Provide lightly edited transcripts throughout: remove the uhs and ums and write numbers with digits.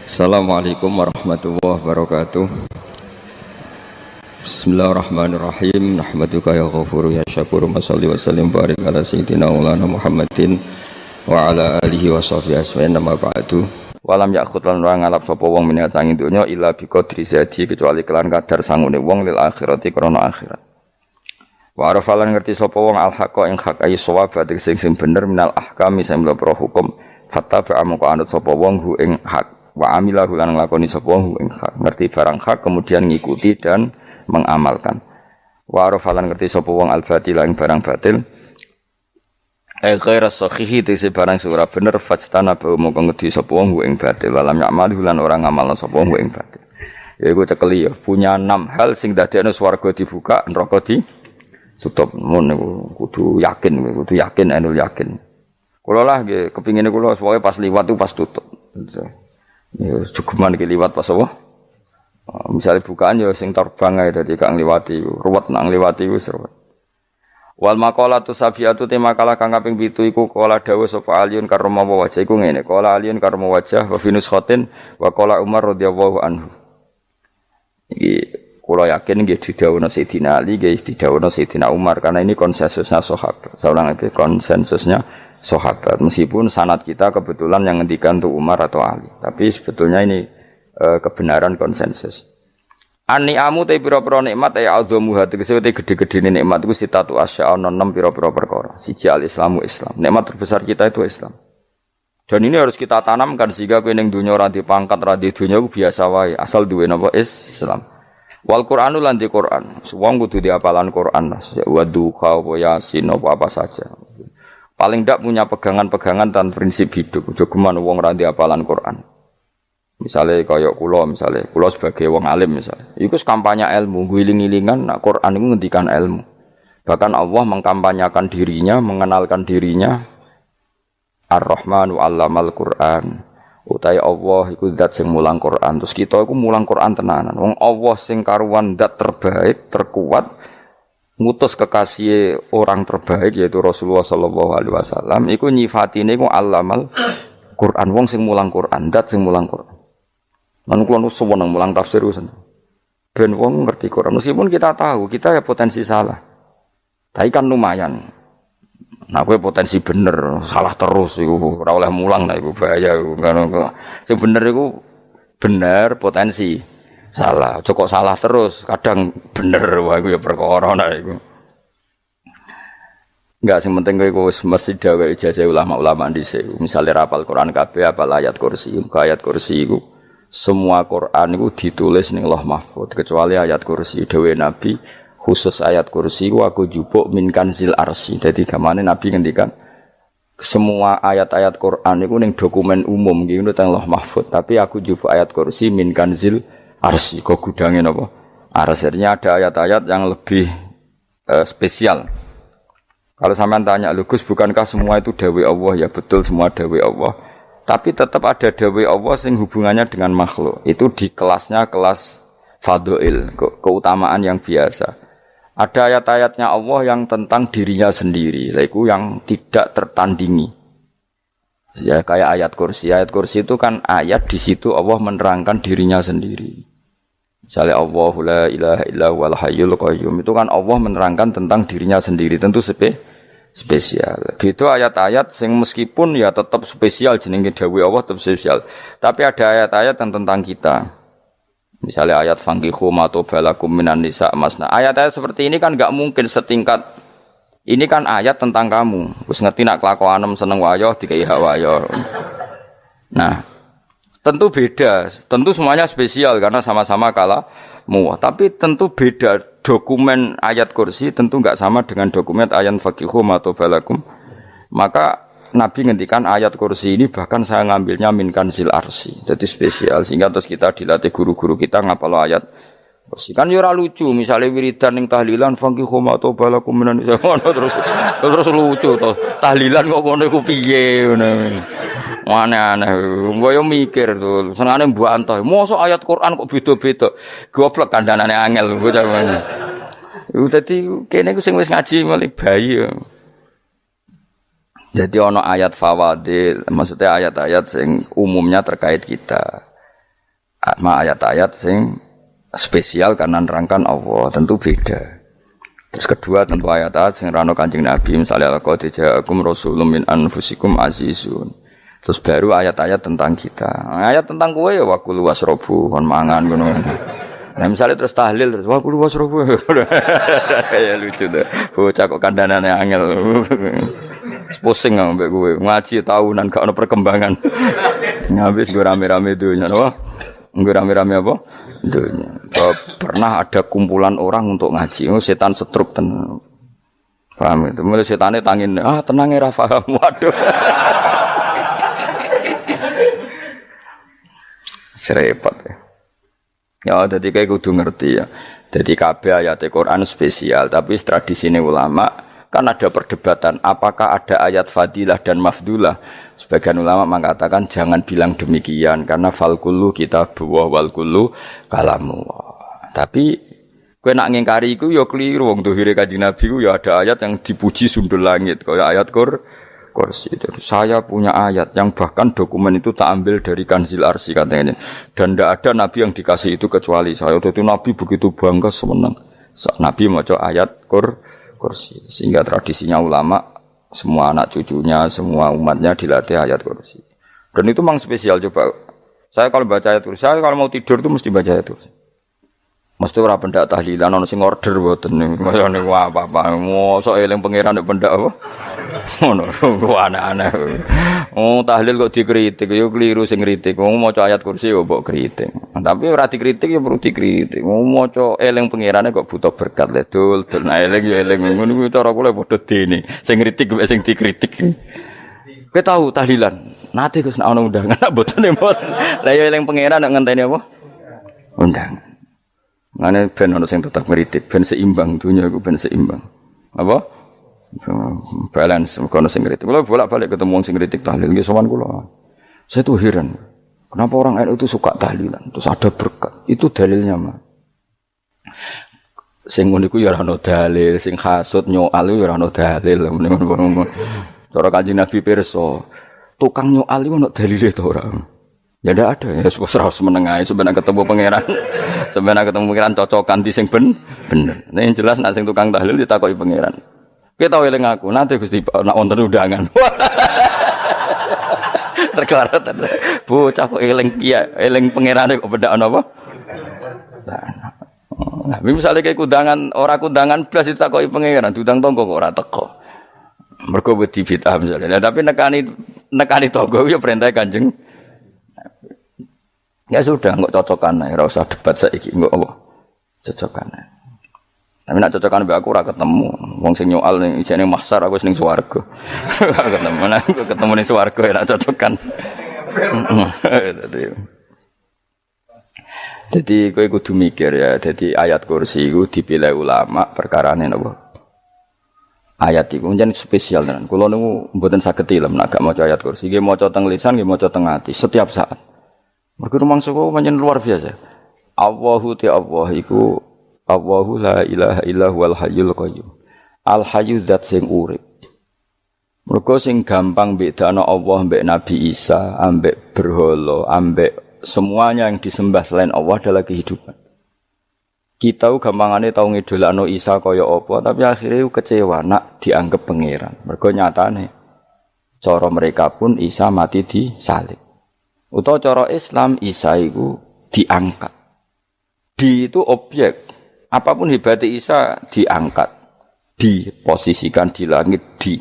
Assalamualaikum warahmatullahi wabarakatuh. Bismillahirrahmanirrahim. Nahmaduka ya ghafuru ya syakuru. Mashalli wa sallim barik ala sayyidina maulana Muhammadin wa ala alihi wa sahbihi asma'in nama ba'du. Walam ya'khud lan ora ngalap sapa wong menyang tangi donya illa bi qadri zati kecuali kelan kadar sangune wong lil akhirati krana akhirat. Wa arafalan ngerti sapa wong al haqqa ing hak ayi shawab sing bener minal ahkami sing mlebu hukum fattaba amko anut sapa wong hu ing hak. Wa amilahu lan nglakoni sapa wong ing hak, ngerti barang hak kemudian ngikuti dan mengamalkan. Wa arafalan ngerti sapa wong al-batil ing barang batil. Ghaira sahihi tese barang ora bener fastana ba mongko ngedi sapa wong ing batil walam ya'malu lan ora ngamalna sapa wong ing batil. Ya iku cekeli ya, punya 6 hal sing dadekno swarga dibuka, neraka ditutup. Mun niku kudu yakin anul yakin. Kula lah nggih kepingine kula pokoke pas liwat itu pas tutup. Ya cukuman iki liwat pas apa? Misalnya bukaan ya sing terbang ae dadi gak ngliwati, ruwet nang ngliwati wis ruwet. Wal maqalatu safiatu te makalah kang kaping 7 iku kala dawuh sapa Aliun karma wajah iku ngene. Kala Aliun karma wajah wa finus khotin wa kala Umar radhiyallahu anhu. Iki kula yakin nggih didhawuhna Sayyidina Ali, nggih didhawuhna Sayyidina Umar karena ini konsensusnya sahabat. Saulang iki konsensusnya sahabat. Meskipun sanad kita kebetulan yang ngendikan tuh Umar atau Ali, tapi sebetulnya ini kebenaran konsensus. An-ni'amu te pira-pira nikmat ay azamu hati tegese te gede-gedene nikmat iku sitatu asya ana 6 pira-pira perkara. Siji al-islamu Islam. Nikmat terbesar kita itu Islam. Dan ini harus kita tanamkan sehingga kowe ning donya ora dipangkat, ora di donya ku biasa wae, asal duwe napa Islam. Wal Qur'anu lan di Qur'an. Wong kudu diapalan Qur'an. Wa duha wa yasin apa saja. Paling ndak punya pegangan-pegangan dan prinsip hidup. Aja geman wong ra diapalan Qur'an. Misalnya kaya kula sebagai wong alim misalnya, iku kampanye ilmu, guling-gilingan nak Quran iku ngendikan ilmu. Bahkan Allah mengkampanyakan dirinya, mengenalkan dirinya Ar-Rahmanu 'allamal Qur'an. Utai Allah iku zat sing mulang Quran. Terus kita iku mulang Quran tenanan. Wong Allah sing karuan zat terbaik, terkuat, ngutus kekasih orang terbaik yaitu Rasulullah sallallahu alaihi wasallam iku nyifatine iku 'allamal Quran. Wong sing mulang Quran, zat sing mulang Quran. Lan kula nu seneng mulang tafsir wis. Ben wong ngerti Quran meskipun kita tahu kita ya potensi salah. Tapi kan lumayan. Nah kowe potensi bener, salah terus iku ora oleh mulang lah iku bahaya iku. Sing bener iku bener potensi. Salah, kok salah terus, kadang bener wae iku ya perkara nah iku. Enggak sing penting kowe wis mesti dawuh ijazah ulama-ulama dhisik. Misale rapal Quran kabeh apal ayat kursi, ayat kursi iku semua Quran itu ditulis ning Lauh Mahfuz kecuali ayat kursi dawuh Nabi khusus ayat kursi aku jupuk min kanzil arsy. Dadi gamane Nabi ngendikan semua ayat-ayat Quran itu ning dokumen umum iki nang Lauh Mahfuz tapi aku jupuk ayat kursi min kanzil arsy. Kok gudange napa? Arsy-nya ada ayat-ayat yang lebih spesial. Kalau sampean tanya, Gus bukankah semua itu dawuh Allah? Ya betul semua dawuh Allah. Tapi tetap ada dawuh Allah sing hubungannya dengan makhluk. Itu di kelasnya kelas fadhil, keutamaan yang biasa. Ada ayat-ayatnya Allah yang tentang dirinya sendiri, yaitu yang tidak tertandingi. Ya kayak ayat kursi. Ayat kursi itu kan ayat di situ Allah menerangkan dirinya sendiri. Misalnya Allahu la ilaha illa huwal hayyul qayyum. Itu kan Allah menerangkan tentang dirinya sendiri, tentu spesial. Gitu ayat-ayat sing meskipun ya tetap spesial jenenge dawuh Allah tetap spesial. Tapi ada ayat-ayat yang tentang kita. Misalnya ayat fankihu ma tobalakum minan nisa masna. Ayat-ayat seperti ini kan enggak mungkin setingkat. Ini kan ayat tentang kamu. Wis ngerti nak kelakuanem seneng wayo dikai hak wayo. Nah, tentu beda. Tentu semuanya spesial karena sama-sama kalamu. Tapi tentu beda. Dokumen ayat kursi tentu enggak sama dengan dokumen ayat faqihu matobalakum. Maka Nabi ngendikan ayat kursi ini bahkan saya ngambilnya min kanzil arsy. Jadi spesial sehingga terus kita dilatih guru-guru kita ngapal ayat kursi. Kan yo ora lucu misalnya wiridan ning tahlilan faqihu matobalakum minan terus lucu to. Tahlilan kok ngono iku piye ngono. Aneh-aneh, gue yo mikir tuh, senengane mbok antah. Mosok ayat Quran kok beda-beda. Goblok kandhanane angel gue jaman. Dadi kene ku sing wis ngaji mulai bayi. Jadi ana ayat fawadil, maksudnya ayat-ayat sing umumnya terkait kita. ayat-ayat sing spesial karena nerangkan Allah, tentu beda. Terus kedua tentu ayat-ayat sing rano Kanjeng Nabi, misalnya laqad ja'akum rasulun min anfusikum azizun. Terus baru ayat-ayat tentang kita. Ayat tentang kowe ya wakulu wasrobu kon mangan ngono. Nah misalnya terus tahlil terus wakulu wasrobu. Ya lucu deh. Bocah kok kandhanane angel. Pusing ambek kowe. Ngaji tahunan gak ono perkembangan. Ngabis gue rame-rame dunya apa? Gue rame-rame apa? Dunya. Pernah ada kumpulan orang untuk ngaji. Oh, setan setruk tenan. Paham itu? Mulai setane tangin, tenang ya paham. Waduh. Serepot ya. Ya, jadi kayak kudu ngerti ya. Jadi kabeh ayat Al-Qur'an spesial, tapi tradisine ulama kan ada perdebatan apakah ada ayat fadilah dan mafdulah. Sebagian ulama mengatakan jangan bilang demikian karena fal kullu kitabullah wal kullu kalamullah. Tapi kowe nak ngingkari iku ya keliru wong dohire Kanjeng Nabi ku ya ada ayat yang dipuji sundul langit kaya ayat Kursi. Saya punya ayat yang bahkan dokumen itu tak ambil dari Kanzil Arsy katanya. Dan tidak ada nabi yang dikasih itu kecuali saya. Itu nabi begitu bangga semenang. Nabi maca ayat Kursi. Sehingga tradisinya ulama semua anak cucunya, semua umatnya dilatih ayat Kursi. Dan itu memang spesial coba. Saya kalau baca ayat Kursi, saya kalau mau tidur itu mesti baca ayat Kursi. Mesti ora pendak tahlilan ana sing order mboten niku. Mayane apa-apa. Mosok eling pangeran nek pendak apa? Ngono, aneh-aneh. Oh, tahlil kok dikritik, yo keliru sing kritik. Wong maca ayat Kursi yo mbok kritik. Tapi ora dikritik yo perlu dikritik. Wong maca eling pangerane kok butuh berkat le dul, nah eling yo eling ngono kuwi cara kula padha dene. Sing kritik mek sing dikritik. Kowe tahu tahlilan? Nate Gus nek ana undangan mboten mboten. Lah yo eling pangeran nek ngenteni apa? Undangan. Ngene ben ono sing tetap ngritik, ben seimbang dunia iku ben seimbang. Apa? Balance kono sing ngritik. Kula bolak-balik ketemu wong sing ngritik tahlil nggih sowan kula. Saya tuh heran. Kenapa orang NU itu suka tahlilan? Terus ada berkat. Itu dalilnya, Mas. Sing ngono iku ya ora ono dalil, sing hasud nyoal ya ora ono dalil. Cara Kanjeng Nabi pirsa, tukang nyoal iku ono dalile to ora? Ya ndak ada ya serus menengae sebenarnya ketemu pangeran. Sebenarnya ketemu pangeran cocokan di sing bener. Nah yang jelas nak sing tukang tahlil ditakoki pangeran. Kowe tau eling aku, nanti Gusti nak wonten undangan. Terklarat. Bocah kok eling piye? Eling pangerane kok bedak ana apa? Nah, misalnya kayak kundangan, orang kundangan blas ditakoki pangeran, diundang tonggo kok ora teko. Mergo wedi bid'ah misalnya. Nah, tapi nekani tonggo ya perintah Kanjeng. Ya sudah, enggak cocokan ae, ora usah debat saiki, enggak apa. Cocokan ae. Tapi nek cocokan mbek aku ora ketemu. Wong sing nyoal ning ijene mahsyar aku wis ning swarga. Ketemu nek ketemu ning swarga nek cocokan. Jadi kowe kudu mikir ya, jadi ayat Kursi iku dipilih ulama perkarane napa? Ayat iku njen spesial tenan. Kula niku mboten saged tilem nek gak maca ayat Kursi, nggih maca teng lisan, nggih maca teng ati setiap saat. Mergo rumangsa kok pancen luar biasa. Allahu ta Allah iku Allahu la ilaha illa huwal hayyul qayyum. Al hayyu zat sing urip. Mergo sing gampang bedakno Allah mbek Nabi Isa, ambek berhala, ambek semuanya yang disembah selain Allah adalah kehidupan. Kita gampangane tau ngidolakno Isa kaya apa, tapi akhirnya kecewa nak dianggap pangeran. Mergo nyatane cara mereka pun Isa mati disalib. Utawa cara Islam Isa iku diangkat. Di itu objek. Apapun hebatnya Isa diangkat, diposisikan di langit di.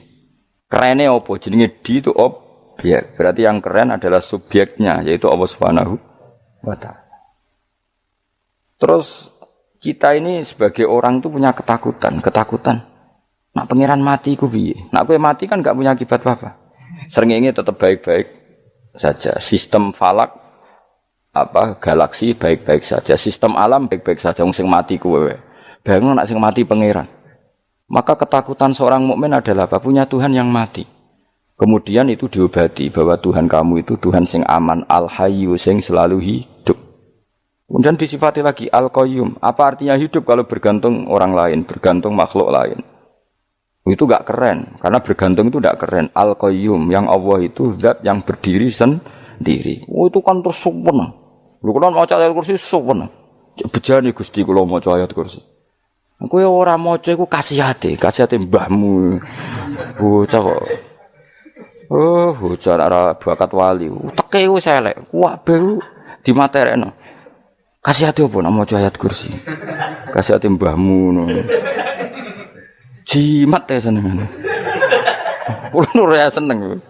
Kerene apa? Jenenge di itu objek. Berarti yang keren adalah subjeknya, yaitu Allah Subhanahu wa taala. Terus kita ini sebagai orang itu punya ketakutan. Nak pangeran mati iku piye? Nak kowe mati kan enggak punya akibat apa-apa. Srengenge tetap baik-baik saja. Sistem falak galaksi baik-baik saja. Sistem alam baik-baik saja. Wong sing mati kowe. Bayangno nak sing mati pangeran. Maka ketakutan seorang mukmin adalah apa? Punya Tuhan yang mati. Kemudian itu diobati bahwa Tuhan kamu itu Tuhan sing aman, al-hayyu sing selalu hidup. Kemudian disifati lagi al-qayyum. Apa artinya hidup kalau bergantung orang lain, bergantung makhluk lain? Itu enggak keren, karena bergantung itu enggak keren. Al-qayyum yang Allah itu zat yang berdiri sendiri. Oh itu kan terus sempurna. Lho kula maca ayat kursi suwen. Bejane Gusti kula maca ayat kursi. Kowe ora maca iku kasihate mbahmu. Bocah kok. Oh, bocah ora bakat wali. Teke wis elek, kabeh dimaterekno. Kasihate opo nek maca ayat kursi? Kasihate mbahmu ngono. Jimat ya seneng. Kulo ora seneng.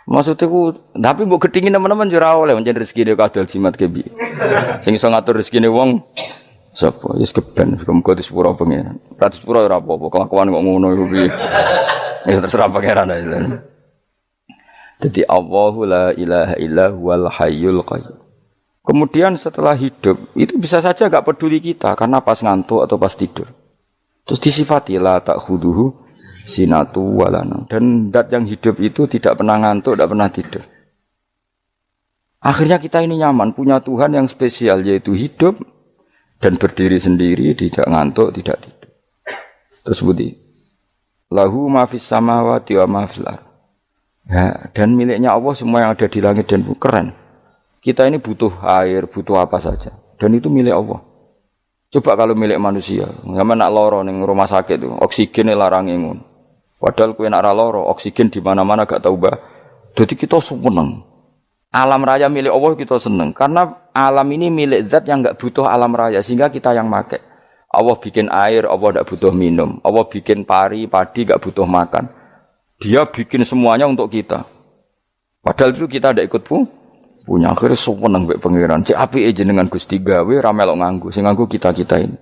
Maksudnya ku, tapi mbok gedhingi teman-teman yo ora oleh pancen rezekine kadol jimat ke piye. Sing iso ngatur rezekine wong sapa? Wis keben, muga disepuro pengen. Ra disepuro ora apa-apa, kelakuan kok ngono iku piye. Wis terserah pangeran ae. Jadi Allahu la ilaha illa huwal hayyul qayyum. Kemudian setelah hidup itu bisa saja enggak peduli kita karena pas ngantuk atau pas tidur. Terus disifati la ta'khuduhu sinatu walana, dan zat yang hidup itu tidak pernah ngantuk, tidak pernah tidur. Akhirnya kita ini nyaman, punya Tuhan yang spesial, yaitu hidup dan berdiri sendiri, tidak ngantuk, tidak tidur. Terus budi lahu ma fis samawati wa ma fil ardh. Ya, dan miliknya Allah semua yang ada di langit dan bumi. Keren. Kita ini butuh air, butuh apa saja, dan itu milik Allah. Coba kalau milik manusia, nggak nak loro ning rumah sakit itu, oksigennya larang ngono. Padahal kowe nak ra loro, oksigen di mana-mana gak tau mbah. Jadi kita seneng. Alam raya milik Allah kita seneng karena alam ini milik zat yang enggak butuh alam raya sehingga kita yang make. Allah bikin air, Allah enggak butuh minum. Allah bikin padi enggak butuh makan. Dia bikin semuanya untuk kita. Padahal itu kita ndak ikut punya. Akhirnya seneng mbek pangeran. Cek apike jenengan Gusti gawe ra melok nganggo. Sing nganggo kita-kita ini.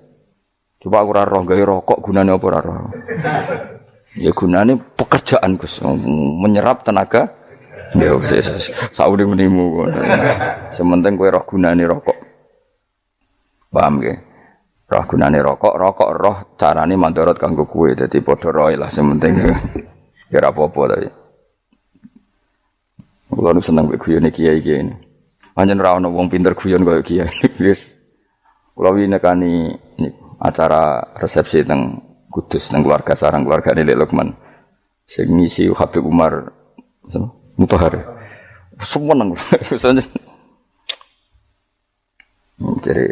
Coba aku ora roh gawe rokok gunane apa ora roh. Ya gunane pekerjaan Gus, menyerap tenaga. Ya wis sauri menimu. Sementing kowe roh gunane rokok. Paham nggih? Roh gunane rokok roh carane mandorot kanggo kowe. Dadi padha roe lah sementing. Ya ora apa-apa ta. Kulo seneng mek guyone kiai-kiai ini. Pancen ora ono wong pinter guyon koyo kiai. Wis kulo winekani acara resepsi teng Kudus nang keluarga sarang keluarga Lek Lukman. Sing ngisi Habib Umar Mutahar. Semua nang. Jadi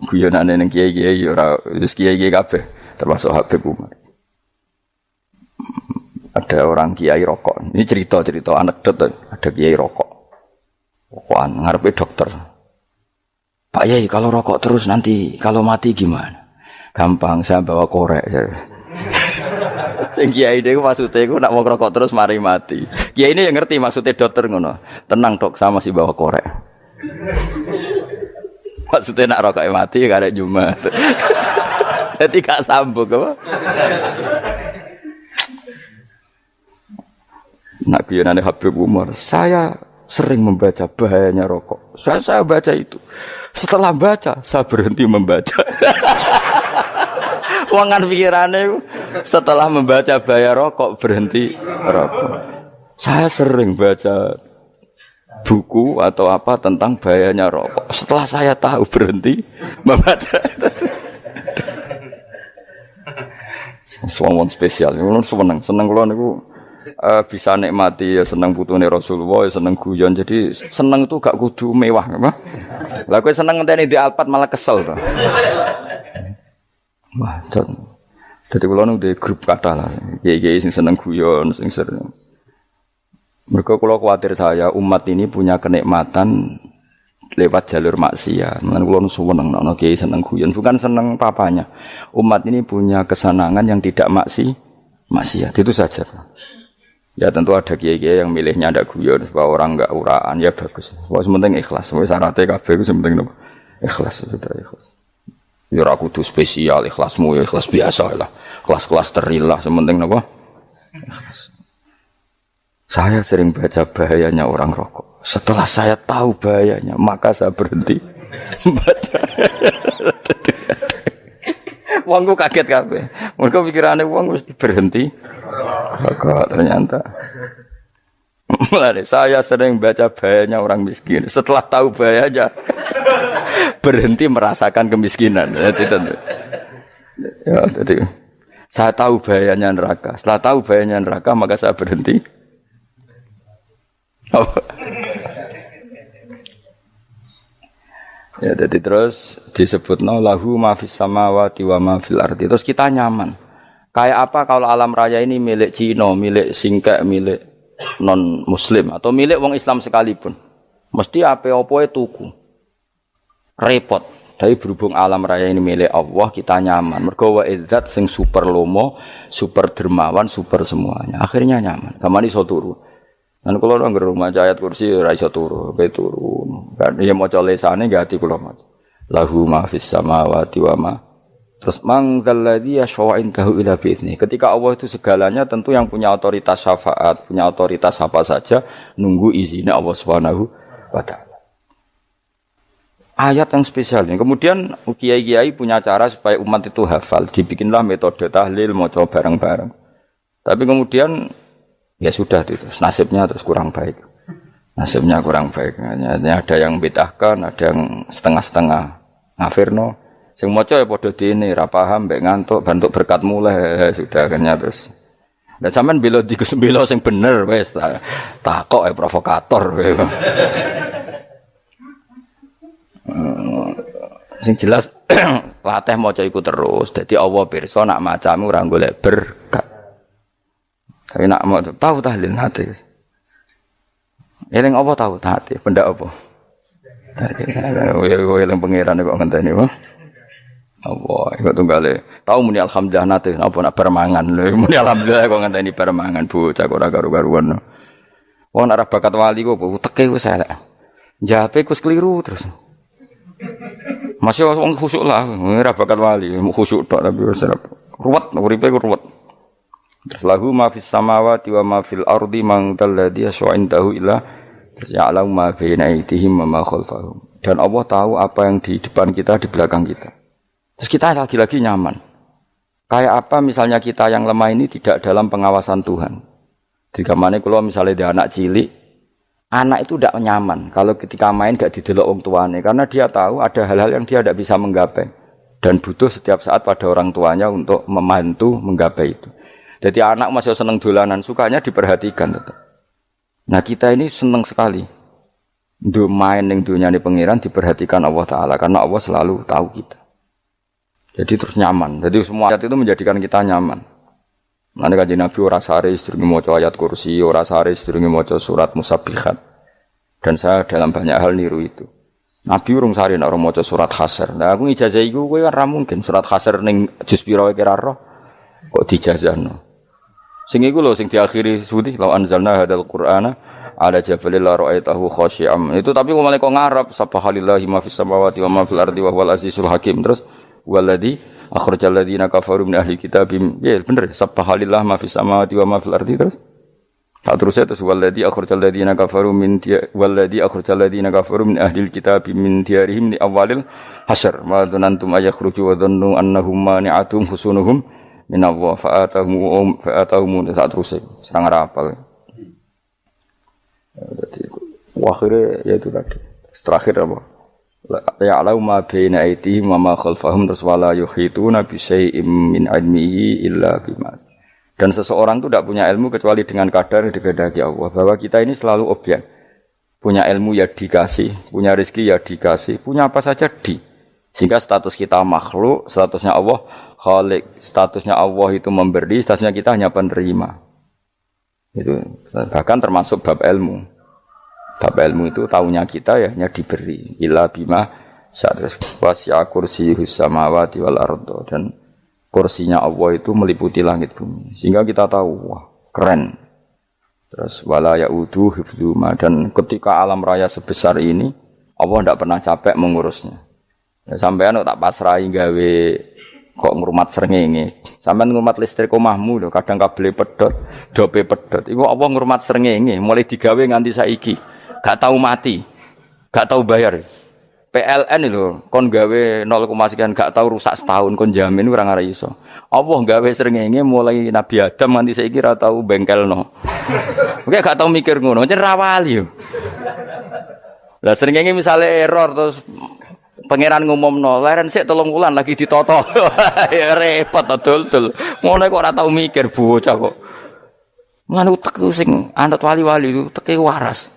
guyonane nang kiai-kiai ora wis kiai-kiai kabeh termasuk Habib Umar. Ada orang kiai rokok. Ini cerita-cerita anekdot. Ada kiai rokok. Rokokan ngarepe dokter. Pak Yai kalau rokok terus nanti kalau mati gimana? Gampang saya bawa korek. Sing kiai niku maksude iku nak wong rokok terus mari mati. Kiai ini yang ngerti maksudnya dokter ngono. Tenang dok, saya masih bawa korek. Maksudnya nak rokok mati gak ada Jumat. Jadi gak sambung apa? Nak guyonane Habib Umar, saya sering membaca bahayanya rokok. Saya baca itu. Setelah baca, saya berhenti membaca. Wangan pikirannya setelah membaca bahaya rokok berhenti rokok. Saya sering baca buku atau apa tentang bahayanya rokok. Setelah saya tahu berhenti membaca. Suwon spesial. Kulo seneng kulo niku bisa nikmati ya seneng putune Rasulullah, ya seneng guyon. Jadi seneng itu gak kudu mewah, apa? Lah kowe seneng ngenteni di Alphard malah kesel to. Wah, jadi kalau nu di grup kata lah, kiai sing seneng guyon, sing sering. Mereka kalau khawatir saya umat ini punya kenikmatan lewat jalur maksiat. Mengenai kalau nu seneng, no kiai seneng guyon, bukan seneng papanya. Umat ini punya kesenangan yang tidak maksiat, itu saja. Ya tentu ada kiai-kiai yang milihnya ada guyon, supaya orang enggak uraan, ya bagus. Wah, sementing ikhlas, syaratnya kabeh itu sementing ikhlas, sudah ikhlas. Ya ora kudu spesial ikhlasmu ya ikhlas biasa lah. Kelas-kelas teril lah sementing napa? Ikhlas. Saya sering baca bahayanya orang rokok. Setelah saya tahu bahayanya, maka saya berhenti baca. Wongku kaget kabeh. Mergo pikirane wong wis berhenti. Kok ternyata. Mulane saya sering baca bahayanya orang miskin. Setelah tahu bahayanya berhenti merasakan kemiskinan. Jadi saya tahu bahayanya neraka. Setelah tahu bahayanya neraka, maka saya berhenti. Ya, jadi terus disebutno lahu ma fis samawati wa ma fil ardi. Terus kita nyaman. Kayak apa kalau alam raya ini milik Cina, milik Singkek, milik non muslim atau milik wong Islam sekalipun. Mesti apa-apa tuku. Repot. Tapi berhubung alam raya ini milik Allah, kita nyaman. Mergo wa izzat sing super lomo, super dermawan, super semuanya. Akhirnya nyaman. Kamane iso turu. Dan kalau orang gerung maca ayat kursi ora iso turu, kae turu. Kan ya maca lesane nggih ati kula maca. Lahu ma fis samawati wa ma. Terus man dzalladzi yashfa'u indahu illa bi'izni. Ketika Allah itu segalanya tentu yang punya otoritas syafaat, punya otoritas apa saja nunggu izinnya Allah Subhanahu wa taala. Ayat yang spesial ini. Kemudian kiai-kiai punya cara supaya umat itu hafal, dibikinlah metode tahlil maca bareng-bareng. Tapi kemudian ya sudah itu nasibnya terus kurang baik. Nasibnya kurang baik. Hanya ada yang bid'ahkan, ada yang setengah-setengah ngafirno. Sing maca ya padha dene, ra paham mbek ngantuk, bantuk berkat mulai sudah akhirnya terus. Dan sampean bela bela sing bener wis takok provokator. Sing jelas latih maca iku terus. Dadi Allah pirsa nak macamu ora golek berkat. Tapi nak mau tahu tahlil hati. Eling apa tahu hati? Benda apa? Eling pangeran kok ngenteni apa? Allah, iku tunggale. Tahu muni alhamdulillah nate apa nak permangan lho. Muni alhamdulillah kok ngenteni permangan bocah kok ora karu-karuan. Wong ora bakat wali kok teke wis elek. Jape wis keliru terus. Masih wong khusuk lah, ora bakat wali, khusuk tok tapi wis ruwet, uripe ruwet. Terus lahu ma fis samawati wa ma fil ardi man dalladhi yashfa'u indahu illa ya'lamu ma baina aydihim wa ma khalfahum. Dan Allah tahu apa yang di depan kita, di belakang kita. Terus kita lagi-lagi nyaman. Kayak apa misalnya kita yang lemah ini tidak dalam pengawasan Tuhan. Jika mana kalau misalnya dia anak cilik, anak itu tidak nyaman kalau ketika main gak didelok wong tuane karena dia tahu ada hal-hal yang dia tidak bisa menggapai dan butuh setiap saat pada orang tuanya untuk membantu menggapai itu. Jadi anak masih seneng dolanan, sukanya diperhatikan tetap. Nah kita ini seneng sekali. Untuk main yang dunia ini pengiran diperhatikan Allah Ta'ala. Karena Allah selalu tahu kita. Jadi terus nyaman. Jadi semua ayat itu menjadikan kita nyaman. Nanti kaji Nabi orang sehari sedurungi maca ayat kursi, orang sehari sedurungi maca surat musabbihat. Dan saya dalam banyak hal niru itu. Nabi urung sehari nak orang maca surat Hasyr. Nah aku ijazah itu kan ra mungkin. Surat Hasyr ning juz pira kira roh. Kok dijazahno. Sing iku lho sing diakhiri suwi law anzalna hadzal qur'ana ala jabalil la ra'aitahu khashi'am. Itu tapi kok malah kok ngarep subhanallahi ma fis samawati wa ma fil ardi wa huwal azizul hakim. Terus waladzi akhrajal ladzina kafaru min ahli kitab. Ya bener subhanallahi ma fis samawati wa ma fil ardi terus. Tak terus itu waladzi akhrajal ladzina kafaru min waladzi akhrajal ladzina kafaru min ahli kitab min diyarihim li awalil hasyr. Ma dzanantum ayakhruju wa dhannu annahum mani'atum husunuhum min Allah fa'atahum saat terus serang rapal. Jadi akhirnya ya itu tadi. Terakhir apa? Ya'lamu ma baina aydihim wa ma khalfahum wala yuhituna bi syai'in min 'ilmihi illa bima. Dan seseorang itu tidak punya ilmu kecuali dengan kadar yang dikehendaki Allah. Bahwa kita ini selalu objek. Punya ilmu ya dikasih, punya rezeki ya dikasih, punya apa saja di. Sehingga status kita makhluk, statusnya Allah Khalik, statusnya Allah itu memberi, statusnya kita hanya penerima. Itu bahkan termasuk bab ilmu. Bab ilmu itu tahunya kita ya hanya diberi. Illa bima sa'atus wasi'a kursiyuhus samawati wal ardo. Dan kursinya Allah itu meliputi langit bumi. Sehingga kita tahu, wah keren. Terus wala ya'udu hifdzuma. Dan ketika alam raya sebesar ini, Allah tidak pernah capek mengurusnya. Ya, sampean tak pasrahi gawe kok ngrumat srengenge. Sampeyan ngrumat listrik omahmu lho, kadang kabel pedhot, dope pedhot. Iku apa ngrumat srengenge mulai digawe nganti saiki. Gak tahu mati. Gak tahu bayar. PLN lho, kon gawe 0, sekian gak tahu rusak setahun kon jamin ora ngara iso. Allah gawe srengenge mulai Nabi Adam nganti saiki ora tahu bengkelno. Oke gak tahu mikir ngono, jen ra wali yo. Lah srengenge misale error terus pangeran ngumumno, leren sik 3 wulan lagi ditoto. Ya repot dul-dul. Ngono kok ora tau mikir bocah kok. Lan utek sing anut wali-wali teke waras.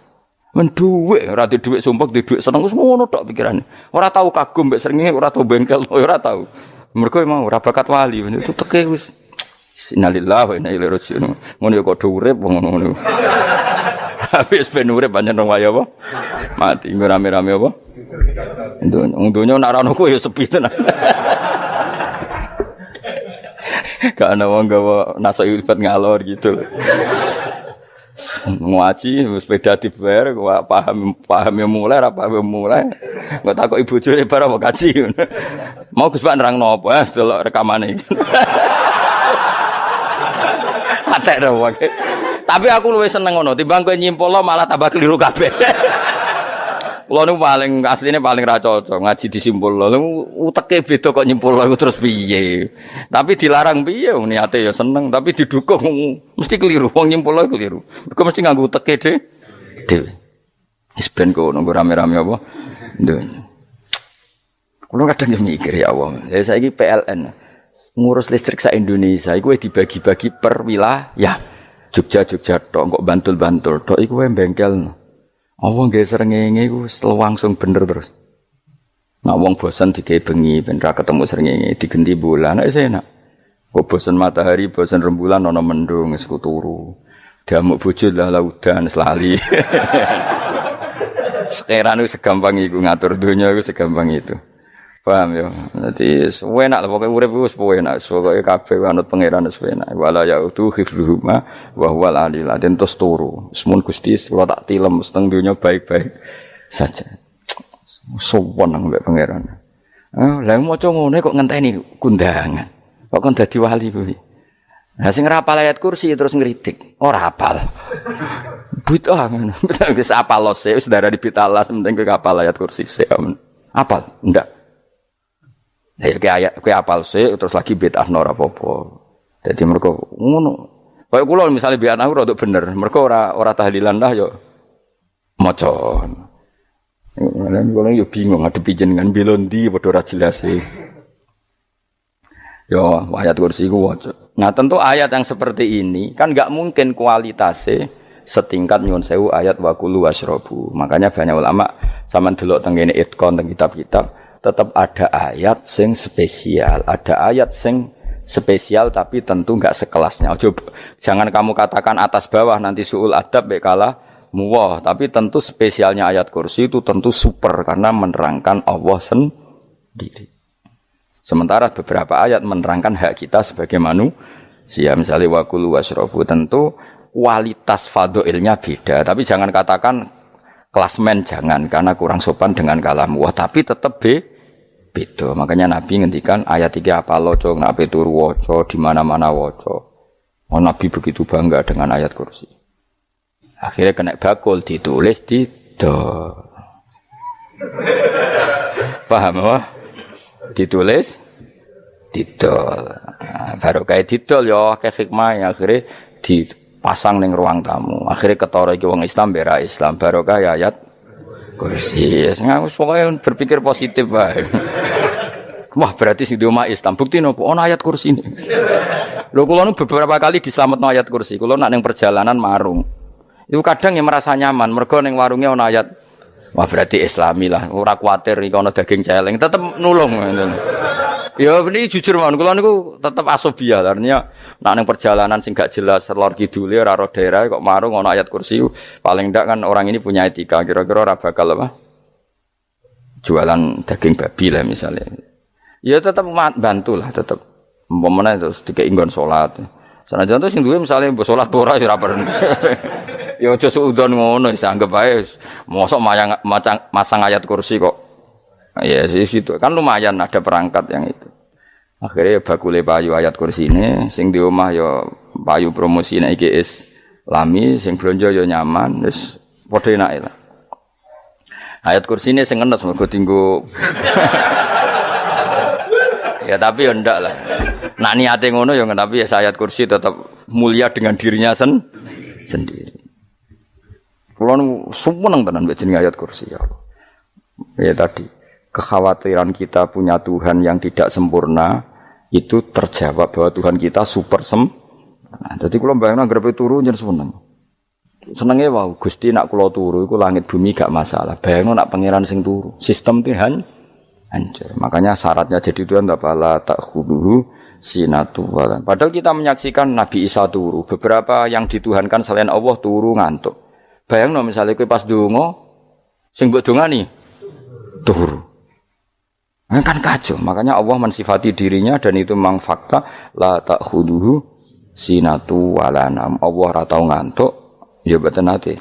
Men dhuwit, ora di dhuwit sumpek, di dhuwit seneng wis ngono tok pikirane. Ora tau kagum mbek srengenge, ora tau bengkel, ora tau. Mergo emang ora bakat wali, itu teke wis innalillahi wa inna ilaihi raji'un. Ngono ya kok urip ngono. Habis ben urip pancen rong wae apa? Mati nggo rame-rame apa? Donya nek ora ono ku ya sepi tenan. Gak ana wong gawa nasa ilfat ngalor gitu. Ngaji sepeda dibayar paham ya mulai ra paham mulai. Kok takok ibu bojone bar apa kaji. Mau Gus Pak nerangno apa delok rekamane iki. Atek wae. Tapi aku luwih seneng ngono timbang kowe nyimpul malah tambah keliru kabeh. Kulo niku paling asline paling ra cocok ngaji disimpul. Lha uteke beda kok nyimpul iku terus piye. Tapi dilarang piye wong niate ya seneng tapi didukung mesti keliru. Wong nyimpul keliru. Mergo mesti nganggo uteke dhewe. Wis ben kok nunggu rame-rame apa. Kulo kadang yo mikir ya Allah. Ya saiki PLN ngurus listrik sak Indonesia iku dibagi-bagi per wilayah. Jogja tok kok Bantul tok iku wae bengkel. Wong nggih srengenge iku langsung bener terus. Nek wong bosan digawe bengi ben ra ketemu srengenge digenti bulan nek enak. Kok bosan matahari, bosan rembulan ana mendung wis turu. Damuk bojo lah udan selali. Sekarang itu segampang iku ngatur dunia itu segampang itu. Paham ya? Jadi enak lah pokoknya urip wis enak. Pokoke kabeh anut pangeran wis enak. Wala yautu khifruhuma wa huwal alil adin tos turu. Semun Gusti kula tak tilem seteng dunya baik-baik saja. Sowan nang mbek pangeran. Lah maca ngene kok ngenteni kundangan. Kok kon dadi wali kuwi. Lah sing ora hafal ayat kursi terus ngritik. Ora hafal. Bid'ah ngono. Wis hafal lose wis darah di pitalas penting kowe hafal ayat kursi sik. Hafal? Ndak. Ya kayak apal sih terus lagi bid'ah ora apa-apa. Dadi mergo ngono. Kaya kula misale bid'ah ora untuk bener, mergo ora tahlilan dah yo maca. Lan kula yo bingung ngadepi jenengan belondi padha ora jelas e. Yo ayat kursi ku waca. Nah, tentu ayat yang seperti ini kan enggak mungkin kualitasnya setingkat nyuwun sewu ayat wa kulu wasrobu. Makanya banyak ulama sampean delok teng kene itqon teng kitab-kitab tetap ada ayat sing spesial, ada ayat sing spesial tapi tentu enggak sekelasnya. Jangan kamu katakan atas bawah nanti suul adab bekala muwah, tapi tentu spesialnya ayat kursi itu tentu super karena menerangkan Allah sendiri. Sementara beberapa ayat menerangkan hak kita sebagai manusia, misalnya wakulu wasrobu, tentu kualitas fadhilnya beda, tapi jangan katakan klasmen jangan karena kurang sopan dengan kalam wah, tapi tetap beda. Makanya Nabi ngendikan ayat 3 apa loco, nabi turu waca di mana-mana waca. Oh, Nabi begitu bangga dengan ayat kursi. Akhirnya kena bakul ditulis di do. Paham apa? Ditulis didol. Baru kayak didol ya kayak hikmah akhirnya dipasang ning ruang tamu. Akhirnya ketara iki wong Islam bera Islam baru kayak ayat kursi. Wis pokoke berpikir positif wae. Wah, berarti sing di omah Islam bukti nopo ana ayat kursi ini. Lho kula nu beberapa kali dislametno ayat kursi. Kula nak ning perjalanan marung. Iku kadang yang merasa nyaman mergo ning warunge ana ayat. Wah, berarti Islami lah. Ora kuwatir iki ana daging celeng, tetep nulung ngoten. Ya ini jujur mawon kula niku tetep asobia. Artinya nak ning perjalanan sing gak jelas lor kidule ora ro daerah kok marung ana ayat kursi. Paling ndak kan orang ini punya etika. Kira-kira ora bakal apa? Jualan daging babi lah misalnya. Ya tetap bantulah tetap. Umpamane terus dikek nggon salat. Sanajan to sing duwe misale mbok salat ora ya ora perlu. Ya aja suudon ngono wis anggap ae mosok masang ayat kursi kok. Ya sih gitu. Kan lumayan ada perangkat yang itu. Akhirnya bakule payu ayat kursi ini sing di omah ya payu promosi nek iki Islami sing blonjo ya nyaman wis padha enake lah. Ayat kursi ini sing ngenes mergo dinggo ya tapi ya ndak lah. Nak niate ngono ya tapi ya ayat kursi tetap mulia dengan dirinya sendiri. Kulo seneng tenan mbek jeneng ayat kursi ya. Ya tadi kekhawatiran kita punya Tuhan yang tidak sempurna itu terjawab bahwa Tuhan kita super sempurna. Jadi kulo bayangno grepe turu njen seneng. Senenge wae Gusti nak kula turu iku langit bumi gak masalah. Bayangno nak pangeran sing turu. Sistem Tuhan hancur. Makanya syaratnya jadi Tuhan la ta'khudhuhu sinatu walan. Padahal kita menyaksikan Nabi Isa turu. Beberapa yang dituhankan selain Allah turu ngantuk. Bayangno misalnya kowe pas donga sing mbok dongani turu. Kan kacau. Makanya Allah mensifati dirinya dan itu memang fakta la ta'khudhuhu sinatu walanam. Allah ora tau ngantuk. Ya betul nanti.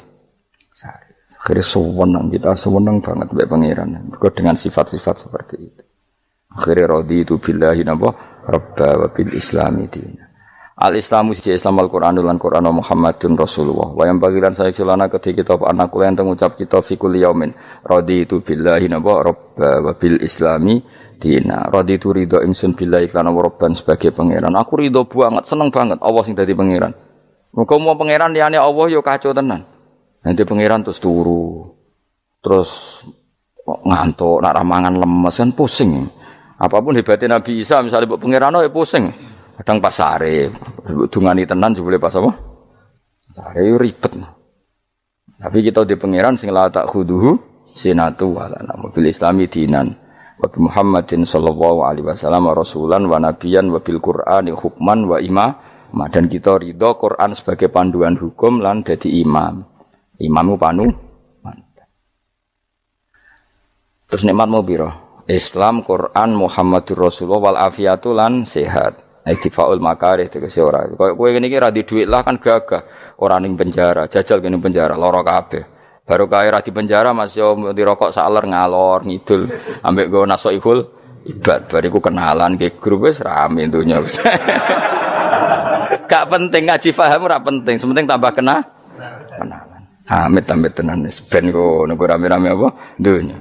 Akhirnya sewenang kita sewenang banget mbek pangeran. Mergo dengan sifat-sifat seperti itu. Akhirnya raditu billahi napa rabba wa bil islami dina. Al-Islamu siji Islam Al-Qur'anul lan Qur'an Muhammadun Rasulullah. Wa yang bagilan saya celana ketika kita anak kula enten ngucap kita fi kulli yaumin raditu billahi napa rabba wa bil islami dina. Raditu ridho ingsun billahi lan rabban sebagai pangeran. Aku ridho banget, seneng banget Allah sing dadi pangeran. Muga mau pangeran liyane Allah yo kacau tenan. Nanti pangeran terus turu. Terus ngantuk, nak ramangan lemes kan pusing. Apapun hebatnya Nabi Isa misalnya mbok pangeran ya pusing. Kadang pas sare, dungani tenan jebule pas apa? Sare ribet. Tapi kita di pangeran sing la ta'khudhuhu sinatu wala bil islami dinan. Wa Muhammadin sallallahu alaihi wasallam rasulan wa nabiyan wa bil Qur'ani hukman wa imam. Dan kita ridho Quran sebagai panduan hukum lan dadi imam. Imammu panu. Terus nikmatmu piro? Islam, Quran, Muhammadur Rasulullah wal afiatu lan sehat. Iktifaul makarih tegese ora. Kowe ngene iki ra di dhuwit lah kan gagah. Ora ning penjara, jajal kene penjara lara kabeh. Baru kae ra di penjara Mas yo dirokok saler ngalor ngidul ambek go nasoihul ibad bariku kenalan ke grup wis rame dunya wis. Gak penting ngaji paham ora penting, sementing tambah kenalan. Amit-amit tenan wis ben kok nek rame-rame apa dunya.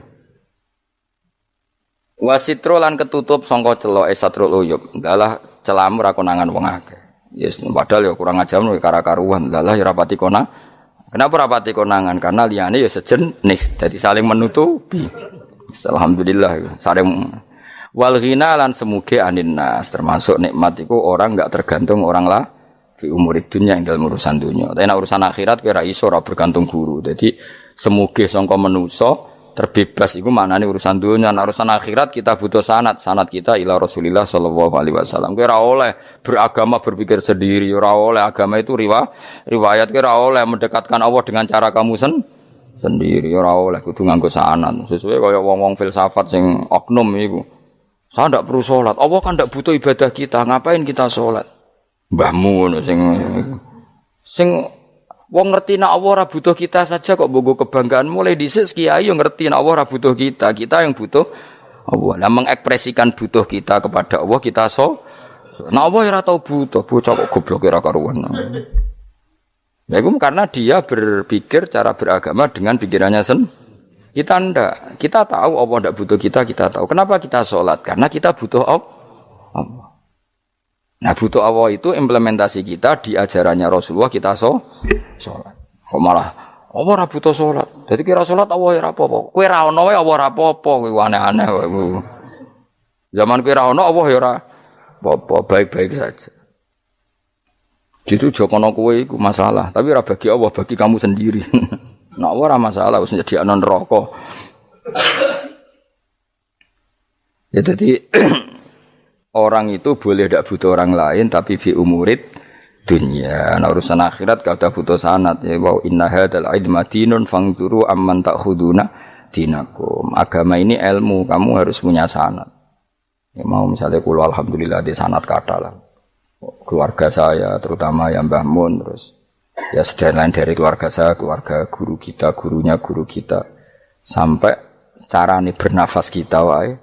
Wasitro lan ketutup sangka celoke satrul uyub. Dalah celamu ra konangan wong akeh. Yes, padahal ya kurang ajar kara-karuan. Dalah ya rapati konang. Kenapa rapati konangan? Karena liyane ya sejenis. Jadi saling menutupi. Alhamdulillah saling wal ghina lan semuge aninnas termasuk nikmat iku orang enggak tergantung orang lah fi umurid dunya ing dalam urusan dunya. Tapi nek urusan akhirat kowe ra iso ora bergantung guru. Jadi semuge sangka manusa terbebas iku maknane urusan dunia, urusan akhirat kita butuh sanad kita ila Rasulillah sallallahu alaihi wasallam. Kowe ora oleh beragama berpikir sendiri, ora oleh agama itu riwayat kowe ora oleh mendekatkan Allah dengan cara kamu sendiri, ora oleh kudu nganggo sanad. Sesuai kaya wong-wong filsafat sing oknum iku. Saya ndak perlu salat. Allah kan ndak butuh ibadah kita, ngapain kita salat? Mbahmu ngono sing wong ngerti nek Allah ora butuh kita saja kok bogo kebanggaan mulai dhisik kiai yo ngerti nek Allah ora butuh kita yang butuh Allah. Lah mengekspresikan butuh kita kepada Allah kita nek Allah ora tau butuh, bocah kok goblok ora karuan. Ya itu karena dia berpikir cara beragama dengan pikirannya kita ndak. Kita tahu Allah ndak butuh kita tahu. Kenapa kita salat? Karena kita butuh Allah. Nah butuh Allah itu implementasi kita di ajarannya Rasulullah kita sholat. Kok malah Allah ora butuh sholat. Jadi kira sholat Allah ora apa-apa. Kowe ra ono wae Allah ora apa-apa. Kowe aneh-aneh wae. Zaman kowe ra ono Allah ya ora apa-apa, baik-baik saja. Jadi jokono kowe iku masalah, tapi ora bagi Allah, bagi kamu sendiri. Nek Allah ora masalah wis jadi ana neraka. Ya jadi orang itu boleh tidak butuh orang lain tapi fi umurid dunya. Nah urusan akhirat kada butuh sanad ya wa inna hadzal ilma dinun fangzuru amman ta'khuduna dinakum. Agama ini ilmu, kamu harus punya sanad. Ya mau misalnya kula alhamdulillah di sanad kata lah. Keluarga saya terutama yang Mbah Mun terus ya sedaya lain dari keluarga saya, keluarga guru kita, gurunya guru kita sampai carane bernafas kita wae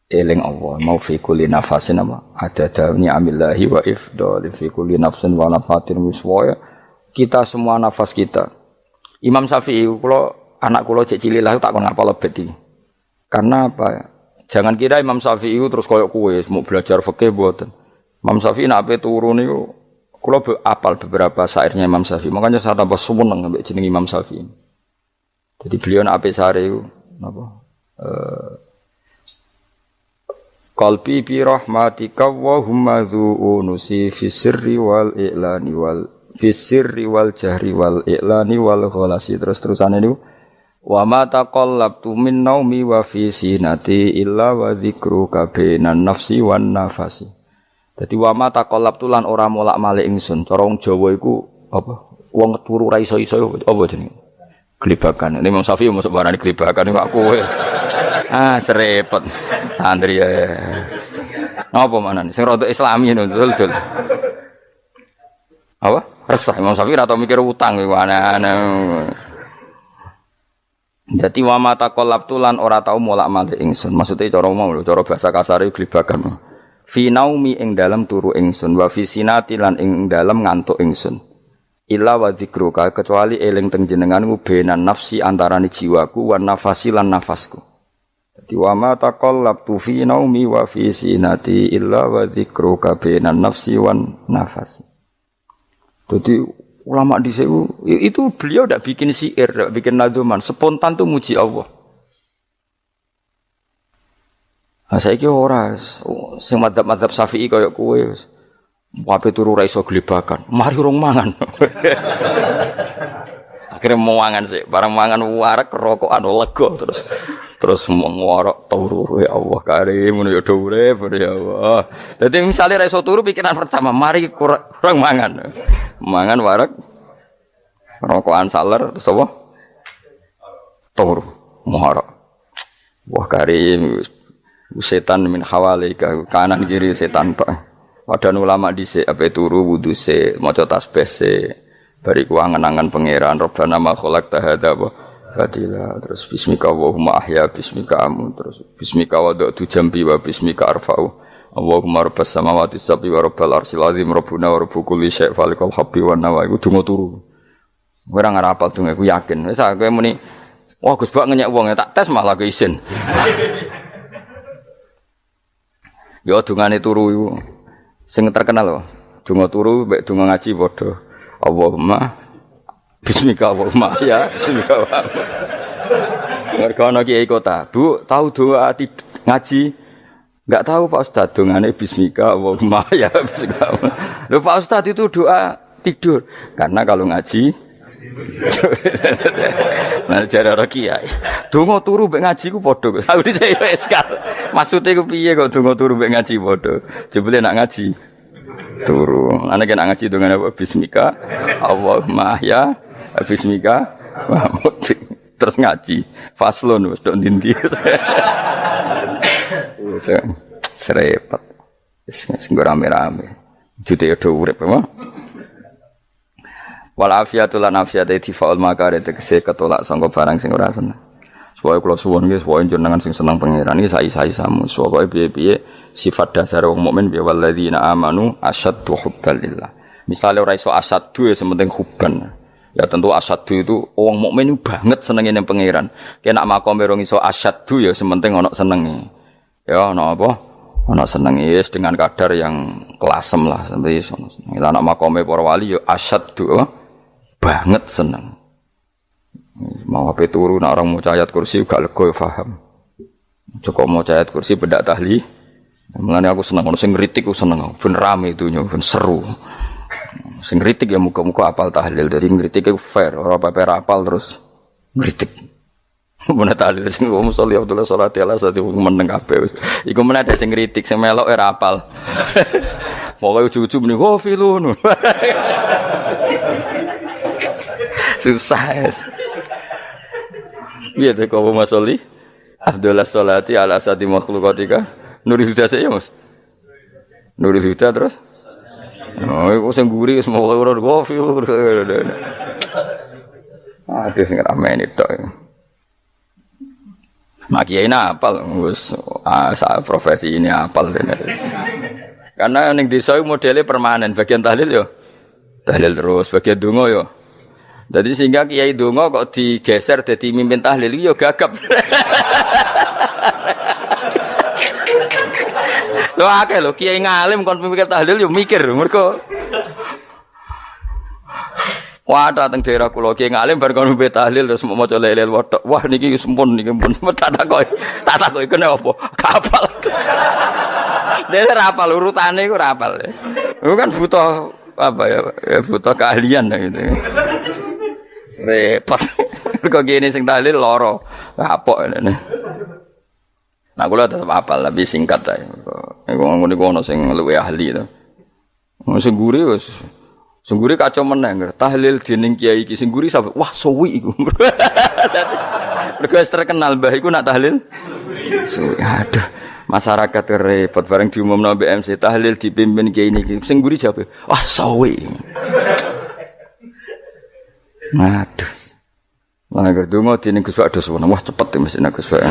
eling Allah mau fi kulli nafasin apa ada dawni amillahi wa ifdal fi kulli nafsin wa nafatin wiswaya kita semua nafas kita. Imam Syafi'i kula anak kula cek cilik lah tak kon ngapal lebet iki. Karena apa? Jangan kira Imam Syafi'i terus koyo kowe mau belajar fikih mboten. Imam Syafi'i nek ape turu niku kula apal beberapa syairnya Imam Syafi'i. Makanya saya tambah seneng ambek jeneng Imam Syafi'i. Jadi beliau nek ape sare iku napa qalbi bi rahmatika wa humma dhu unusi fi sirri wal i'lani wal Fisirri wal jahri wal i'lani wal ghalasi terus-terusane niku wa ma taqallabtu min naumi wa fi sinati illa wa dzikruka bainan nafsi wan nafasi. Dadi wa ma taqallabtu lan ora molak-malik ingsun. Cara wong Jawa iku apa? Wong turu ra iso-iso apa jenenge? Glebakan. Ini Imam Syafi'i mosok barani glebakan iku kowe. Serepet. Santri ya. Apa manane? Sing rada Islami ngono dul. Apa? Resah Imam Syafi'i atau mikir utang iku aneh-aneh. Dadi wa mata qalabtu lan ora tau molak-malik ingsun. Maksude cara mau lho, cara bahasa kasare glebakan. Fi naumi ing dalem turu ingsun wa fi sinati lan ing dalem ngantuk ingsun. Illa wa dzikruka kecuali eling teng jenenganmu benan nafsi antarane jiwaku wan nafasi lan nafasku. Dadi wa mata qalabtu fi naumi wa fi sinati illa wa dzikruka benan nafsi wan nafasi. Jadi ulama di situ itu beliau tidak bikin syair, tidak bikin nadzuman, spontan tuh muji Allah. Nah, saya kira orang, sing madzhab Syafi'i kayak kowe, wape turu ra iso glebakan, mari rong mangan. Akhirnya mau mangan sih, barang mangan warak rokokan lega terus ngorok turu ya Allah karim ya urip ya Allah. Dadi misale ra iso turu pikiran pertama mari kurang mangan. Mangan warak rokokan saler terus apa? Turu ngorok. Wah karim setan min hawalika kanan kiri setan Pak. Padahal ulama dhisik ape turu wudu se maca tasbih se bariku angen-angen pangeran Rabbana ma khalaqta hadza Fadila terus bismika Allahumma ahya bismika amu terus bismika wada'tu jambi wa bismika arfa'u Allahumma rabbas samawati sab'i wa rabbal arsyil azim rabbuna wa rabbu kulli syai' falikal habbi wa nawa iku donga turu ora ngarapal donga iku yakin wis kowe muni wah Gus Bak ngenyek wong tak tes malah ke isin yo dungane turu iku sing terkenal lho donga turu mek donga ngaji padha Allahumma bismika Allahumma ya bismika wa mergo ana kiai kota Bu tahu doa ngaji enggak tahu Pak Ustaz dongane bismika Allahumma ya bismika lho Pak Ustaz itu doa tidur karena kalau ngaji nah jare ora kiai donga turu mek ngaji ku padha aku dhisik wis maksude ku piye kok donga turu mek ngaji padha jebule nak ngaji turu ana nek ngaji dongane apa bismika Allahumma ya bismika terus ngaji faslon wis tok ndi-ndi serepet wis rame-rame jute yo urip apa wal afiatul lan afiate tifaul makare tegese ketolak sangka barang sing ora seneng supaya kula suwun nggih supaya jenengan sing seneng pangeran iki sai-sai samu supaya piye-piye sifat dasar wong mukmin bi walladzina amanu asyaddu hubbalillah misale ora iso asyaddu ya sementing hubban. Ya tentu asyaddu itu wong mukmin banget senenge ning pangeran. Ki nek makome rong iso asyaddu ya sementing ana senenge. Ya ana apa? Ana senenge wis dengan kadar yang kelasem lah sampai iso. Lah nek makome para wali ya asyaddu banget seneng. Mau ape turu nek orang maca ayat kursi gak lega paham. Cukup maca ayat kursi bedak tahli. Mulane aku seneng ono sing ngritik aku seneng. Ben rame itu ben seru. Sing kritik ya muga-muga apal tahlil. Jadi ngritik itu fair, ora paper apal terus ngritik. Mun tahlil sing ngomong sholli Abdullah sholati ala sate meneng kabeh wis. Iku men ada sing ngritik sing melok ora apal. Pokoke ujug-ujug muni filun. Susah es. Piye to kok Mas Sholli? Abdullah sholati ala sate makhluqatika. Nurul Huda saya Mas. Nurul Huda terus oh, iku sing guri wis mau ora kopi. Aduh sing ramene tok. Mak kiai apal wis profesi ini apal tenan. Karena ning desa iku modele permanen, bagian tahlil yo tahlil terus, bagian donga yo. Jadi sehingga kiai donga kok digeser dadi mimpin tahlil yo gagap. Lho akeh lho kiai ngalim kon mikir tahlil yo mikir mergo wah dateng daerah kula kiai ngalim bar kon mikir tahlil terus maca la ilaha illallah wah niki sempun niki pun tak takoki kene apa kapal dene ra apal urutane iku ra apal lho kan butuh apa ya, butuh keahlian gitu. Repot. Kok gini sing tahlil loro. Apok ngene. Nah kula tetep apal tapi singkat ae. Iku ngono sing luwih ahli to. Sing guri wis sing guri kacau meneng. Tahlil dening kiai iki sing guri sampe wah suwi iku. Mergo terkenal mbah iku nak tahlil. Suwi. Aduh. Masyarakat repot bareng diumumno mbek MC tahlil dipimpin kiai niki. Sing guri jawab, wah suwi. Aduh. Lah nek donga dening Gus Pak dos wah cepet mesti nek Gus Pak.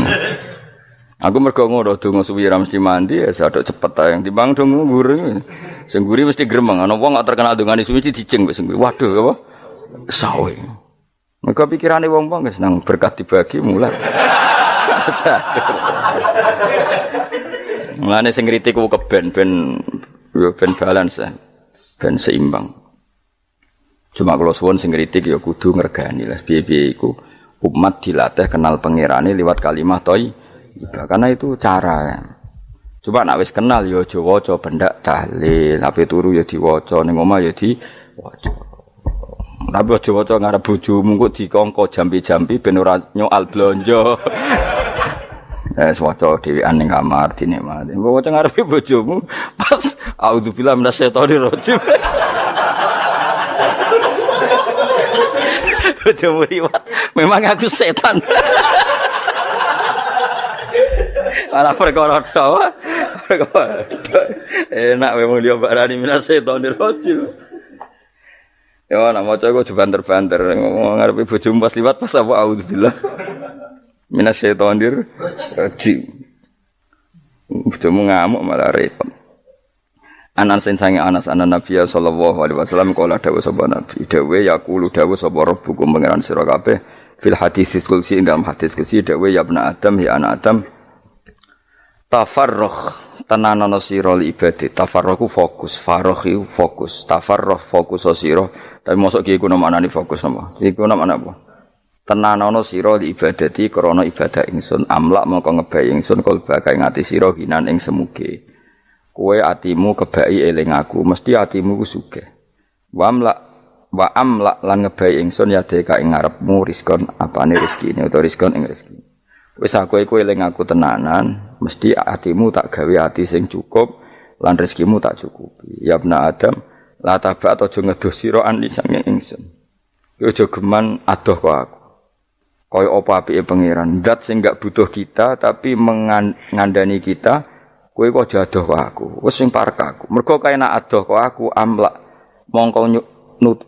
Aku mergo ngono donga suwi ra mesti mandi ya sadok cepet ae timbang donga nguri. Sing nguri mesti gremeng ana wong gak terkenal dongane suwi dijeng wis nguri. Waduh apa? Sawe. Mergo pikirane wong-wong wis nang berkat dibagi mulai. Mulane sing kritik ku keben ben balance ben seimbang. Cuma kalau suwun sing kritik ya kudu ngergani lah piye-piye iku umat dilatih kenal pangerane liwat kalimat karena itu cara. Coba nak wis kenal ya aja waca bendak tahlil, ape turu ya diwaca ning omah ya diwaca. Tapi aja waca ngarep bojomu kok dikongko jampi-jampi ben ora nyoal blonjo. Waca dhewean ning kamar dinikmati. Mbok waca ngarepe bojomu pas auzubillahi minasyaitonir rajim. Bojomu liwat, memang aku setan. Malah perkara dawa. Enak memang dia barani minasyaitonir rajim. Ya nak maca kok banter-banter ngomong ngarepe bojomu pas liwat pas apa auzubillah. Minasyaitonir rajim. Bojomu ngamuk malah repot. Anas sange Anas anan Nabi sallallahu alaihi wasallam kala dawuh sapa Nabi dawuh yaqulu dawuh sapa rabbukum pangeran sira kabeh fil hadis qudsi dalam hadis qudsi dawuh ya ibnu Adam ya anak Adam tafarrugh tenanono sira li ibadah tafarrughu fokus faraghi fokus tafarrugh fokus sira tapi mosok ki iku maknane fokus napa iku maknane apa tenanono sira li ibadati krana ibadah ingsun amlak mongko ngebayi ingsun kalba kae ngati sira hinan ing semuge kowe atimu kebaki eling aku mesti atimu ku sugih wa amlak lan ngebayi ingsun ya deka ing ngarepmu rizkon apane rezekine utawa rizkon ing rezeki wis aku iku eling aku tenanan mesti atimu tak gawe ati sing cukup lan rezekimu tak cukupi ya ibna Adam la tabat aja ngedoh sira an lisange ingsun aja geman adoh kok aku kaya apa apike pangeran zat sing gak butuh kita tapi ngandani kita kowe kok aja adoh kok aku wis sing parek aku mergo kae nak adoh kok aku amlak mongko nut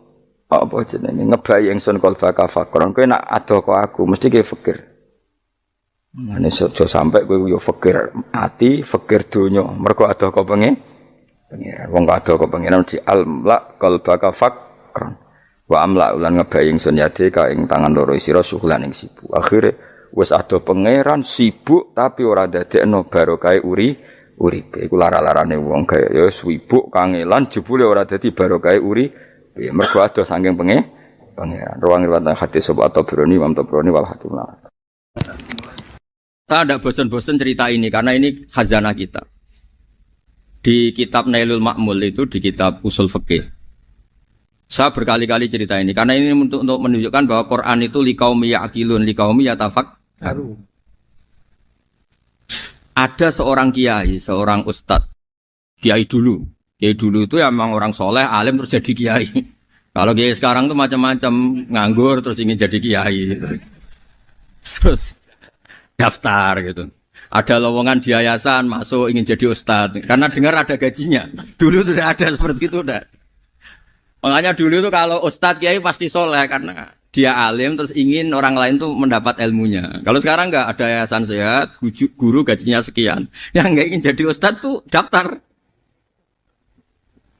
apa jenenge ngebayi ingsun kalba kafakron kowe nak adoh kok aku mesti ke fikir ngene aja sampe kowe yo fikir ati fikir donya mergo adoh kok pengen wong adoh kok pengen di amlak kalba kafakron wa amlak ulan ngebayi ingsun yade ka ing tangan loro sira syukulan ing sibuk akhire wis adoh pangeran sibuk tapi ora dadekno barokah uripe iku lara-larane wong kaya ya sibuk kangelan jebule ora dadi barokah uripe mergo adoh saking pangeran ruang riwayat hadis sapa Tabrani Imam Tabrani wal Hakim. Saya tidak bosan-bosan cerita ini karena ini khazanah kita. Di kitab Nailul Ma'mul itu di kitab Usul Fiqih. Saya berkali-kali cerita ini karena ini untuk menunjukkan bahwa Quran itu liqaumi ya'qilun liqaumi yatafakkarun. Ada seorang kiai, seorang ustadz, kiai dulu itu ya memang orang soleh, alim terus jadi kiai. Kalau kiai sekarang tuh macam-macam, nganggur terus ingin jadi kiai, terus daftar gitu. Ada lowongan di yayasan masuk ingin jadi ustadz, karena dengar ada gajinya. Dulu tidak ada seperti itu, udah. Makanya dulu tuh kalau ustadz kiai pasti soleh karena dia alim terus ingin orang lain tuh mendapat ilmunya. Kalau sekarang enggak ada yayasan sehat, guru gajinya sekian. Yang enggak ingin jadi ustadz tuh daftar.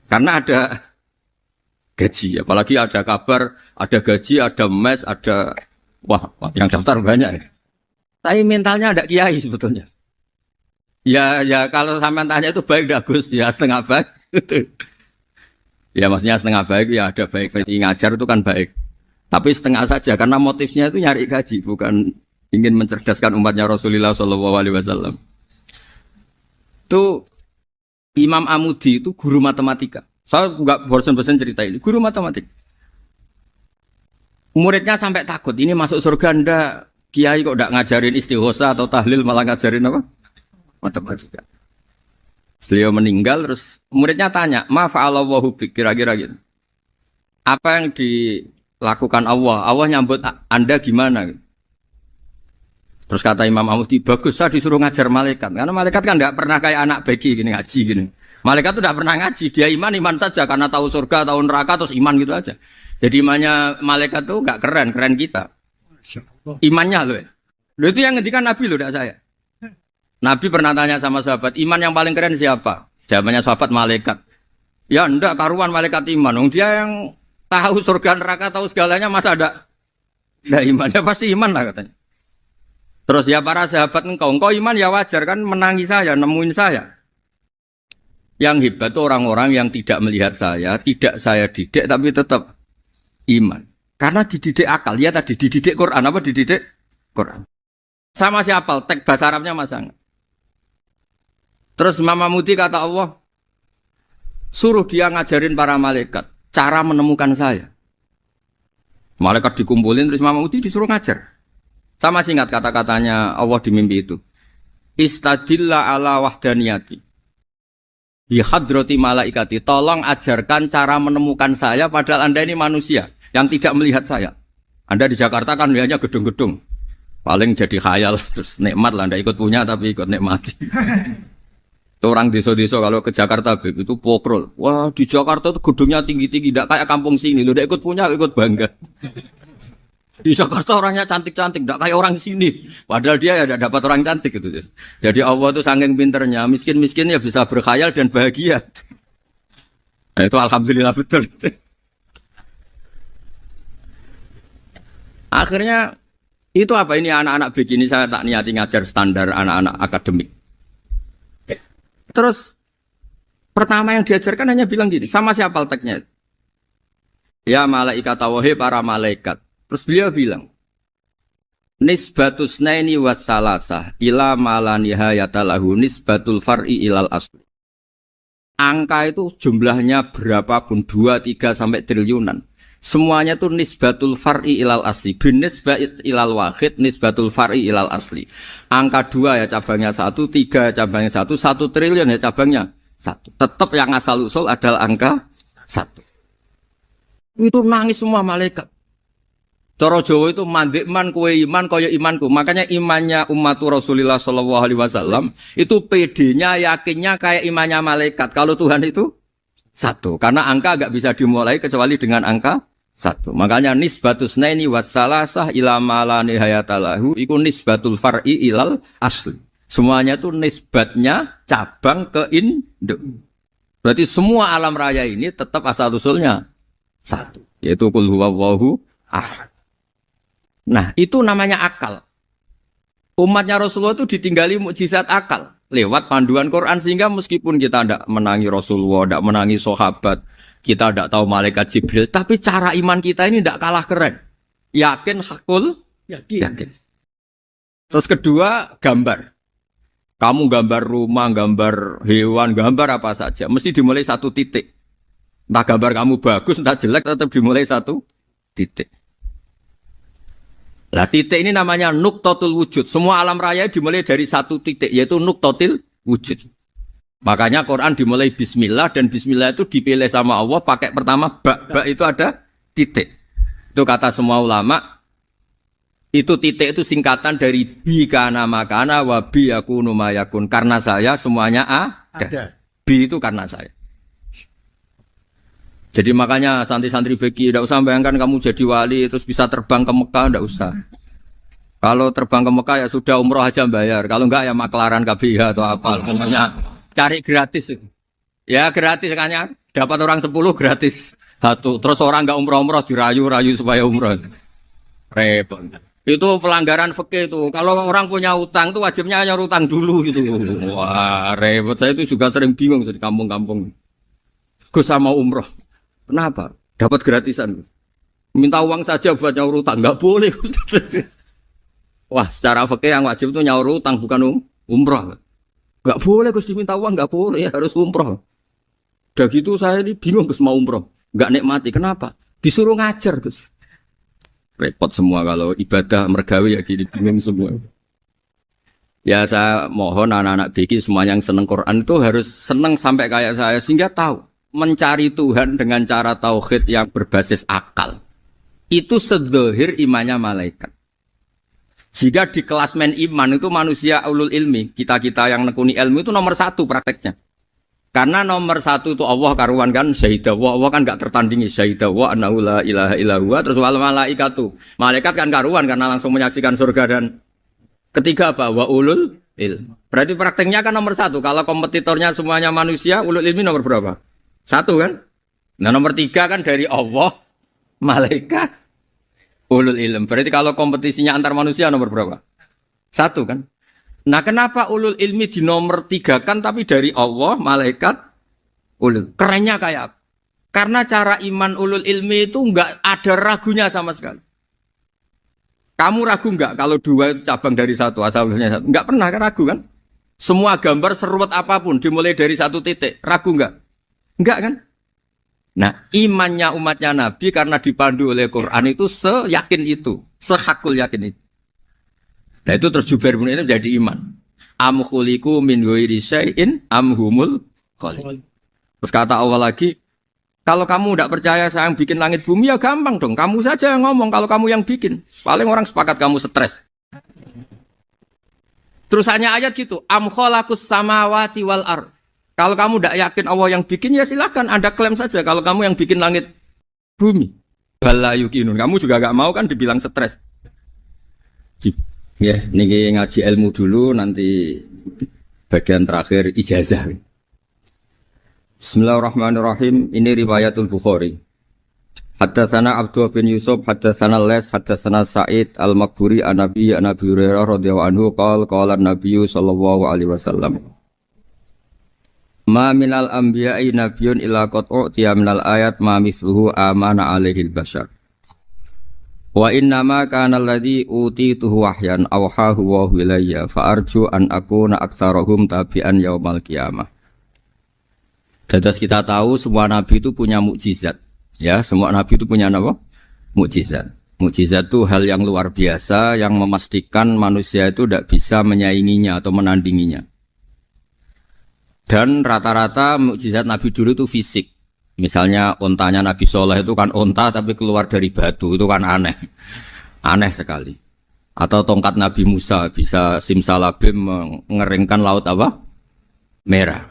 Karena ada gaji, apalagi ada kabar, ada gaji, ada mes, ada wah yang daftar banyak. Tapi mentalnya ada kiai sebetulnya. Ya kalau sampean tanya itu baik enggak Gus? Ya setengah baik. Ya maksudnya setengah baik ya ada baik ngajar itu kan baik. Tapi setengah saja karena motifnya itu nyari gaji bukan ingin mencerdaskan umatnya Rasulullah SAW. Itu Imam Amudi itu guru matematika. Saya nggak bosan-bosan cerita ini. Guru matematik. Muridnya sampai takut, ini masuk surga ndak? Kiai kok ndak ngajarin istighosa atau tahlil malah ngajarin apa? Matematika. Beliau meninggal terus muridnya tanya, "Ma fa'alallahu bik?" Kira-kira gitu. Apa yang dilakukan Allah? Allah nyambut Anda gimana? Terus kata Imam Ahmadi, bagus saya disuruh ngajar malaikat. Karena malaikat kan nggak pernah kayak anak beki gini ngaji gini. Malaikat tuh nggak pernah ngaji, dia iman saja karena tahu surga, tahu neraka terus iman gitu aja. Jadi imannya malaikat tuh nggak keren, keren kita. Imannya loh. Loh itu yang ngendikan Nabi loh, tidak saya. Nabi pernah tanya sama sahabat, iman yang paling keren siapa? Jawabannya sahabat malaikat. Ya enggak karuan malaikat iman. Dia yang tahu surga neraka, tahu segalanya masa ada imannya pasti iman lah katanya. Terus ya para sahabat engkau iman ya wajar kan menangi saya, nemuin saya. Yang hebat itu orang-orang yang tidak melihat saya, tidak saya didik tapi tetap iman. Karena dididik akal, ya tadi dididik Quran, apa dididik Quran. Sama siapa? Teks bahasa Arabnya masang. Terus Imam Mahmudi kata Allah, suruh dia ngajarin para malaikat cara menemukan saya. Malaikat dikumpulin terus Imam Mahmudi disuruh ngajar. Sama singkat kata-katanya Allah di mimpi itu. Istadilla ala wahdaniyati. Di hadrati malaikati, tolong ajarkan cara menemukan saya padahal Anda ini manusia yang tidak melihat saya. Anda di Jakarta kan melihatnya gedung-gedung. Paling jadi khayal terus nikmat lah Anda ikut punya tapi ikut nikmati. Itu orang desa-desa kalau ke Jakarta itu pokrol. Wah, di Jakarta itu gedungnya tinggi-tinggi tidak kayak kampung sini. Lu udah ikut punya, ikut bangga. Di Jakarta orangnya cantik-cantik, tidak kayak orang sini. Padahal dia ya tidak dapat orang cantik gitu. Jadi Allah itu saking pinternya, miskin-miskin ya bisa berkhayal dan bahagia. Nah, itu alhamdulillah betul. Akhirnya itu apa ini anak-anak begini saya tak niati ngajar standar anak-anak akademik. Terus pertama yang diajarkan hanya bilang gini, sama siapa teknya? Ya malaikat wahai para malaikat. Terus beliau bilang, nisbatus naini wassalasah ila mala nihayata lahu nisbatul far'i ilal asli. Angka itu jumlahnya berapapun 2, 3 sampai triliunan. Semuanya itu nisbatul far'i ilal asli. Bin nisbat ilal wahid nisbatul far'i ilal asli. Angka 2 ya cabangnya 1, 3 cabangnya 1, 1 triliun ya cabangnya 1. Tetap yang asal usul adalah angka 1. Itu nangis semua malaikat. Cara Jawa itu mandekman kue iman kaya imanku. Makanya imannya umat Rasulullah SAW itu PD-nya yakinnya kayak imannya malaikat. Kalau Tuhan itu 1. Karena angka agak bisa dimulai kecuali dengan angka 1. Makanya nisbatus naini wassalasah ila mala nihayatalahu iku nisbatul far'i ilal asli. Semuanya itu nisbatnya cabang ke induk. Berarti semua alam raya ini tetap asal usulnya 1. Yaitu qul huwallahu ahad. Nah, itu namanya akal. Umatnya Rasulullah itu ditinggali mukjizat akal lewat panduan Quran sehingga meskipun kita tidak menangi Rasulullah, tidak menangi sahabat, kita tidak tahu malaikat Jibril, tapi cara iman kita ini tidak kalah keren. Yakin hakul, yakin. Terus kedua, gambar. Kamu gambar rumah, gambar hewan, gambar apa saja, mesti dimulai 1 titik. Entah gambar kamu bagus, entah jelek, tetap dimulai 1 titik. Nah, titik ini namanya nuqtatul wujud. Semua alam raya dimulai dari 1 titik, yaitu nuqtatil wujud. Makanya Quran dimulai bismillah, dan bismillah itu dipilih sama Allah pakai pertama ba itu ada titik. Itu kata semua ulama, itu titik itu singkatan dari bi kana makana wa bi yakunu mayakun. Karena saya semuanya ada. Bi itu karena saya. Jadi makanya santri-santri beki tidak usah bayangkan kamu jadi wali terus bisa terbang ke Mekah, tidak usah. Kalau terbang ke Mekah ya sudah umroh aja bayar. Kalau enggak ya maklaran KBH atau apa. Pokoknya cari gratis. Ya gratis kan ya. Dapat orang 10 gratis 1. Terus orang enggak umroh-umroh dirayu-rayu supaya umroh. Repot. Itu pelanggaran fikih itu. Kalau orang punya utang itu wajibnya hanya utang dulu gitu. Wah repot. Saya itu juga sering bingung di kampung-kampung. Gus sama umroh. Kenapa? Dapat gratisan. Minta uang saja buat nyaur utang. Enggak boleh. Wah, secara fikih yang wajib itu nyaur utang bukan umroh. Enggak boleh Gus diminta uang, enggak boleh, harus umroh. Udah gitu saya ini bingung Gus mau umroh, nggak nikmati. Kenapa? Disuruh ngajar Gus. Repot semua kalau ibadah mergawe ya gini bingung semua. Ya saya mohon anak-anak BK semua yang seneng Quran itu harus seneng sampai kayak saya sehingga tahu mencari Tuhan dengan cara tauhid yang berbasis akal. Itu sedzahir imannya malaikat. Jika di klasmen iman itu manusia ulul ilmi, kita-kita yang nekuni ilmu itu nomor 1 prakteknya. Karena nomor 1 itu Allah karuan kan syahidah wa, Allah kan gak tertandingi syahidah wa annahu la ilaha illa huwa, terus wal malaikatu. Malaikat kan karuan karena langsung menyaksikan surga dan ketiga apa? Wa ulul ilmi. Berarti prakteknya kan nomor 1. Kalau kompetitornya semuanya manusia, ulul ilmi nomor berapa? 1 kan? Nah nomor 3 kan dari Allah, malaikat, ulul ilm. Berarti kalau kompetisinya antar manusia nomor berapa? 1 kan? Nah kenapa ulul ilmi di nomor 3 kan tapi dari Allah, malaikat, ulul. Kerennya kayak apa? Karena cara iman ulul ilmi itu enggak ada ragunya sama sekali. Kamu ragu enggak kalau 2 itu cabang dari 1, asalnya 1? Enggak pernah kan ragu kan? Semua gambar seruat apapun dimulai dari 1 titik, ragu enggak? Enggak kan? Nah imannya umatnya Nabi karena dipandu oleh Quran itu seyakin itu, sehakul yakin itu. Nah itu terus Jubair bin itu jadi iman. Am khuliqu min ghairi syai'in am humul khaliq. Terus kata Allah lagi, kalau kamu tidak percaya saya yang bikin langit bumi ya gampang dong. Kamu saja yang ngomong kalau kamu yang bikin. Paling orang sepakat kamu stres. Terus hanya ayat gitu. Am khalaqus samawati wal ard. Kalau kamu tidak yakin Allah yang bikin ya silahkan Anda klaim saja kalau kamu yang bikin langit bumi. Bala yuqinun. Kamu juga gak mau kan dibilang stres. Ya, ini ngaji ilmu dulu, nanti bagian terakhir ijazah. Bismillahirrahmanirrahim. Ini riwayatul Bukhari. Haddatsana Abdullah bin Yusuf, haddatsana Les, haddatsana Sa'id al-Maqburi an-Nabi Hurairah radhiyallahu anhu qala an-Nabi sallallahu alaihi wasallam. Ma minal anbiya'i nabiyyun illa qad u'tiya minal ayat ma mithluhu amana alaihi al-bashar. Wa innama kana alladhi utituhu wahyan awhahu wa ilayya fa arju an akuna aktsarahum tabi'an yaumal qiyamah. Dadas kita tahu semua nabi itu punya mukjizat. Ya, semua nabi itu punya apa? Mukjizat. Mukjizat itu hal yang luar biasa yang memastikan manusia itu tidak bisa menyainginya atau menandinginya. Dan rata-rata mukjizat nabi dulu itu fisik. Misalnya ontanya Nabi Soleh itu kan onta tapi keluar dari batu, itu kan aneh. Aneh sekali. Atau tongkat Nabi Musa bisa simsalabim mengeringkan laut apa? Merah.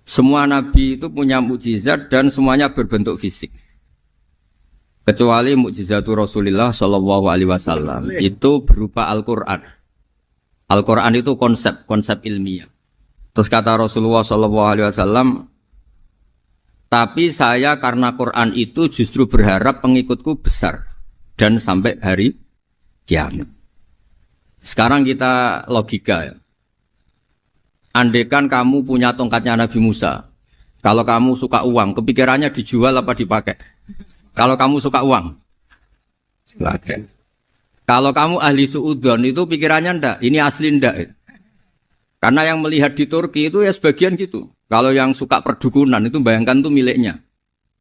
Semua Nabi itu punya mukjizat dan semuanya berbentuk fisik. Kecuali mukjizatul Rasulullah Shallallahu Alaihi Wasallam itu berupa Al-Quran. Al-Quran itu konsep ilmiah. Terus kata Rasulullah Shallallahu Alaihi Wasallam, tapi saya karena Quran itu justru berharap pengikutku besar dan sampai hari kiamat. Sekarang kita logika ya. Andaikan kamu punya tongkatnya Nabi Musa, kalau kamu suka uang, kepikirannya dijual apa dipakai? Kalau kamu suka uang, pakai. Kalau kamu ahli suudon itu pikirannya ndak, ini asli ndak. Karena yang melihat di Turki itu ya sebagian gitu. Kalau yang suka perdukunan itu bayangkan tuh miliknya.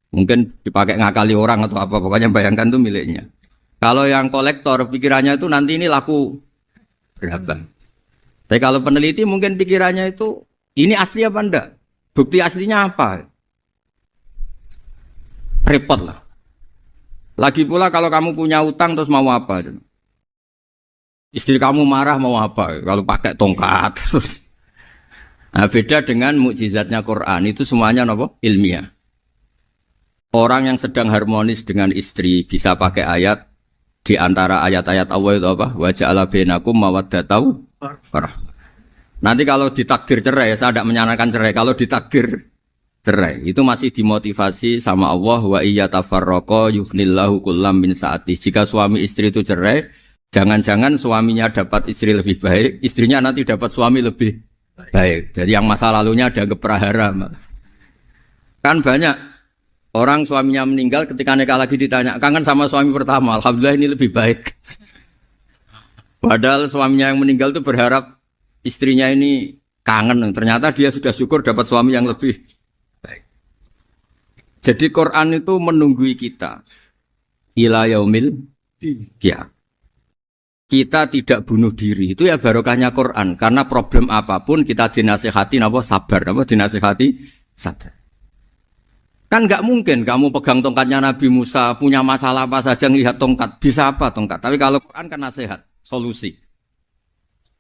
Mungkin dipakai ngakali orang atau apa, pokoknya bayangkan tuh miliknya. Kalau yang kolektor pikirannya itu nanti ini laku berapa. Tapi kalau peneliti mungkin pikirannya itu ini asli apa enggak? Bukti aslinya apa? Repot lah. Lagi pula kalau kamu punya utang terus mau apa? Istri kamu marah mau apa? Kalau pakai tongkat. Nah, beda dengan mukjizatnya Quran itu semuanya apa? Ilmiah. Orang yang sedang harmonis dengan istri bisa pakai ayat di antara ayat-ayat Allah itu apa? Wa ja'ala bainakum mawaddatan warahmah. Nanti kalau ditakdir cerai, saya tidak menyarankan cerai. Kalau ditakdir cerai, itu masih dimotivasi sama Allah wa iyyatafarraqa yufnillahu kullam min sa'ati. Jika suami istri itu cerai, jangan-jangan suaminya dapat istri lebih baik, istrinya nanti dapat suami lebih baik. Jadi yang masa lalunya ada keprahara. Kan banyak orang suaminya meninggal ketika nikah lagi ditanya, kangen sama suami pertama, alhamdulillah ini lebih baik. Padahal suaminya yang meninggal itu berharap istrinya ini kangen, ternyata dia sudah syukur dapat suami yang lebih baik. Jadi Quran itu menunggui kita ila yaumil qiyamah. Kita tidak bunuh diri, itu ya barokahnya Quran. Karena problem apapun kita dinasihati apa sabar, apa dinasihati sabar. Kan nggak mungkin kamu pegang tongkatnya Nabi Musa, punya masalah apa saja ngelihat tongkat, bisa apa tongkat. Tapi kalau Quran kan nasihat, solusi.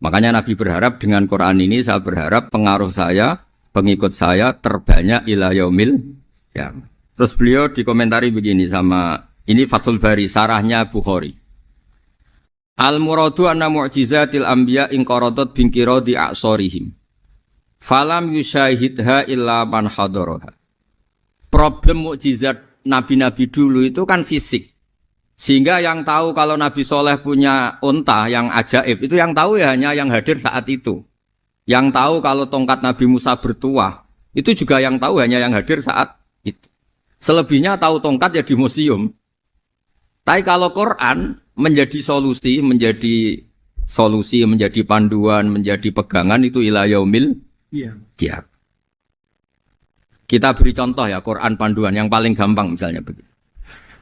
Makanya Nabi berharap dengan Quran ini, saya berharap pengaruh saya, pengikut saya terbanyak ila yaumil ya. Terus beliau dikomentari begini sama, ini Fathul Bari, sarahnya Bukhari. Al-muradu anna mu'jizatil anbiya inqaradat binqiradi a'sorihim. Falam yusyahidha illa man hadaraha. Problem mukjizat nabi-nabi dulu itu kan fisik. Sehingga yang tahu kalau Nabi Soleh punya unta yang ajaib, itu yang tahu ya hanya yang hadir saat itu. Yang tahu kalau tongkat Nabi Musa bertuah, itu juga yang tahu hanya yang hadir saat itu. Selebihnya tahu tongkat ya di museum. Tapi kalau Quran menjadi solusi, menjadi panduan, menjadi pegangan itu ila yaumil qiyamah. Kita beri contoh ya, Quran panduan yang paling gampang misalnya begini.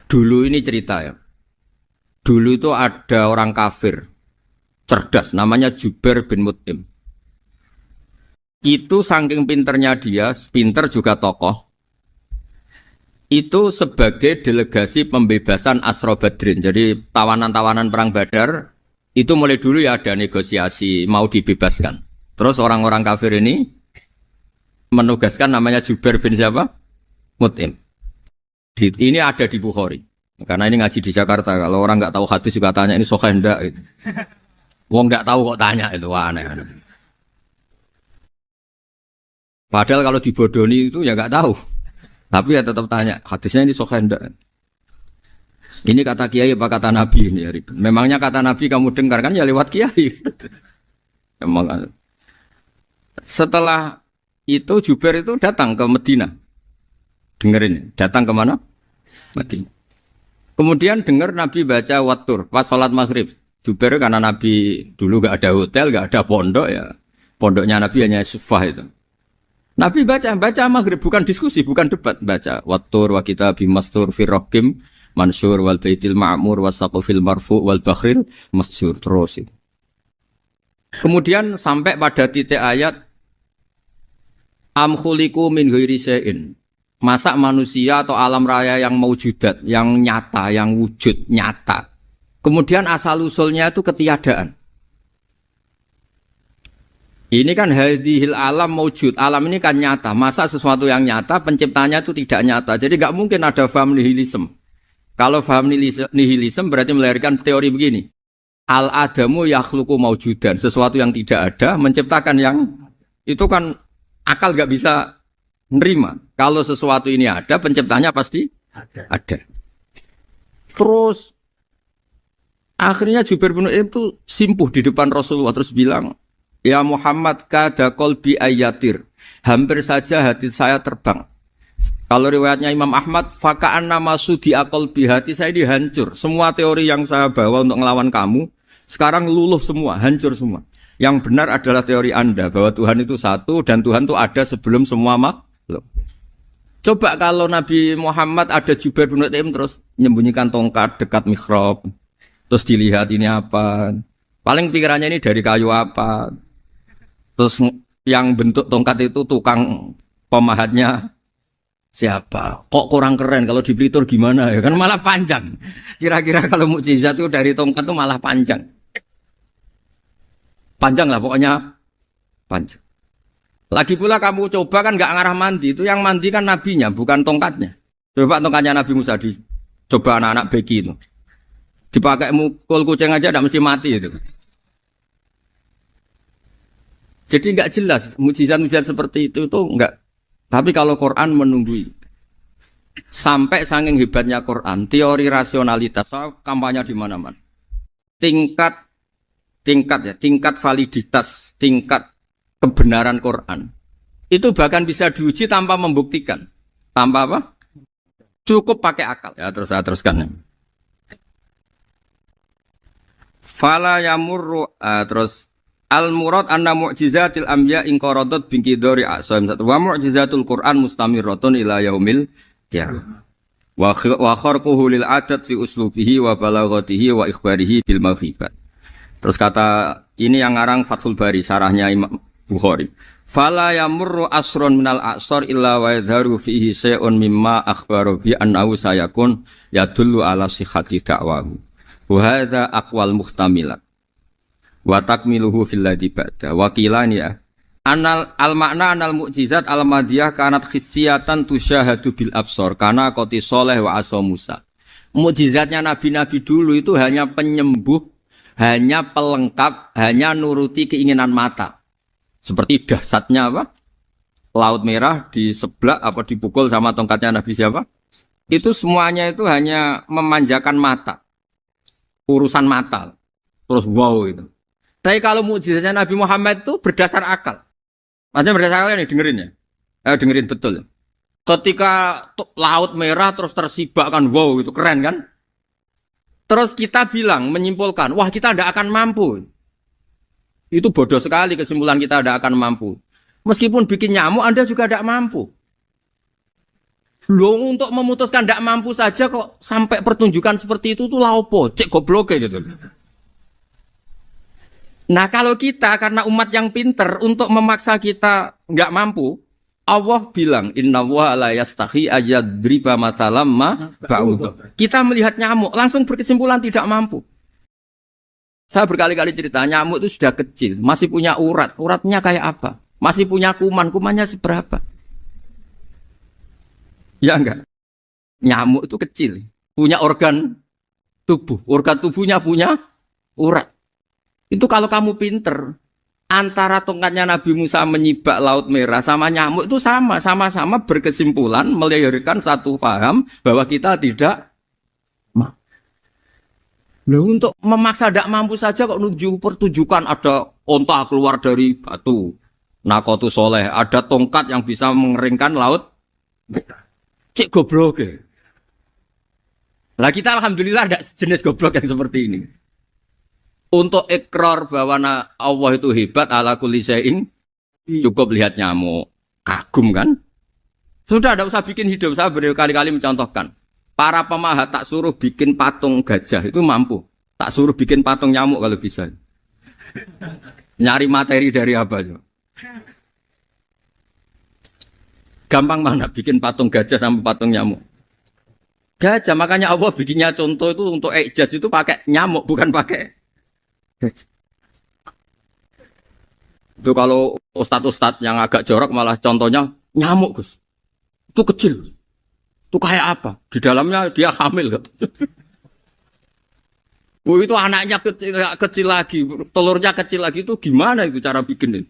Dulu ini cerita ya. Dulu itu ada orang kafir cerdas namanya Jubair bin Mut'im. Itu saking pinternya dia, pinter juga tokoh. Itu sebagai delegasi pembebasan Asra Badrin. Jadi tawanan-tawanan perang Badar itu mulai dulu ya ada negosiasi mau dibebaskan. Terus orang-orang kafir ini menugaskan namanya Jubair bin siapa? Mut'im. Ini ada di Bukhari. Karena ini ngaji di Jakarta. Kalau orang nggak tahu hadis juga tanya ini sahih ndak gitu. Wong nggak tahu kok tanya itu aneh-aneh. Padahal kalau dibodoni itu ya nggak tahu. Tapi ya tetap tanya, hadisnya ini sahih ndak? Ini kata kiai apa kata nabi ini ya ribet. Memangnya kata nabi kamu dengar kan ya lewat kiai. Emang. Setelah itu Jubair itu datang ke Medina. Dengerin, datang ke mana? Medina. Kemudian dengar Nabi baca Wattur pas sholat maghrib. Jubair karena Nabi dulu gak ada hotel, gak ada pondok ya. Pondoknya Nabi hanya sufah itu. Nabi baca maghrib, bukan diskusi, bukan debat, baca Wattur wa kitabi mastur firrokim mansur wal baitil ma'mur wasaqufil marfu wal bakhril masjur terus. Kemudian sampai pada titik ayat am khuliqu min ghairi syai'in. Masa manusia atau alam raya yang maujudat, yang nyata, yang wujud nyata. Kemudian asal usulnya itu ketiadaan. Ini kan hadhil alam maujud, alam ini kan nyata. Masa sesuatu yang nyata, penciptanya itu tidak nyata. Jadi nggak mungkin ada faham nihilisme. Kalau faham nihilisme berarti melahirkan teori begini. Al-adamu yakhluqu maujudan, sesuatu yang tidak ada, menciptakan yang itu kan akal nggak bisa nerima. Kalau sesuatu ini ada, penciptanya pasti ada. Terus akhirnya Jubair bin Mut'im itu simpuh di depan Rasulullah terus bilang, ya Muhammad kada qalbi ayatir. Hampir saja hati saya terbang. Kalau riwayatnya Imam Ahmad, faka'anna masudi qalbi, hati saya dihancur. Semua teori yang saya bawa untuk ngelawan kamu sekarang luluh semua, hancur semua. Yang benar adalah teori Anda bahwa Tuhan itu satu dan Tuhan itu ada sebelum semua makhluk. Coba kalau Nabi Muhammad ada Jubair bin Mut'im terus menyembunyikan tongkat dekat mihrab. Terus dilihat ini apa? Paling pikirannya ini dari kayu apa? Terus yang bentuk tongkat itu tukang pemahatnya siapa? Kok kurang keren kalau di Blitur gimana ya? Kan malah panjang. Kira-kira kalau mukjizat itu dari tongkat itu malah panjang. Panjang lah pokoknya panjang. Lagi pula kamu coba kan nggak ngarah mandi, itu yang mandi kan nabinya bukan tongkatnya. Coba tongkatnya Nabi Musa dicoba anak-anak beki itu. Dipakai mukul kucing aja tidak mesti mati itu. Jadi nggak jelas mukjizat-mukjizat seperti itu nggak. Tapi kalau Quran menunggui sampai saking hebatnya Quran, teori rasionalitas kampanye di mana-mana. Tingkat validitas, tingkat kebenaran Quran itu bahkan bisa diuji tanpa membuktikan. Tanpa apa? Cukup pakai akal. Ya terus saya teruskan. Fala yamurru terus al-murad anna mu'jizatil anbiya inqaradat binqidari a'sam. Wa mu'jizatul Quran mustamirratun ila yaumil Ya. Wa kharquhu lil adat fi uslubihi wa balaghatihi wa ikhbarihi bil maghibat. Terus kata ini yang ngarang Fathul Bari sarahnya Imam Bukhari. Fala yamurru asrun minal a'sar illa wa yadharu fihi syai'un mimma akhbaru bi annahu sayakun yadullu ala sihhati da'wahu. Wa hadza aqwal muhtamilat. Wa takmiluhu fil ladzi ba'da. Wa qilani ya. Anal al-makna anal mu'jizat al-madiyah kanat khissiyatan tusyahadu bil absor karena qoti soleh wa asa Musa. Mukjizatnya nabi-nabi dulu itu hanya penyembuh, hanya pelengkap, hanya nuruti keinginan mata. Seperti dahsyatnya apa? Laut Merah diseblak apa dipukul sama tongkatnya Nabi siapa? Itu semuanya itu hanya memanjakan mata. Urusan mata. Terus wow itu. Tapi kalau mukjizatnya Nabi Muhammad itu berdasar akal. Maksudnya berdasar akal nih dengerin ya. Dengerin betul. Ketika Laut Merah terus tersibak kan wow itu keren kan? Terus kita bilang menyimpulkan, wah kita tidak akan mampu. Itu bodoh sekali kesimpulan kita tidak akan mampu. Meskipun bikin nyamuk Anda juga tidak mampu. Loh untuk memutuskan tidak mampu saja kok sampai pertunjukan seperti itu tuh laopo, cek goblok gitu. Nah kalau kita karena umat yang pinter untuk memaksa kita nggak mampu, Allah bilang Inna wa la yastahi ayadriba mathalam ma ba'ud. Kita melihat nyamuk langsung berkesimpulan tidak mampu. Saya berkali-kali cerita nyamuk itu sudah kecil, masih punya urat, uratnya kayak apa? Masih punya kuman, kumannya seberapa? Ya enggak? Nyamuk itu kecil, punya organ tubuhnya punya urat. Itu kalau kamu pinter, antara tongkatnya Nabi Musa menyibak Laut Merah sama nyamuk itu sama-sama berkesimpulan melahirkan satu paham bahwa kita tidak mampu. Loh, untuk memaksa tidak mampu saja kok menuju pertunjukan ada onta keluar dari batu. Nakotu soleh, ada tongkat yang bisa mengeringkan laut. Cik goblok ya. Lah kita alhamdulillah ada jenis goblok yang seperti ini. Untuk ikrar bahwa Allah itu hebat ala kulli syai'in, cukup lihat nyamuk. Kagum kan? Sudah tidak usah bikin hidup. Saya berkali-kali mencontohkan. Para pemahat tak suruh bikin patung gajah itu mampu. Tak suruh bikin patung nyamuk kalau bisa. Nyari materi dari apa? Gampang mana bikin patung gajah sama patung nyamuk? Gajah, makanya Allah bikinnya contoh itu untuk ijaz itu pakai nyamuk, bukan pakai gajah. Itu kalau ustadz-ustadz yang agak jorok malah contohnya nyamuk, Gus. Itu kecil. Itu kayak apa? Di dalamnya dia hamil. Oh, itu anaknya kecil lagi, telurnya kecil lagi, itu gimana itu cara bikin ini?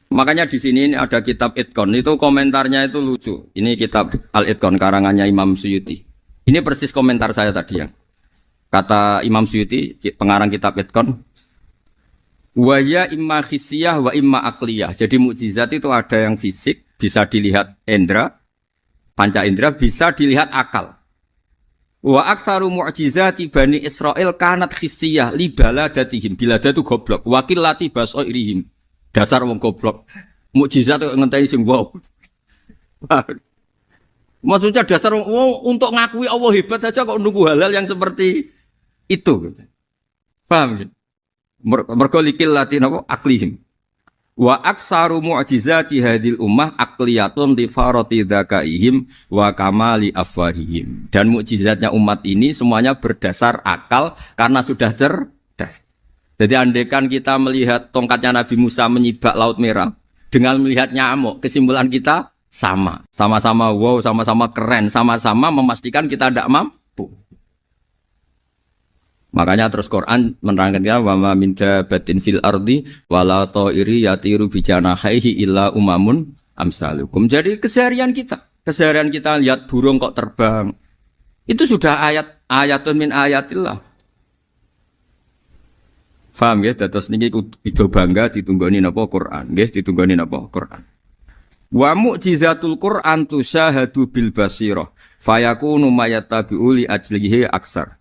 Makanya di sini ada kitab Itqan, itu komentarnya itu lucu. Ini kitab Al-Itqan karangannya Imam Suyuti. Ini persis komentar saya tadi yang kata Imam Suyuti, pengarang kitab Itqan. Wa ya imma khissiyah wa imma aqliyah. Jadi mukjizat itu ada yang fisik, bisa dilihat indra, panca indra, bisa dilihat akal. Wa aktsaru mu'jizati Bani Israil kanat khissiyah li baladatihim. Bilada itu goblok. Wa qillati basairihim. Dasar wong goblok. Mukjizat kok ngenteni sing wow. Maksudnya dasar wong untuk ngakui Allah hebat saja kok nunggu halal yang seperti itu gitu. Paham gitu? Mergo likillati napa aklihim. Wa aksaru mu'jizati hadil ummah aqliyatun li farati dzakaihim wa kamali afwahihim. Dan mukjizatnya umat ini semuanya berdasar akal karena sudah cerdas. Jadi andaikan kita melihat tongkatnya Nabi Musa menyibak Laut Merah dengan melihat nyamuk, kesimpulan kita sama. Sama-sama wow, sama-sama keren, sama-sama memastikan kita tidak mampu. Makanya terus Quran menerangkan ya wa ma min dabatin fil ardi wala ta'iri yatiru bi janahihi illa umamun amsalukum. Jadi keseharian kita lihat burung kok terbang. Itu sudah ayatun min ayatillah. Paham ya? Dados niki kudu bangga ditunggoni napa Quran, nggih ditunggoni napa Quran. Wa mu'jizatul Quran tusyahadu bil basirah fayakunu mayattabi'u li ajlihi aksar.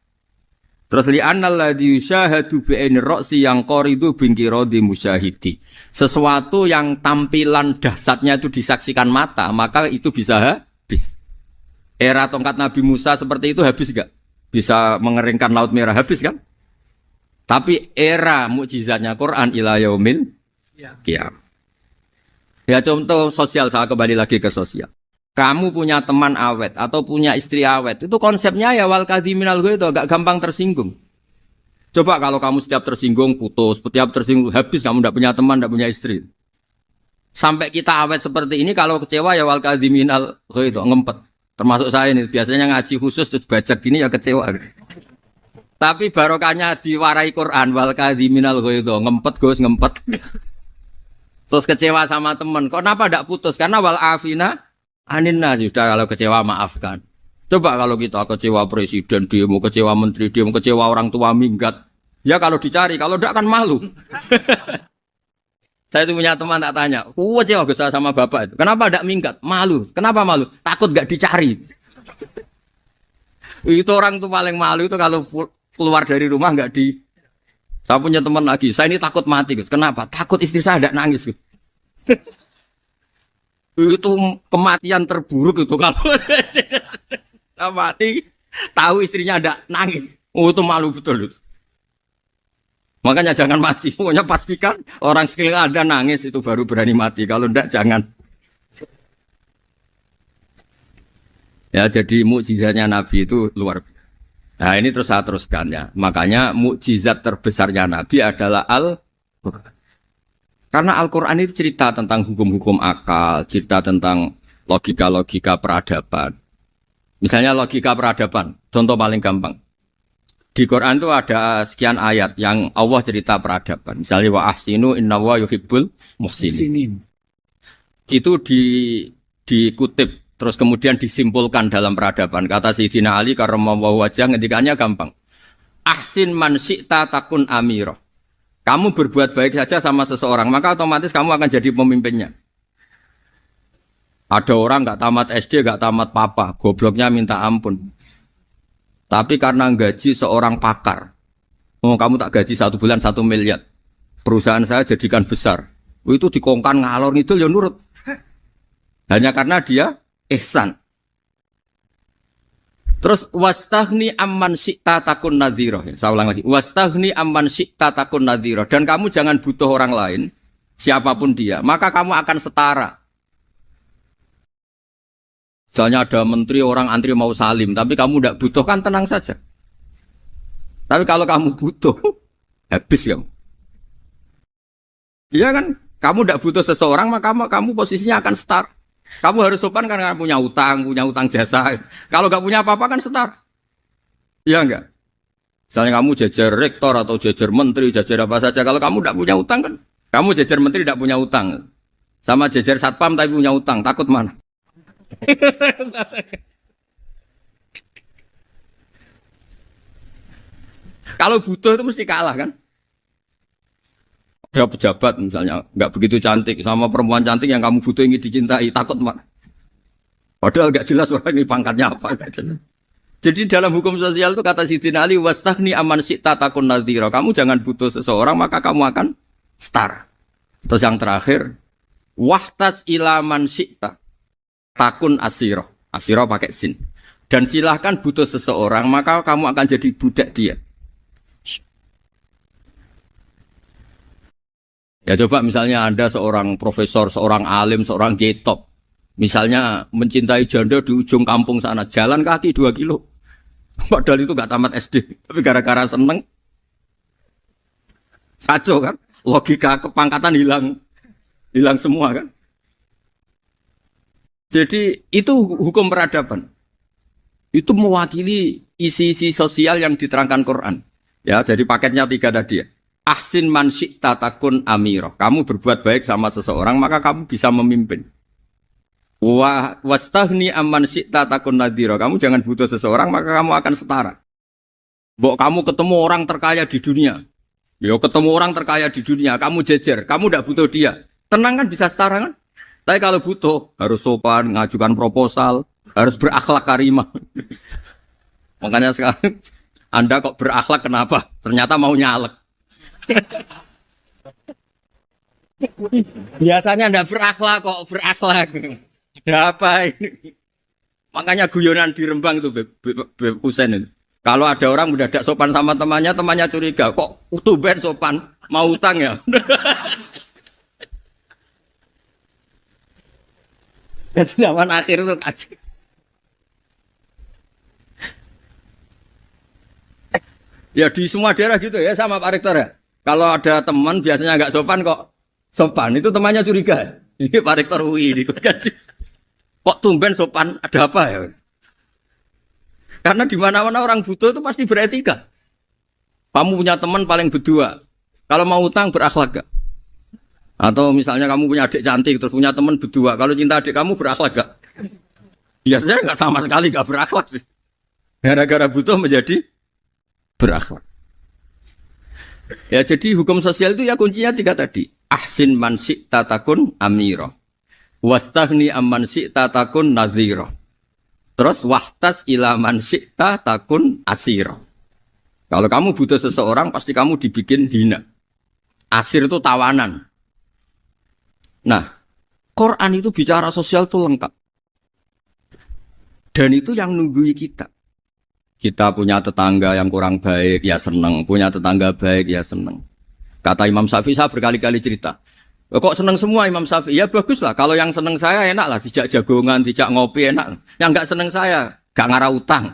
Terus li annal ladzi yusyahadu bi ainir ra'si yang qaridu bingkiradi musyahidi. Sesuatu yang tampilan dahsyatnya itu disaksikan mata, maka itu bisa habis. Era tongkat Nabi Musa seperti itu habis enggak? Bisa mengeringkan laut merah, habis kan? Tapi era mukjizatnya Quran ila yaumil qiyamah. Ya contoh sosial, saya kembali lagi ke sosial. Kamu punya teman awet atau punya istri awet, itu konsepnya ya wal kadhiminal ghaidh, agak gampang tersinggung. Coba kalau kamu setiap tersinggung putus, setiap tersinggung habis, kamu tidak punya teman, tidak punya istri. Sampai kita awet seperti ini, kalau kecewa ya wal kadhiminal ghaidh, ngempet. Termasuk saya ini, biasanya ngaji khusus terus baca gini ya kecewa. Tapi barokahnya diwarai Quran wal kadhiminal ghaidh, ngempet Gus, ngempet. Terus kecewa sama teman, kok kenapa tidak putus? Karena wal afina Aninna sudah, kalau kecewa maafkan. Coba kalau kita kecewa presiden demo, kecewa menteri demo, kecewa orang tua minggat. Ya kalau dicari, kalau tidak kan malu. Saya itu punya teman tak tanya, kecewa besar sama bapak itu. Kenapa tidak minggat? Malu. Kenapa malu? Takut gak dicari. Itu orang tuh paling malu itu kalau keluar dari rumah nggak di. Saya punya teman lagi, saya ini takut mati. Kenapa? Takut istri saya tidak nangis. Itu kematian terburuk itu kalau mati tahu istrinya ada nangis, itu malu betul itu. Makanya jangan mati, pokoknya pastikan orang sekeliling ada nangis itu baru berani mati, kalau enggak jangan. Ya jadi mukjizatnya Nabi itu luar biasa. Nah ini terus saya teruskan ya, makanya mukjizat terbesarnya Nabi adalah Al-Quran. Karena Al-Quran itu cerita tentang hukum-hukum akal, cerita tentang logika-logika peradaban. Misalnya logika peradaban, contoh paling gampang. Di Quran itu ada sekian ayat yang Allah cerita peradaban. Misalnya wa ahsinu innallaha yuhibbul muhsinin. Itu dikutip, terus kemudian disimpulkan dalam peradaban. Kata Sayyidina Ali karramallahu wajhah, ngendikannya gampang. Ahsin man syi'ta takun amirah. Kamu berbuat baik saja sama seseorang, maka otomatis kamu akan jadi pemimpinnya. Ada orang nggak tamat SD, nggak tamat papa, gobloknya minta ampun. Tapi karena gaji seorang pakar, kamu tak gaji 1 bulan 1 miliar, perusahaan saya jadikan besar. Itu dikongkan ngalor itu ya nurut. Hanya karena dia ihsan. Terus wastaghni amman syi'ta takun nadhira. Saya ulang lagi. Wastaghni amman syi'ta takun nadhira. Dan kamu jangan butuh orang lain, siapapun dia, maka kamu akan setara. Misalnya ada menteri orang antri mau salim, tapi kamu tidak butuh, kan tenang saja. Tapi kalau kamu butuh, habis kamu. Iya kan? Kamu tidak butuh seseorang, maka kamu posisinya akan setara. Kamu harus sopan karena punya utang jasa. Kalau nggak punya apa-apa kan setara. Iya enggak? Misalnya kamu jajar rektor atau jajar menteri, jajar apa saja. Kalau kamu tidak punya utang kan, kamu jajar menteri tidak punya utang. Sama jajar satpam tapi punya utang, takut mana? Kalau butuh itu mesti kalah kan? Ada pejabat misalnya nggak begitu cantik sama perempuan cantik yang kamu butuh ingin dicintai, takut mana? Padahal nggak jelas orang ini pangkatnya apa. Jadi dalam hukum sosial itu kata Sayyidina Ali wastaghni amman syi'ta takun nadhira. Kamu jangan butuh seseorang maka kamu akan setara. Terus yang terakhir wahtas ila man syi'ta takun asira. Asira pakai sin. Dan silahkan butuh seseorang maka kamu akan jadi budak dia. Ya coba misalnya Anda seorang profesor, seorang alim, seorang kiai top. Misalnya mencintai janda di ujung kampung sana, jalan kaki 2 kilo. Padahal itu gak tamat SD, tapi gara-gara seneng. Kacau kan? Logika kepangkatan hilang semua kan? Jadi itu hukum peradaban. Itu mewakili isi-isi sosial yang diterangkan Quran. Ya, jadi paketnya 3 tadi ya. Ahsin man syi'ta takun amirah. Kamu berbuat baik sama seseorang maka kamu bisa memimpin. Wastaghni amman syi'ta takun nadhira. Kamu jangan butuh seseorang maka kamu akan setara. Mbok kamu ketemu orang terkaya di dunia. Yo ketemu orang terkaya di dunia, kamu jejer, kamu tidak butuh dia. Tenang kan bisa setara kan? Tapi kalau butuh harus sopan, ngajukan proposal, harus berakhlak karimah. Makanya sekarang Anda kok berakhlak kenapa? Ternyata mau nyalek. Biasanya Anda berakhlak kok berakhlak. Ada apa ini? Makanya guyonan di Rembang itu Beb Husen itu. Kalau ada orang mendadak sopan sama temannya, temannya curiga. Kok tumben sopan? Mau utang ya? Dan zaman akhir itu kaji. Ya di semua daerah gitu ya sama Pak Rektor ya. Kalau ada teman biasanya nggak sopan kok sopan, itu temannya curiga. Ini Pak Rektor UI ikut kaji. Kok tumben sopan? Ada apa ya? Karena di mana-mana orang butuh itu pasti beretika. Kamu punya teman paling berdua. Kalau mau utang berakhlak gak? Atau misalnya kamu punya adik cantik terus punya teman berdua. Kalau cinta adik kamu berakhlak gak? Biasanya nggak sama sekali gak berakhlak. Gara-gara butuh menjadi berakhlak. Ya jadi hukum sosial itu ya kuncinya 3 tadi. Ahsin man syi'ta takun amira. Wastaghni amman syi'ta takun nadhira. Terus wahtas ila man syi'ta takun asira. Kalau kamu butuh seseorang pasti kamu dibikin hina. Asir itu tawanan. Nah, Quran itu bicara sosial itu lengkap. Dan itu yang nunggui kita. Kita punya tetangga yang kurang baik, ya seneng. Punya tetangga baik, ya seneng. Kata Imam Syafi'i, saya berkali-kali cerita. Kok seneng semua Imam Syafi'i? Ya bagus lah. Kalau yang seneng saya enak lah. Dijak jagongan, dijak ngopi enak. Yang gak seneng saya, gak ngarah utang.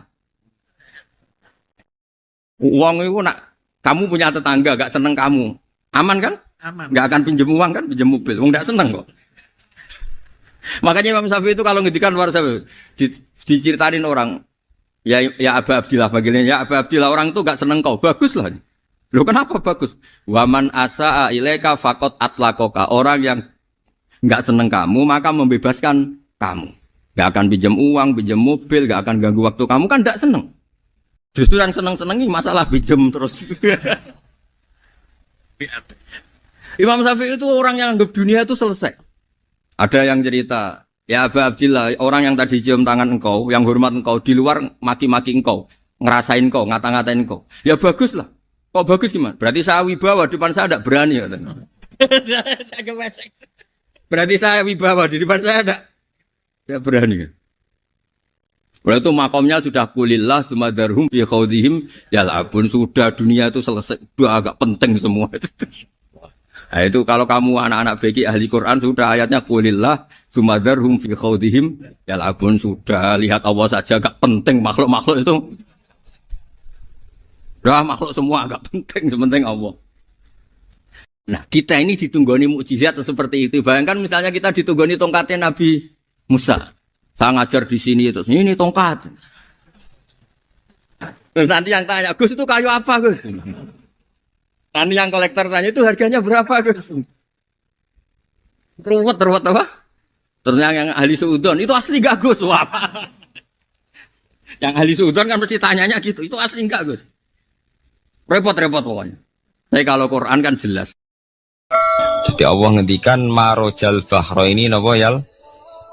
Uang itu nak, kamu punya tetangga gak seneng kamu. Aman kan? Aman. Gak akan pinjem uang kan, pinjem mobil. Uang gak seneng kok. Makanya Imam Syafi'i itu kalau ngedikan luar Syafi'i, diceritain orang. Ya Aba Abdillah bagiannya. Ya Aba Abdillah orang itu gak seneng kau. Bagus lah. Loh kenapa bagus? Waman asa'a ilaika faqad atlaqaka. Orang yang enggak seneng kamu maka membebaskan kamu. Enggak akan pinjam uang, pinjam mobil, enggak akan ganggu waktu kamu kan enggak seneng. Justru yang seneng-senengi masalah pinjam terus. Imam Syafi'i itu orang yang anggap dunia itu selesai. Ada yang cerita, ya Aba Abdillah, orang yang tadi cium tangan engkau, yang hormat engkau di luar maki-maki engkau, ngerasain engkau, ngata-ngatain engkau. Ya bagus lah. Kok bagus gimana? Berarti saya wibawa, di depan saya tidak berani. Berarti saya wibawa, di depan saya tidak berani. Berarti itu makomnya sudah kulillah, sumadarhum, fi khawdihim, ya labun, sudah dunia itu selesai, sudah agak penting semua. Nah itu kalau kamu anak-anak beki ahli Quran, sudah ayatnya kulillah, sumadarhum, fi khawdihim, ya labun, sudah lihat Allah saja agak penting, makhluk-makhluk itu. Dah makhluk semua agak penting, sepenting Allah. Nah kita ini ditunggoni mukjizat seperti itu. Bayangkan misalnya kita ditunggoni tongkatnya Nabi Musa. Saya ngajar di sini terus ini tongkat. Terus nanti yang tanya, Gus itu kayu apa Gus? Nanti yang kolektor tanya itu harganya berapa Gus? Teruwet apa? Terus yang ahli suudon itu asli gak Gus? Wah. Yang ahli suudon kan mesti tanyanya gitu, itu asli enggak Gus? Repot-repot pokoknya. Tapi kalau Quran kan jelas. Jadi Allah ngendikan marojal bahro ini napa yal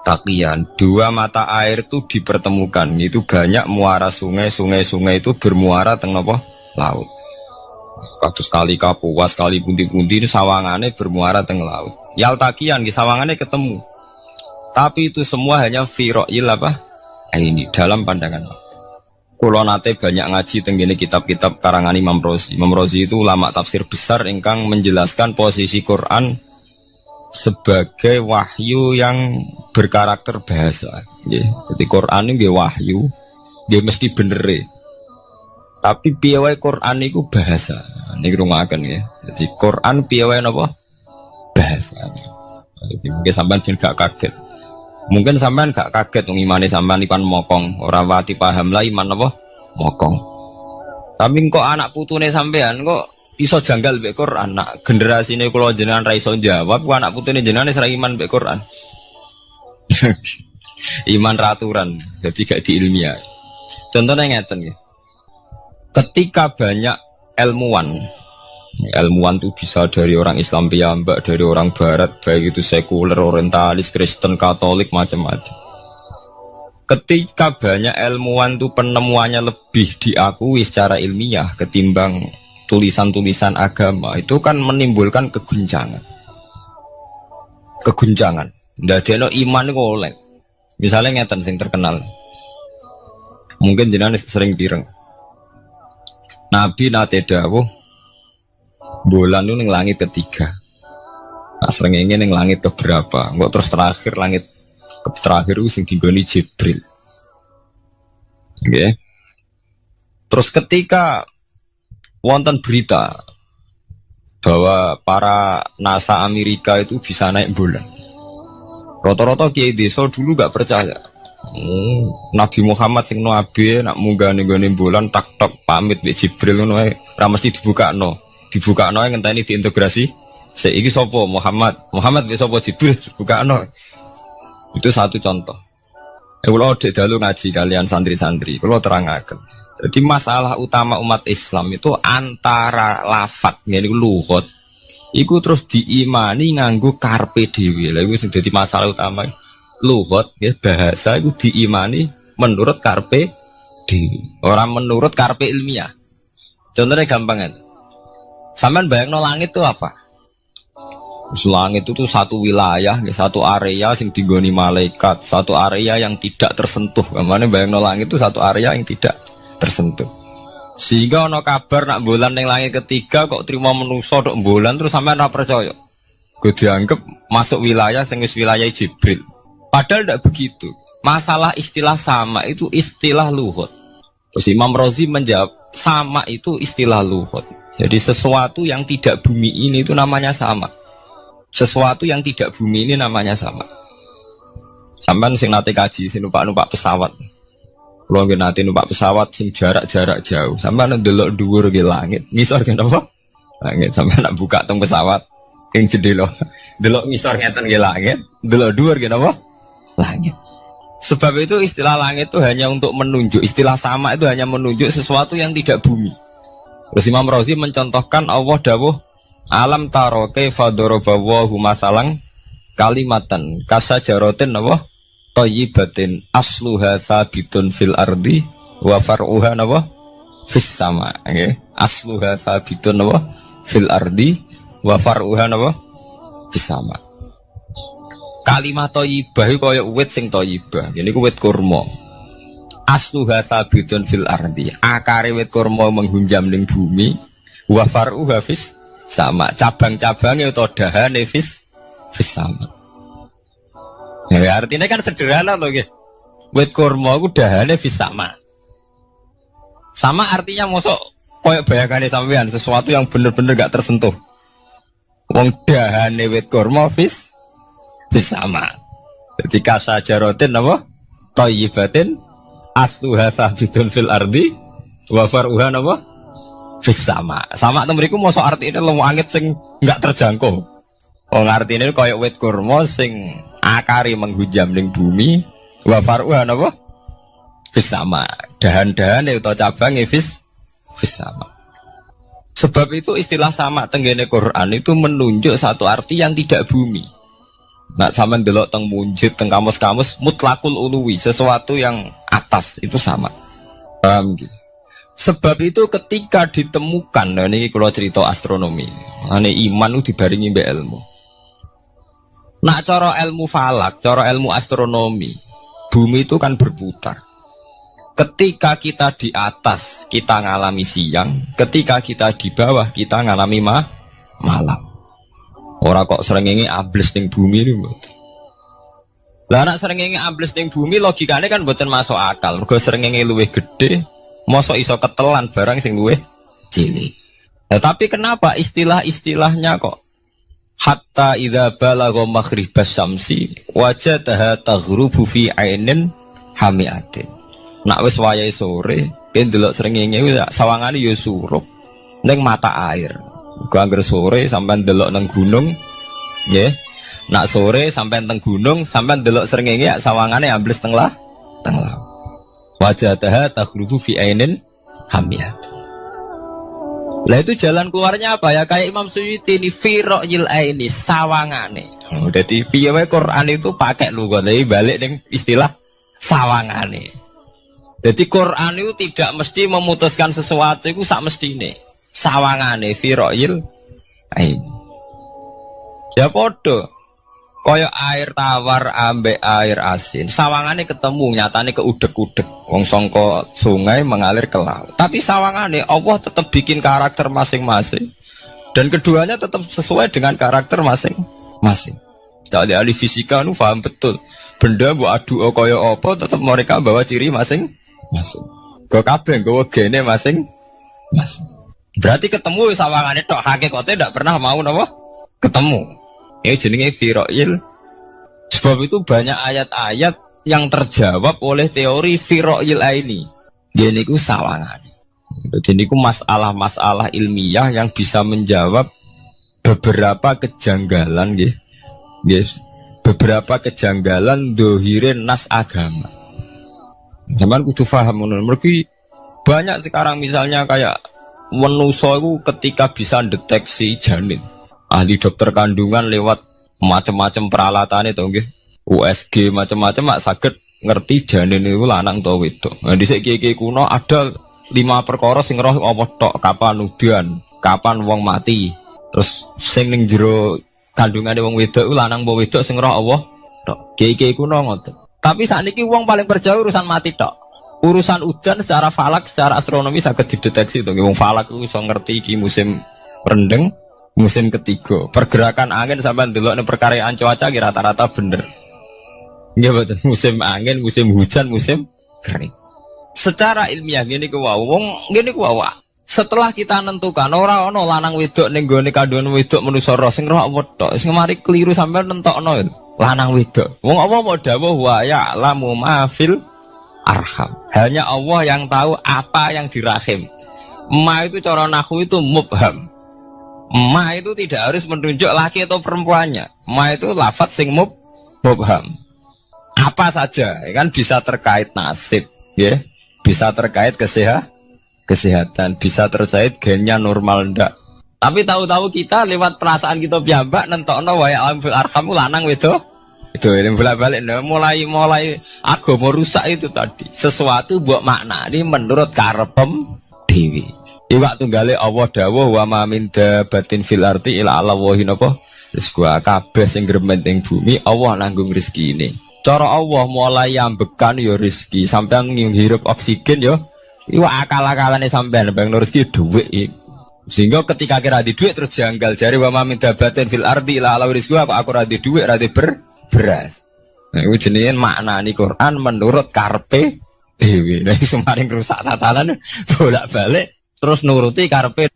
taqiyan. 2 mata air itu dipertemukan. Itu banyak muara sungai itu bermuara teng napa laut. Kados kali Kapuas, kali pundi-pundi ini sawangane bermuara teng laut. Yal taqiyan di sawangane ketemu. Tapi itu semua hanya firoil apa? Ini dalam pandangan Allah. Kulo nate banyak ngaji tenggene kitab-kitab karangan Imam Rozi. Imam Rozi itu ulama tafsir besar ingkang menjelaskan posisi Quran sebagai wahyu yang berkarakter bahasa. Jadi Quran ini wahyu, dia mesti bener. Tapi piye wae Quran itu bahasa. Niki rungaken ya. Jadi Quran piye wae napa? Bahasa. Jadi mungkin sampean gak kaget. Mungkin sampean gak kaget ngimane sampean ipan mokong, ora wati paham lah iman apa mokong. Tapi kok anak putune sampean kok iso janggal mbek Quran. Nak generasine kula jenengan ra iso jawab, kok anak putune jenengan wis ra iman mbek Quran. Iman raturan, jadi gak diilmiah. Contohnya ngeten ya. Ketika banyak ilmuwan itu bisa dari orang Islam piyambak, dari orang Barat, baik itu sekuler, orientalis, Kristen, Katolik, macam-macam. ketika banyak ilmuwan tuh penemuannya lebih diakui secara ilmiah ketimbang tulisan-tulisan agama, itu kan menimbulkan keguncangan. Ndadekno iman iku oleh. Misalnya ngeten sing terkenal. Mungkin jenengan sering pireng. Nabi nate dawuh bulan itu ning langit ketiga. Nah, srengenge ning langit keberapa? Engko terus terakhir langit terakhir itu sing dinggoni Jibril. Oke. Terus ketika wonten berita bahwa para NASA Amerika itu bisa naik bulan, rata-rata kiai desa dulu gak percaya. Nabi Muhammad sing nabi nak munggah ning bulan tak pamit mbek Jibril ngono ae ora mesti dibukakno ngenteni diintegrasi. Saiki sapa Muhammad mbek sapa Jibril dibukakno. Itu satu contoh. Kalau dalu ngaji kalian santri-santri, kalau terangaken. Jadi masalah utama umat Islam itu antara lafat, yani luhut, iku terus diimani nganggo karpe dhewe. Lha iku sing dadi masalah utama. Luhut, ya bahasa itu diimani menurut karpe dhewe, orang menurut karpe ilmiah. Contohnya gampang kan. Sampean bayangno langit itu apa? Langit itu tuh satu wilayah, satu area yang digoni malaikat, satu area yang tidak tersentuh. Kemana bayangno langit itu satu area yang tidak tersentuh. Sehingga ono kabar nak bulan yang langit ketiga kok terima menuso dok bulan terus sampai ora percaya. Gue dianggap masuk wilayah sing wis wilayah Jibril. Padahal tidak begitu. Masalah istilah sama itu istilah luhut. Terus Imam Razi menjawab sama itu istilah luhut. Jadi sesuatu yang tidak bumi ini itu namanya sama. Sesuatu yang tidak bumi ini namanya sama. Sampai sing nate kaji sing numpak pesawat. Kalau nggih nate numpak pesawat sing jarak jauh, sampai ndelok dhuwur ke langit, ngisor ke apa? Langit sampai nak buka tong pesawat king jendela. Delok ngisor ngeten ke langit, delok dhuwur ke apa? Langit. Sebab itu istilah langit itu hanya untuk menunjuk, istilah sama itu hanya menunjuk sesuatu yang tidak bumi. Terus Imam Razi mencontohkan Allah dawuh alam taro kaifa daraballahu masalang kalimatan kasajaratin apa thayyibatin asluha sabitun fil ardi wa far'uha apa fis sama. Nggih, asluha sabitun apa fil ardi wa far'uha apa fis sama. Kalimat thayyibah iku kaya wit sing thayyibah. Ngene iku wit kurma. Asluha sabitun fil ardi. Akare wit kurma menghunjam ning bumi wa far'uha fis sama, cabang-cabangnya atau dahane fis sama. Ya, artinya kan sederhana loh, gitu. Wit kurma itu dahane fis sama. Sama artinya mosok koyok bayangane sampean sesuatu yang bener-bener gak tersentuh. Wong dahane wit kurma fis sama. Jadi kasajarotin apa? Thayyibatin asluha sabitun fil ardi wa far'uha apa? Sama itu mriku mosok artine lemu angit sing enggak terjangkau. Oh artine kaya wit kurma sing akari menghujam ning bumi wa faruha napa? Sama. Dahan-dahane utawa cabange sama. Sebab itu istilah sama tenggene Quran itu menunjuk satu arti yang tidak bumi. Nak sampean delok teng munjid teng kamus-kamus mutlakul uluwi, sesuatu yang atas itu sama. Paham gitu. Sebab itu ketika ditemukan, nah ini kalau cerita astronomi, ini iman itu dibaringi mbek ilmu. Nak cara ilmu falak, cara ilmu astronomi, bumi itu kan berputar. Ketika kita di atas, kita ngalami siang. Ketika kita di bawah, kita ngalami malam. Orang kok srengenge ambles ning bumi ini. Lah nak srengenge ambles ning bumi, logikanya kan mboten masuk akal. Mergo srengenge luwih gede. Mosok iso ketelan barang sing luwih cilik. Nah, tapi kenapa istilah-istilahnya kok hatta idza balagha maghribas syamsi wajadaha taghrubu fi ainin hamiatin. Nak wis wayahe sore, ben delok srengenge sawangane ya surup ning mata air. Gua anggere sore sampean delok nang gunung, nggih. Nak sore sampean teng gunung, sampean delok srengenge sawangane ambles teng laut. Wajadaha taghrubu fi ainin hamiyah. Lah itu jalan keluarnya apa ya? Kayak Imam Suyuti ini firaqil aini sawangane. Dadi piye wae Quran itu pakai lugat, tapi balik ning istilah sawangane. Jadi Quran itu tidak mesti memutuskan sesuatu itu sak mestine. Sawangane firoil ain. Ya podo. Kaya air tawar ambek air asin. Sawangane ketemu nyatane keudek-udek. Wong sangka sungai mengalir ke laut. Tapi sawangane Allah tetap bikin karakter masing-masing. Dan keduanya tetap sesuai dengan karakter masing-masing. Jadi ahli fisika nu paham betul. Benda mbok adu kaya apa tetap mereka bawa ciri masing-masing. Go kabeh nggawa gene masing-masing. Berarti ketemu sawangane tok hakikate ndak pernah mau napa? Ketemu. Ini jenenge firoil. Sebab itu banyak ayat-ayat yang terjawab oleh teori firoil ini. Ini ku sawangan. Jadi ini ku masalah-masalah ilmiah yang bisa menjawab beberapa kejanggalan, yes. Beberapa kejanggalan dohirin nas agama. Zaman kudu paham mergi banyak sekarang misalnya kayak manusia itu ketika bisa deteksi janin. Ahli dokter kandungan lewat macam-macam peralatan itu nggih. USG macam-macam mak saged ngerti janin itu lanang atau wedok. Nah dhisik kiye kuno ada 5 perkara sing roh apa tok, kapan udan, kapan wong mati. Terus sing ning jero kandungane wong wedok iku lanang apa wedok sing roh Allah tok. Kiye kuno ngoten. Tapi sakniki wong paling percaya urusan mati tok. Urusan udan secara falak, secara astronomi saged dideteksi to. Wong falak iku iso ngerti iki musim rendeng. Musim ketiga, pergerakan angin sampai ndelok ning perkaryaan cuaca ki rata-rata bener. Nggih mboten, musim angin, musim hujan, musim kering. Secara ilmiah ngene ku wong ngene ku wae. Setelah kita nentukan ora ana lanang wedok ning gone kandungan wedok manusa roh sing roh apa tok, sing mari keliru sampai nentokno lanang wedok. Wong apa mau dawuh wa ya'lamu ma fil arham. Hanya Allah yang tahu apa yang di rahim. Ma itu cara nahwu itu mubham. Ma itu tidak harus menunjuk laki atau perempuannya. Ma itu lafadz sing mubham. Apa saja, ya kan bisa terkait nasib, ya, bisa terkait kesehatan, bisa terkait gennya normal ndak. Tapi tahu-tahu kita lewat perasaan kita piyambak nentokno wa ya'lamu fil arham lanang wedok. Itu yang bolak-balik mulai agama rusak itu tadi. Sesuatu buat makna ini menurut karepem dewi. Iwak tunggale Allah dawuh wa ma min dabatin fil ardi ila Allahi napa rezeki kabeh sing gremeng ing bumi Allah nanggung rezekine. Cara Allah mulai ambekan ya rezeki sampean ngirup oksigen ya iwak akal-akalane sampean bang rezeki dhuwit. Sehingga ketika kira di dhuwit terus janggal jare wa ma min dabatin fil ardi ila Allahi rezeki aku ora di dhuwit ora di beras. Nah iku jenenge maknani Quran menurut karepe dhewe. Nah semaring rusak tatanan bolak-balik terus nuruti karepe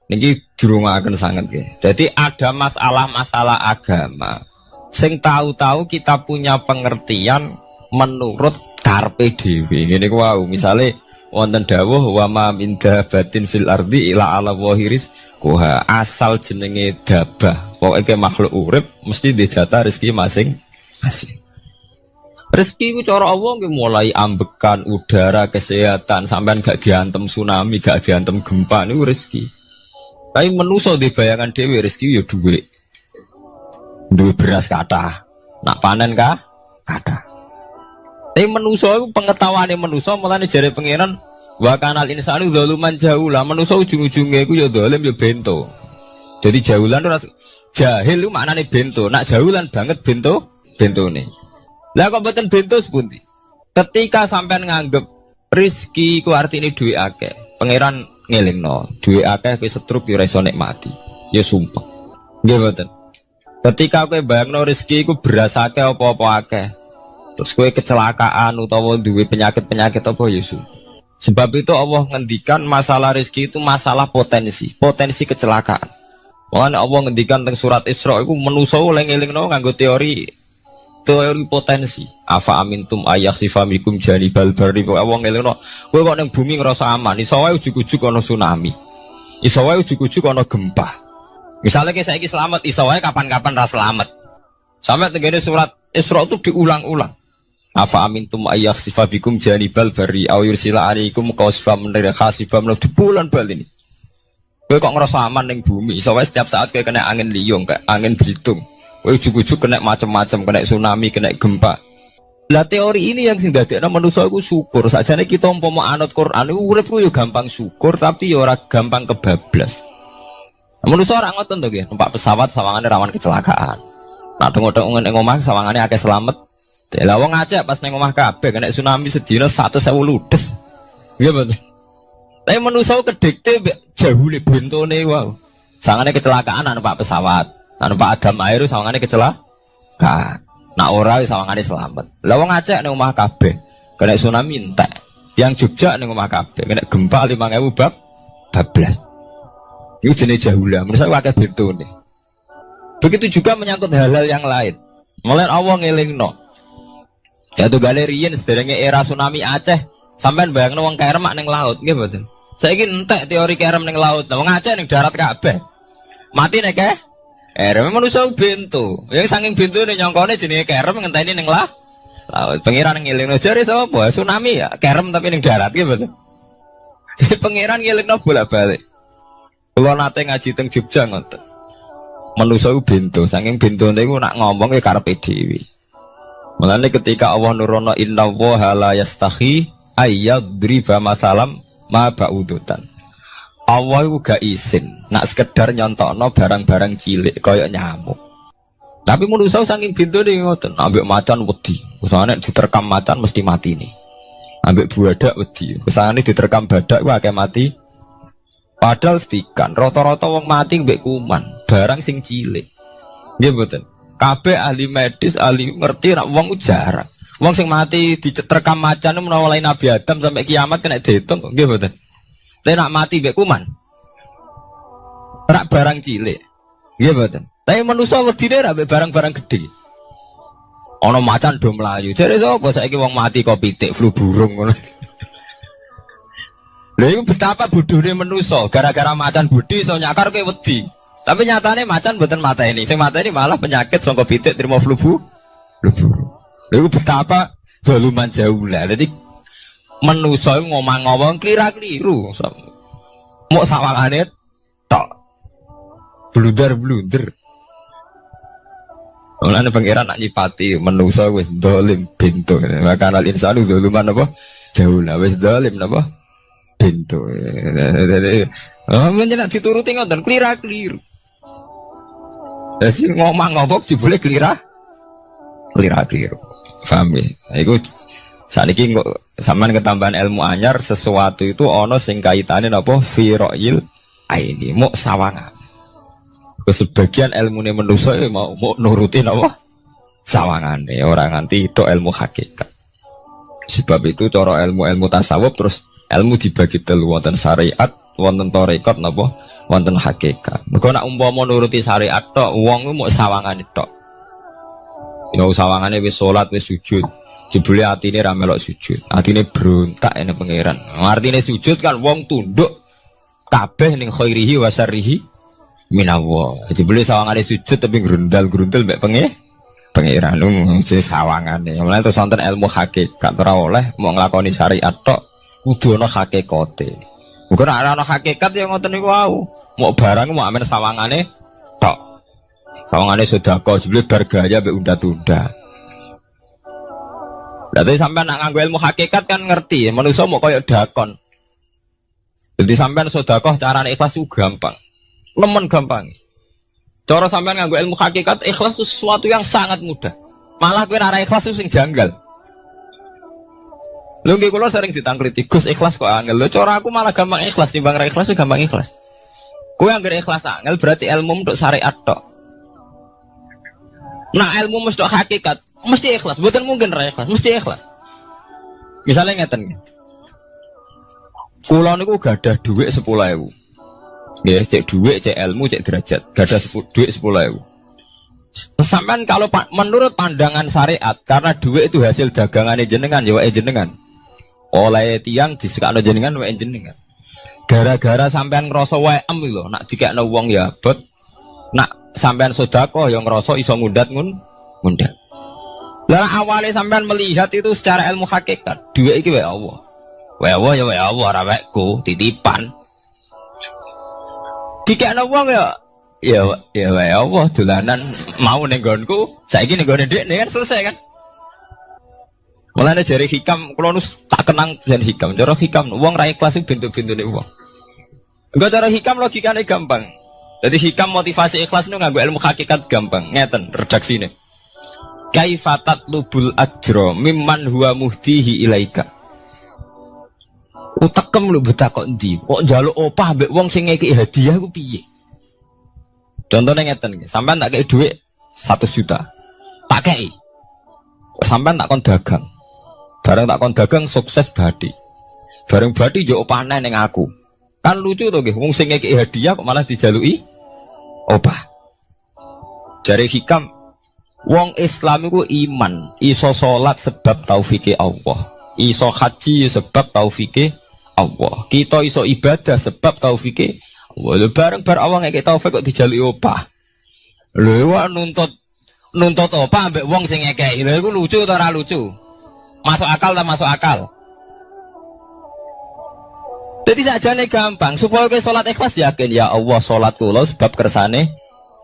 niki dirungaken sanget nggih. Jadi ada masalah-masalah agama sing tahu-tahu kita punya pengertian menurut karepe dhewe. Ngene ku wau, misale wonten dawuh wa ma min dabatin fil ardi ila ala wahiris kuha asal jenenge dabah. Pokoke makhluk urip mesti dijatah rezeki masing-masing. Rezeki ku cara Allah nggih mulai ambekan udara, kesehatan, sampean gak diantem tsunami, gak diantem gempa niku rezeki. Tapi manusa di bayangan dhewe rezeki ya dhuwit. Duwe beras kathah. Nak panen kathah. Tapi manusa iku pengetahuane manusa mulane jare pangeran wa kanal insanu zaluman jahula. Manusa ujung-ujunge iku ya zalim ya bento. Jadi jahulan ora jahil iku maknane bento. Nak jahulan banget bentone. Lah kok mboten bento sepundi? Ketika sampean nganggep rezeki ku artine duwe akeh, pangeran ngelingno, duwe akeh kowe setruk yo ora iso nikmati. Ya sumpah. Nggih mboten. Ketika kowe bayangno rezeki ku beras akeh apa-apa akeh. Terus kowe kecelakaan utawa duwe penyakit-penyakit apa ya sumpah. Sebab itu Allah ngendikan masalah rezeki itu masalah potensi kecelakaan. Makanya Allah ngendikan teng surat Isra iku manusa oleh ngelingno nganggo teori potensi. Afa amintum ayaksifamikum janibal barri. Wong ngelingno kowe kok ning bumi ngrasa aman, iso wae ujug-ujug ana tsunami. Iso wae ujug-ujug ana gempa. Misalnya kayak saiki selamat, iso wae kapan-kapan ra selamat. Sampai tenggene surat Isra itu diulang-ulang. Afa amintum ayaksifamikum janibal barri aw yursila alaikum qasfam min khasifam di bulan bal ini. Kowe kok ngrasa aman ning bumi, iso wae setiap saat kowe kena angin liung, kayak angin Belitung. Ujug-ujug kena macam-macam, kena tsunami, kena gempa. Lah teori ini yang sing dadekno manusa iku syukur. Sakjane kita umpama anut Quran iku urip ku yo gampang syukur tapi yo ora gampang kebablas. Manusa ora ngoten to nggih, numpak pesawat sawangane rawan kecelakaan. Nah tengok-tengok ning omah sawangane akeh slamet. Lah wong Aceh pas ning omah kabeh kena tsunami sedina 100.000 ludes. Nggih betul. Tapi manusa kedikte jahule bentone wae. Sawangane kecelakaan numpak pesawat. Numpak Adam air sawangane kecelakaan. Nak ora wis sawangane selamat. Lah wong Aceh ning omah kabeh kena tsunami entek. Yang Jogja ning omah kabeh kena gempa 5.000 bablas. Iku jenenge jahula. Menurut saya akeh bentone. Begitu juga menyangkut hal-hal yang lain. Mulai Allah ngelingno. Ya tuh galerian sederenge era tsunami Aceh. Sampeyan bayangno wong kerem ning laut, nggih mboten. Saiki entek teori kerem ning laut. Wong Aceh ning darat kabeh. Mati nek kerem manusia bento. Yang saking bento nih nyongkone jenenge kerem ngenteni ning laut. Pangeran ngelingno jare sapa? Tsunami ya, kerem tapi ning darat nggih mboten. Jadi pangeran ngelingno bolak-balik. Kula nate ngaji teng Jogja ngoten. Manusia bento, saking bentone iku nak ngomong ya karepe dhewe. Mulane ketika Allah nurono innallaha la yastahi ayyadriba masalam ma ba'udutan. Allah itu gak izin nak sekedar nyontokno barang-barang cilik kaya nyamuk. Tapi manusia saking bintone ngoten, ambek macan wedi. Usane diterkam macan mesti mati nih. Ambek badak wedi. Usane diterkam badak ku akeh mati. Padahal setikan rata-rata wong mati mbek kuman, barang sing cilik. Nggih mboten. Kabeh ahli medis, ahli ngerti nek wong jarang. Wong sing mati diterkam macan menawa lain Nabi Adam sampai kiamat kena diitung nggih mboten. Lek nak mati mbek kuman. Rak barang cilik. Nggih mboten. Tapi manusa wedine ra mbek barang-barang gedhe. Ana macan do mlayu. Jare sapa saiki wong mati kok pitik flu burung ngono. Lha iku betapa bodhone manusa, gara-gara macan bodhi iso nyakar kowe wedi. Tapi nyatane macan mboten mateni. Sing mateni malah penyakit saka pitik trimo flu burung. Lha iku betapa doluman jauh lah. Dadi manusa ngomong-ngomong klira-kliru. Mok sawangane tok. Blunder-blunder. Mulane pangeran nak nyipati manusa wis dolim bento. Maka al insanu zaluman apa? Jauh lah wis dolim napa? Bento. Menjenak dituruti ngoten klira-kliru. Jadi ngomong-ngomong boleh klira-kliru. Paham ya? Iku saniki kok sampean ketambahan ilmu anyar sesuatu itu ana sing kaitane napa fira'il aini mok sawangan. Sebagian ilmune manusa mau nuruti napa sawangane ora nganti tok ilmu hakikat. Sebab itu cara ilmu-ilmu tasawuf terus ilmu dibagi telu wonten syariat, wonten tarekat napa wonten hakikat. Mergo nek umpama nuruti syariat tok wong ku mok sawangane tok. Ya sawangane wis salat wis sujud. Jebule atine ra melok sujud. Atine berontak ene pangeran. Artine sujud kan wong tunduk kabeh ning khairihi wa syarrihi minallah. Jebule sawangane sujud tapi grundal-grundal mbek pangeran jenenge sawangane. Mulane terus wonten ilmu hakikat ora oleh mau nglakoni syariat tok kudu ana hakikate. Muga nek ana hakikat ya ngoten niku wau. Mau barang mau amen sawangane tok. Sawangane sedekah jebule bar gaya mbek unda-tunda. Berarti sampean nak nganggo ilmu hakikat kan ngerti, manusia mau koyo dakon. Jadi sampean sedekah carane ikhlas itu gampang. Nemen gampang. Cara sampean nganggo ilmu hakikat ikhlas itu sesuatu yang sangat mudah. Malah kowe ora ikhlas itu sing janggal. Lho nggih kula sering ditangkliti, Gus ikhlas kok angel. Lho cara aku malah gampang ikhlas timbang ra ikhlas gampang ikhlas. Kowe anggere ikhlas angel berarti ilmu untuk syariat tok. Nah ilmu mesti hakikat, mesti ikhlas. Bukan mungkin ra ikhlas, mesti ikhlas. Misalnya ngeten. Kula niku gadah dhuwit 10.000. Nggih, cek dhuwit, cek ilmu, cek derajat. Gadah dhuwit 10.000. Sampean kalau menurut pandangan syariat, karena dhuwit itu hasil dagangannya jenengan, ya wae jenengan. Oleh tiang disekakno jenengan wae jenengan. Gara-gara sampean ngrasa wae lho, nak dikekno wong ya abot. Nak sampean sedekah yang ngerasa iso ngundat ngundat. Lah awalnya sampean melihat itu secara ilmu hakikat, dhuwit iki wae Allah. Wae Allah ya wae Allah ora waeku, titipan. Dikekno wong ya wae Allah dolanan mau ning nggonku, saiki ning nggone dhekne kan selesai kan. Mulane jare hikam kula nu tak kenang jan hikam. Cara hikam wong ra ikhlas iku bentuk-bentune wong. Enggak cara hikam logikane gampang. Jadi hikam motivasi ikhlas nu nganggo ilmu hakikat gampang. Ngeten redaksine. Kaifatat lubul ajro mimman huwa muhtihi ilaika. Utekem lu betakok ndi? Kok njaluk opah mbek wong sing ngeki hadiah ku piye? Contohnya ngeten iki, sampean tak kei dhuwit 100 juta. Tak kei. Sampean tak kon dagang. Bareng tak kon dagang sukses badi. Bareng badi yo opane ning aku. Kan lucu to nggih, wong sing ngeki hadiah kok malah dijaluki opah. Jare hikam, wong Islam iku iman, iso salat sebab taufike Allah. Iso haji sebab taufike Allah. Kita iso ibadah sebab taufike Allah. Bareng bar Allah ngeki taufik kok dijaluki opah. Lho wae nuntut opah ambek wong sing ngekeki. Lho iku lucu ta ora lucu? Masuk akal tak masuk akal. Jadi sajane gampang supaya ke salat ikhlas yakin ya Allah salat kula sebab kersane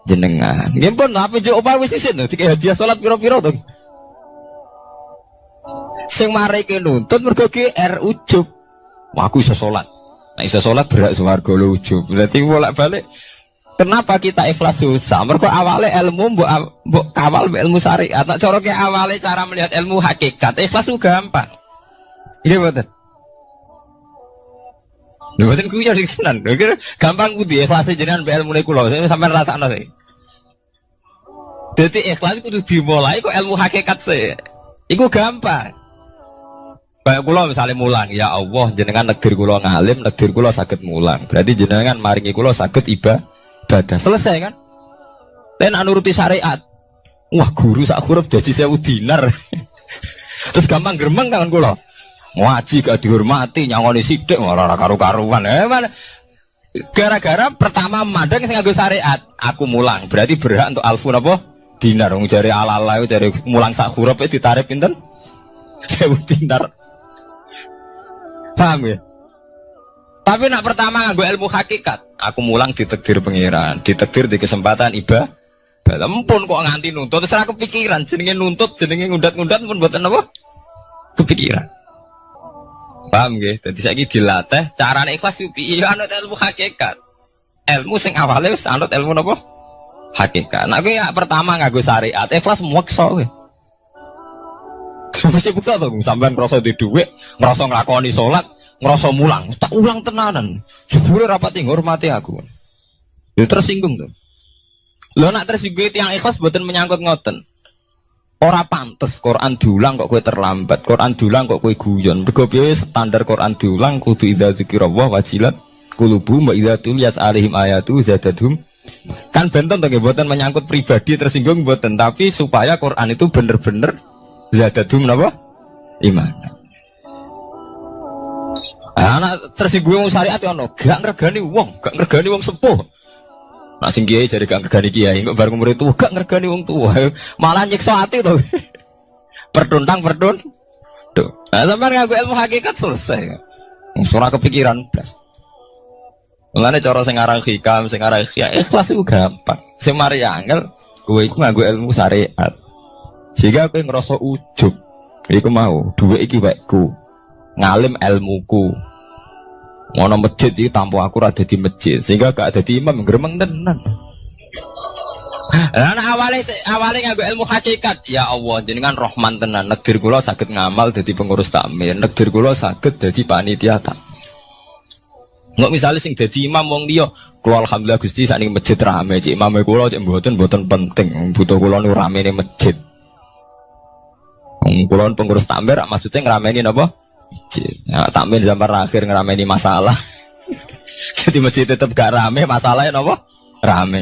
jenengan. Nggih pun apa jo opah wis isin dikek hadiah salat pira-pira to. Sing mareke nuntut mergo GR ujub. Wah aku iso salat. Nek iso salat berak swarga lho ujub. Berarti bolak-balik kenapa kita ikhlas susah? Mergo awale ilmu mbok kawal ilmu syariat. Tak cara ke awale cara melihat ilmu hakikat. Ikhlas ku gampang. Iya betul. Lha mboten kuwi jadi tenan. Gampang ku di ikhlas jenengan mbek ilmune kula. Sampeyan rasakno sih. Dadi ikhlas kudu dimulai kok ilmu hakikat sih. Iku gampang. Kayak kula misalnya mulang, ya Allah jenengan negdir kula ngalim, negdir kula saged mulang. Berarti jenengan maringi kula saged ibadah. Selesai kan? Lain nuruti syariat. Wah guru sak huruf jadi 1000 dinar. Terus gampang gremeng kan kula. Ngaji gak dihormati, nyangoni sithik ora karu-karuan. Gara-gara pertama madang sing nganggo syariat, aku mulang. Berarti berhak untuk alfun apa? Dinar. Wong jare ala-ala jare mulang sak huruf ditarik pinten? 1000 dinar. Paham ya? Tapi nak pertama nganggo ilmu hakikat, aku mulang ditakdir pengiran, ditakdir di kesempatan ibadah. Lempun kok nganti nuntut, terus aku kepikiran jenenge nuntut, jenenge ngundat-ngundat pun mboten apa? Kepikiran. Paham nggih? Dadi saiki dilatih carane ikhlas ku piye anut ilmu hakikat. Ilmu sing awale wis anut ilmu napa? Hakikat. Nek kowe pertama nganggo syariat, ikhlas meksa kowe. Mesti bukti to sampean ngrasa di dhuwit, ngrasa nglakoni salat, ngrasa mulang, tak ulang tenanan. Jebule rapati ngurmati aku. Ya tersinggung to. Lho nak tersinggung tiyang ikhlas mboten menyangkut ngoten. Ora pantes Quran diulang kok kowe terlambat, Quran diulang kok kowe guyon. Mergo piye standar Quran diulang kudu idza dzikrullah wajilat qulubuhum wa idza tuliyat alaihim ayatu zadatuhum. Kan benten to nggih mboten menyangkut pribadi tersinggung mboten, tapi supaya Quran itu bener-bener zadatuhum napa? Iman. Anak tersinggung syariat ono, gak ngregani wong sepuh. Nak sing kiai jare gak ngregani kiai, kok bareng murid tuwa gak ngregani wong tuwa. Malah nyiksa ati to. Perdun. Tuh. Nah, sampeyan nganggo ilmu hakikat selesai. Ora kepikiran blas. Mulane cara sing aran hikam, sing aran ikhlas iku gampang. Sing mari angel kowe iku nganggo ilmu syariat. Sehingga kowe ngerasa ujub. Iku mau, dhuwit iki wekku. Ngalim ilmuku. Ngono masjid iki tanpa aku ora dadi masjid. Sehingga gak dadi imam gremeng tenan. Lah awale nganggo ilmu hakikat. Ya Allah, jenengan Rahman tenan. Negdir kula saged ngamal dadi pengurus takmir. Negdir kula saged dadi panitia tak. Nggak misalnya sing dadi imam wong liya, kula alhamdulillah Gusti sakniki masjid rame. Cik imame kula cek mboten penting. Butuh kula nu ramene masjid. Kulon pengurus takmir maksudnya ngerameni apa? Masjid. Ya, takmir zaman akhir ngerameni masalah. Jadi masjid tetap gak rame, masalahnya apa? Rame.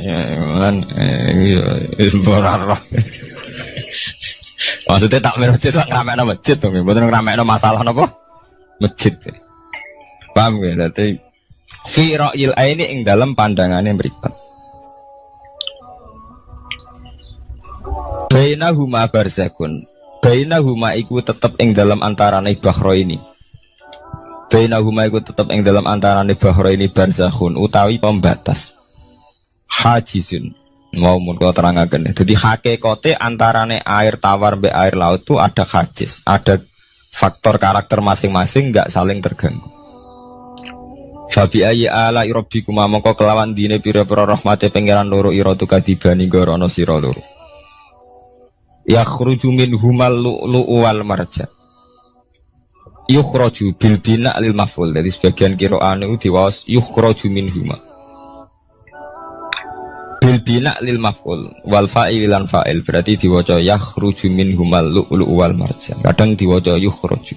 Kan maksudnya takmir masjid itu ngerameni masjid tuh, bukan ngerameni masalah apa? Masjid. Paham ya? Berarti fi ra'yil aini ing dalam pandangannya mripat. Bainahuma barzakun. Bainahuma iku tetep ing dalam antarane bahro ini. Bainahuma iku tetep ing dalam antarane bahro ini barzakhun utawi pembatas. Hajizun. Mau mun kula terangaken. Dadi hakikate antarane air tawar mbek air laut itu ada hajiz, ada faktor karakter masing-masing nggak saling terganggu. Fabi ayyi ala rabbikuma mongko kelawan dine pira-pira rahmate pangeran loro ira tukadibani gorono sira loro. Yakhruju minhumal lu'lu'u wal marjan. Yukhraju bil bina lil maf'ul. Jadi sebagian qira'an itu diwaos yukhraju minhuma. Bil bina lil maf'ul wal fa'il lan fa'il berarti diwaca yakhruju minhumal lu'lu'u wal marjan. Kadang diwaca yukhraju.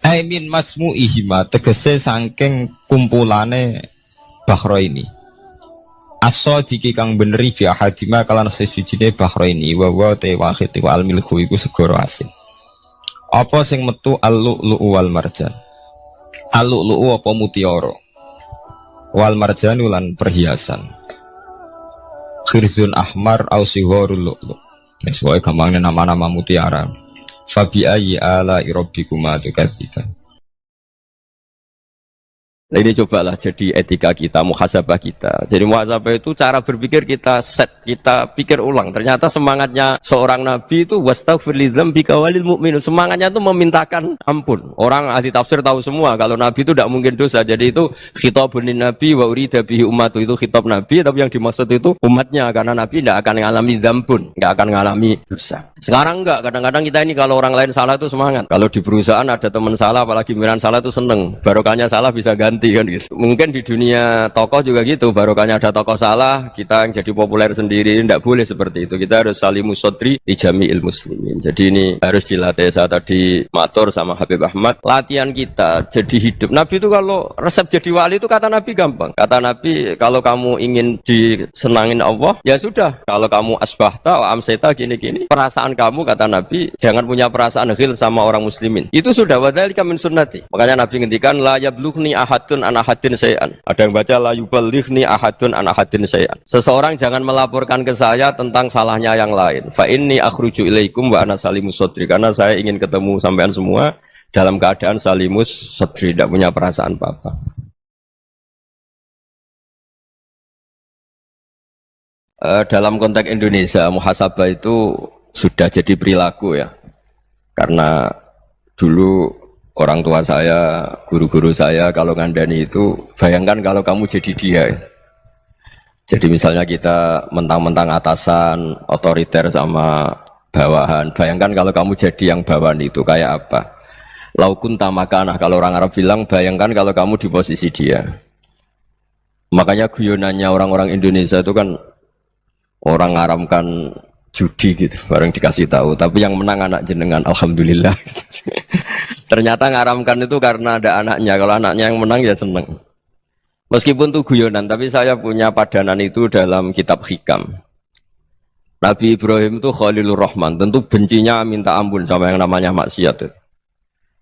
Ai min masmu'ihima tegese saking kumpulane bahro ini. As-sadiqi kang beneri fi ahadima kalan sesujine bahro ini wa wa te wahid wa al milku iku segara asin. Apa sing metu al-lu'lu'u wal marjan? Al-lu'lu'u apa mutiara? Wal marjan lan perhiasan. Khirzun ahmar au sigharul lu'lu'. Wis wae gampangnya nama-nama mutiara. Fabi ayyi ala rabbikuma tukadziban. Nah, ini cobalah jadi etika kita, muhasabah kita. Jadi muhasabah itu cara berpikir kita set, kita pikir ulang. Ternyata semangatnya seorang nabi itu wastaghfir lidzambika walil mu'minun. Semangatnya itu memintakan ampun. Orang ahli tafsir tahu semua kalau nabi itu tidak mungkin dosa. Jadi itu khitabun nabi wa urida bihi ummatu, itu khitab nabi, tapi yang dimaksud itu umatnya, karena nabi tidak akan mengalami dzambun, tidak akan mengalami dosa. Sekarang enggak, kadang-kadang kita ini kalau orang lain salah itu semangat. Kalau di perusahaan ada teman salah, apalagi miran salah itu seneng. Barokahnya salah bisa ganti kan gitu. Mungkin di dunia tokoh juga gitu, barokahnya ada tokoh salah, kita yang jadi populer sendiri. Tidak boleh seperti itu. Kita harus salimus sodri di jami'il muslimin. Jadi ini harus dilatih. Saya tadi matur sama Habib Ahmad, latihan kita jadi hidup. Nabi itu kalau resep jadi wali itu kata Nabi gampang. Kata Nabi, kalau kamu ingin disenangin Allah, ya sudah. Kalau kamu asbahta wa amseta gini-gini, perasaan kamu, kata Nabi, jangan punya perasaan ghil sama orang muslimin. Itu sudah wadzalika min sunnati. Makanya Nabi ngendikan la yablughni ahadun an ahadin syai'an. Ada yang baca la yuballighni ahadun an ahadin syai'an. Seseorang jangan melaporkan ke saya tentang salahnya yang lain. Fa inni akhruju ilaikum wa ana salimus sodri. Karena saya ingin ketemu sampean semua dalam keadaan salimus sodri, tidak punya perasaan apa-apa. Dalam konteks Indonesia, muhasabah itu sudah jadi perilaku ya. Karena dulu orang tua saya, guru-guru saya kalau ngandani itu, bayangkan kalau kamu jadi dia. Jadi misalnya kita mentang-mentang atasan, otoriter sama bawahan. Bayangkan kalau kamu jadi yang bawahan itu kayak apa? Laukun tamakanah, kalau orang Arab bilang, bayangkan kalau kamu di posisi dia. Makanya guyonannya orang-orang Indonesia itu kan orang ngaramkan judi gitu, bareng dikasih tahu. Tapi yang menang anak jenengan, alhamdulillah. Ternyata ngaramkan itu karena ada anaknya. Kalau anaknya yang menang ya seneng. Meskipun itu guyonan, tapi saya punya padanan itu dalam kitab Hikam. Nabi Ibrahim itu Khalilur Rahman, tentu bencinya minta ampun sama yang namanya maksiat.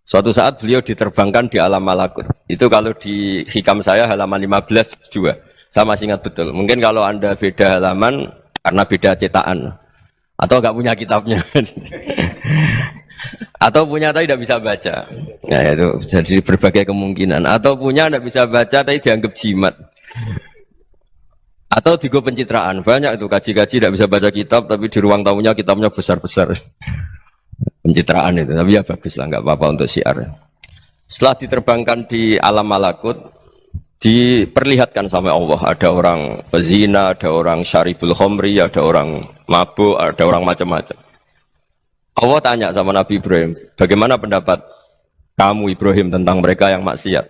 Suatu saat beliau diterbangkan di alam malakut. Itu kalau di Hikam saya halaman 15 juga. Saya masih ingat betul. Mungkin kalau Anda beda halaman karena beda cetakan. Atau enggak punya kitabnya. Atau punya tapi tidak bisa baca. Nah itu jadi berbagai kemungkinan. Atau punya tidak bisa baca tapi dianggap jimat. Atau digo pencitraan. Banyak itu kaji-kaji tidak bisa baca kitab tapi di ruang tamunya kitabnya besar-besar. Pencitraan itu. Tapi ya bagus lah, nggak apa-apa untuk syiar. Setelah diterbangkan di alam malakut, diperlihatkan sama Allah. Ada orang pezina, ada orang syaribul khomri, ada orang mabuk, ada orang macam-macam. Allah tanya sama Nabi Ibrahim, bagaimana pendapat kamu Ibrahim tentang mereka yang maksiat?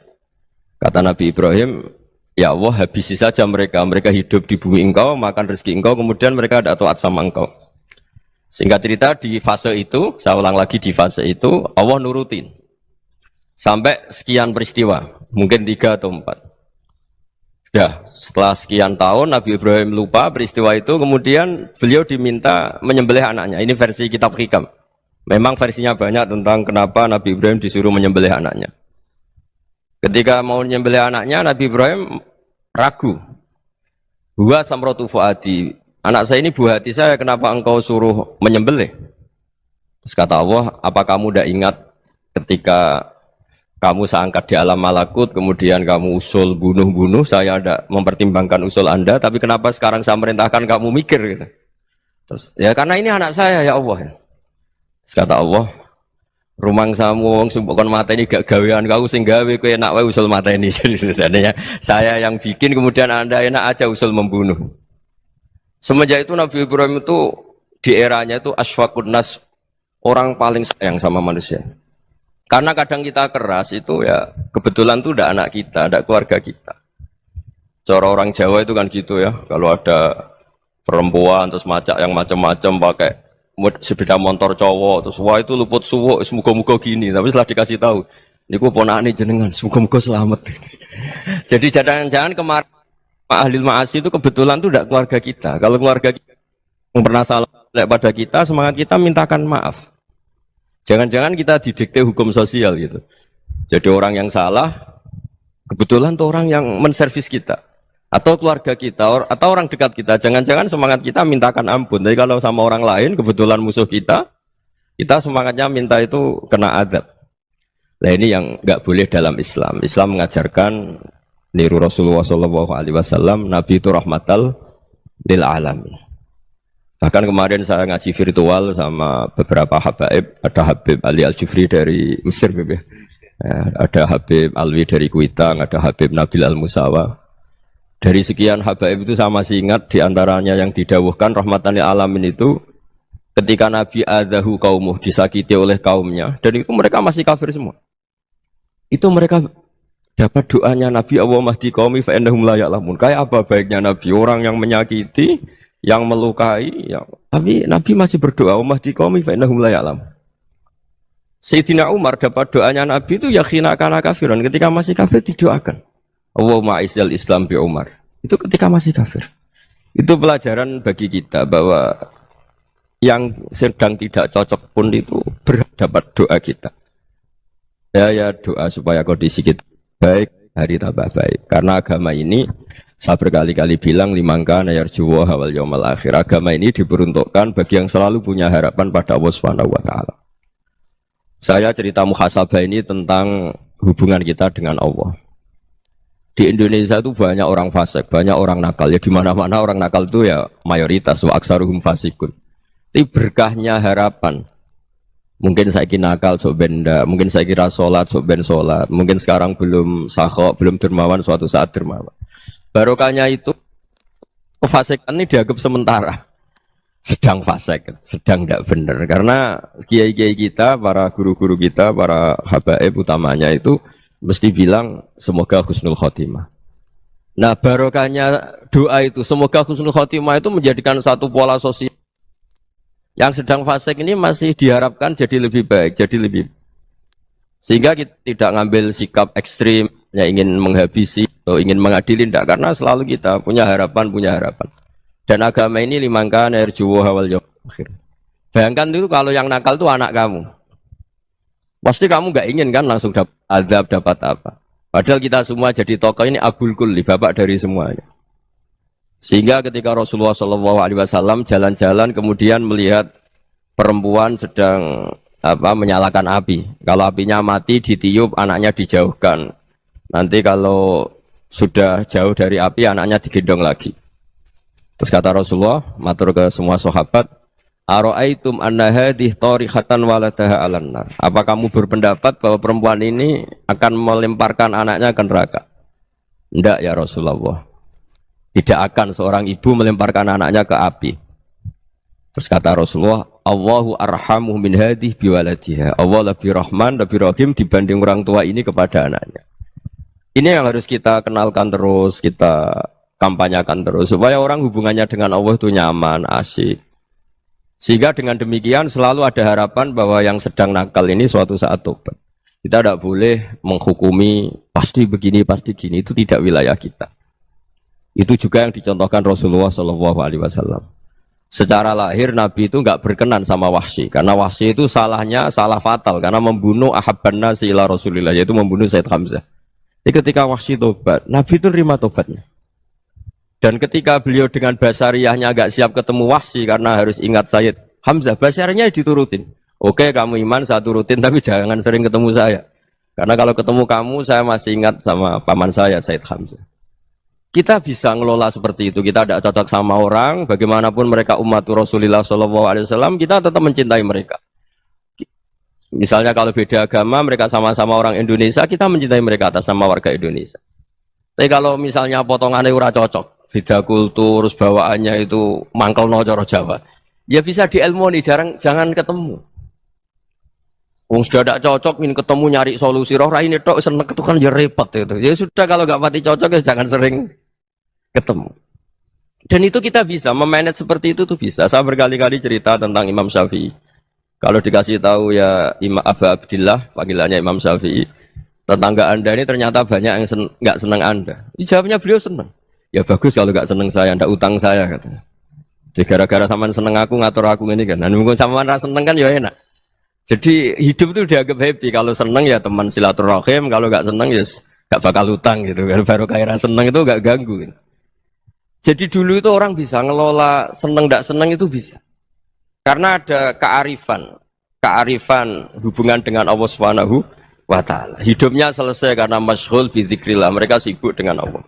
Kata Nabi Ibrahim, ya Allah habisi saja mereka. Mereka hidup di bumi engkau, makan rezeki engkau, kemudian mereka tidak taat sama engkau. Singkat cerita di fase itu, saya ulang lagi di fase itu, Allah nurutin. Sampai sekian peristiwa, mungkin 3 atau 4. Sudah, setelah sekian tahun Nabi Ibrahim lupa peristiwa itu, kemudian beliau diminta menyembelih anaknya. Ini versi kitab Hikam. Memang versinya banyak tentang kenapa Nabi Ibrahim disuruh menyembelih anaknya. Ketika mau menyembelih anaknya, Nabi Ibrahim ragu. Huwa samratu fuadi. Anak saya ini buah hati saya, kenapa engkau suruh menyembelih? Terus kata Allah, apa kamu tidak ingat ketika kamu saya angkat di alam malakut, kemudian kamu usul bunuh-bunuh, saya tidak mempertimbangkan usul Anda, tapi kenapa sekarang saya merintahkan kamu mikir gitu. Terus, ya karena ini anak saya ya Allah. Terus kata Allah, rumangsamu wong sing kon mateni gak gawean kau sing gawe kowe enak wae usul mateni. Jadi sebenarnya saya yang bikin kemudian Anda enak aja usul membunuh. Semenjak itu Nabi Ibrahim itu di eranya itu asfaqun nas, orang paling sayang sama manusia. Karena kadang kita keras itu ya kebetulan tuh udah anak kita, ada keluarga kita. Cara orang Jawa itu kan gitu ya, kalau ada perempuan terus macak yang macam-macam pakai sepeda motor cowok terus wah itu luput suwuk semoga-moga gini, tapi setelah dikasih tahu niku ponakane jenengan semoga-moga selamat. Jadi jangan-jangan kemarin ahli ma'asi itu kebetulan tuh tidak keluarga kita. Kalau keluarga kita yang pernah salah pada kita, semangat kita mintakan maaf. Jangan-jangan kita didikte hukum sosial gitu. Jadi orang yang salah kebetulan tuh orang yang menservis kita. Atau keluarga kita, atau orang dekat kita, jangan-jangan semangat kita mintakan ampun. Jadi kalau sama orang lain, kebetulan musuh kita semangatnya minta itu kena adab. Nah ini yang nggak boleh dalam Islam. Islam mengajarkan niru Rasulullah SAW, Nabi itu rahmatal lil alamin. Bahkan kemarin saya ngaji virtual sama beberapa habaib, ada Habib Ali Al-Jufri dari Mesir, ada Habib Alwi dari Kuitang, ada Habib Nabil Al-Musawa. Dari sekian habaib itu saya masih ingat diantaranya yang didawuhkan rahmatan lil alamin itu ketika Nabi adahu kaumuh, disakiti oleh kaumnya, dan itu mereka masih kafir semua. Itu mereka dapat doanya Nabi Allahumma hdi qaumi fa innahum la ya'lamun. Kayak apa baiknya Nabi, orang yang menyakiti, yang melukai, tapi Nabi masih berdoa Allahumma hdi qaumi fa innahum la ya'lamun. Sayyidina Umar dapat doanya Nabi itu yakhina kana kafiran, ketika masih kafir didoakan Allahumma aizzal Islam bi Umar. Itu ketika masih kafir. Itu pelajaran bagi kita bahwa yang sedang tidak cocok pun itu berdapat doa kita. Ya doa supaya kondisi kita baik, hari tambah baik. Karena agama ini saya berkali-kali bilang limangka nayarjuwa hawal yaumal akhir. Agama ini diperuntukkan bagi yang selalu punya harapan pada Allah Subhanahu wa taala. Saya cerita muhasabah ini tentang hubungan kita dengan Allah. Di Indonesia itu banyak orang fasik, banyak orang nakal. Ya di mana-mana orang nakal itu ya mayoritas, wa aksaruhum fasikun. Tapi berkahnya harapan. Mungkin saya kira nakal sok benda, mungkin saya kira sholat sok ben sholat, mungkin sekarang belum sakhok, belum dermawan, suatu saat dermawan. Barokahnya itu kefasikan ini dianggap sementara. Sedang fasik, sedang tidak benar. Karena kiai-kiai kita, para guru-guru kita, para habaib utamanya itu mesti bilang semoga husnul khotimah. Nah barokahnya doa itu semoga husnul khotimah itu menjadikan satu pola sosial. Yang sedang fasik ini masih diharapkan jadi lebih baik, jadi lebih. Sehingga kita tidak ngambil sikap ekstrim, yang ingin menghabisi atau ingin mengadili, tidak. Karena selalu kita punya harapan. Dan agama ini limangka nerjuwa hawal yaumil akhir. Bayangkan itu kalau yang nakal itu anak kamu. Pasti kamu nggak ingin kan langsung dapat azab, dapat apa. Padahal kita semua jadi tokoh ini abul kulli, bapak dari semuanya. Sehingga ketika Rasulullah SAW jalan-jalan kemudian melihat perempuan sedang menyalakan api. Kalau apinya mati ditiup, anaknya dijauhkan. Nanti kalau sudah jauh dari api, anaknya digendong lagi. Terus kata Rasulullah, matur ke semua sahabat, Aro'aitum anna hadih tarihatan waladaha alan nar. Apa kamu berpendapat bahwa perempuan ini akan melemparkan anaknya ke neraka? Tidak ya Rasulullah. Tidak akan seorang ibu melemparkan anaknya ke api. Terus kata Rasulullah, Allahu arhamu min hadih biwaladiha. Allah lebih rahman, lebih rahim dibanding orang tua ini kepada anaknya. Ini yang harus kita kenalkan terus, kita kampanyakan terus. Supaya orang hubungannya dengan Allah itu nyaman, asik. Sehingga dengan demikian selalu ada harapan bahwa yang sedang nakal ini suatu saat tobat. Kita tidak boleh menghukumi pasti begini, pasti gini. Itu tidak wilayah kita. Itu juga yang dicontohkan Rasulullah SAW. Secara lahir Nabi itu nggak berkenan sama Wahsy. Karena Wahsy itu salahnya salah fatal. Karena membunuh ahabban nasi ila Rasulillah. Yaitu membunuh Sayyid Hamzah. Jadi ketika Wahsy tobat, Nabi itu nerima tobatnya. Dan ketika beliau dengan basariyahnya agak siap ketemu Wahsy karena harus ingat Sayyid Hamzah, basariyahnya diturutin. Oke, kamu iman, saya turutin, tapi jangan sering ketemu saya. Karena kalau ketemu kamu, saya masih ingat sama paman saya, Sayyid Hamzah. Kita bisa ngelola seperti itu. Kita tidak cocok sama orang, bagaimanapun mereka umat Rasulullah SAW, kita tetap mencintai mereka. Misalnya kalau beda agama, mereka sama-sama orang Indonesia, kita mencintai mereka atas nama warga Indonesia. Tapi kalau misalnya potongannya ora cocok, beda kultur, bawaannya itu mangkel no cara Jawa, ya bisa diilmoni, jangan ketemu. Wong sudah tidak cocok, ingin ketemu nyari solusi. Roh ini tok seneng itu kan ya repot itu. Ya sudah kalau nggak pati cocok ya jangan sering ketemu. Dan itu kita bisa memanage seperti itu tuh bisa. Saya berkali-kali cerita tentang Imam Syafi'i. Kalau dikasih tahu ya Imam Aba Abdillah, panggilannya Imam Syafi'i, tetangga Anda ini ternyata banyak yang nggak senang Anda. Jawabnya beliau senang. Ya bagus kalau nggak senang saya, ndak utang saya katanya. Jadi gara-gara sampean seneng aku ngatur aku ini kan. Dan mungkin sampean ra seneng kan ya enak. Jadi hidup itu dianggap happy. Kalau seneng ya teman silaturahim, kalau nggak seneng ya nggak bakal utang gitu. Baru kayak seneng itu nggak ganggu. Gitu. Jadi dulu itu orang bisa ngelola seneng ndak seneng itu bisa. Karena ada kearifan hubungan dengan Allah Subhanahu wa Ta'ala. Hidupnya selesai karena masyghul bi dzikrillah, mereka sibuk dengan Allah.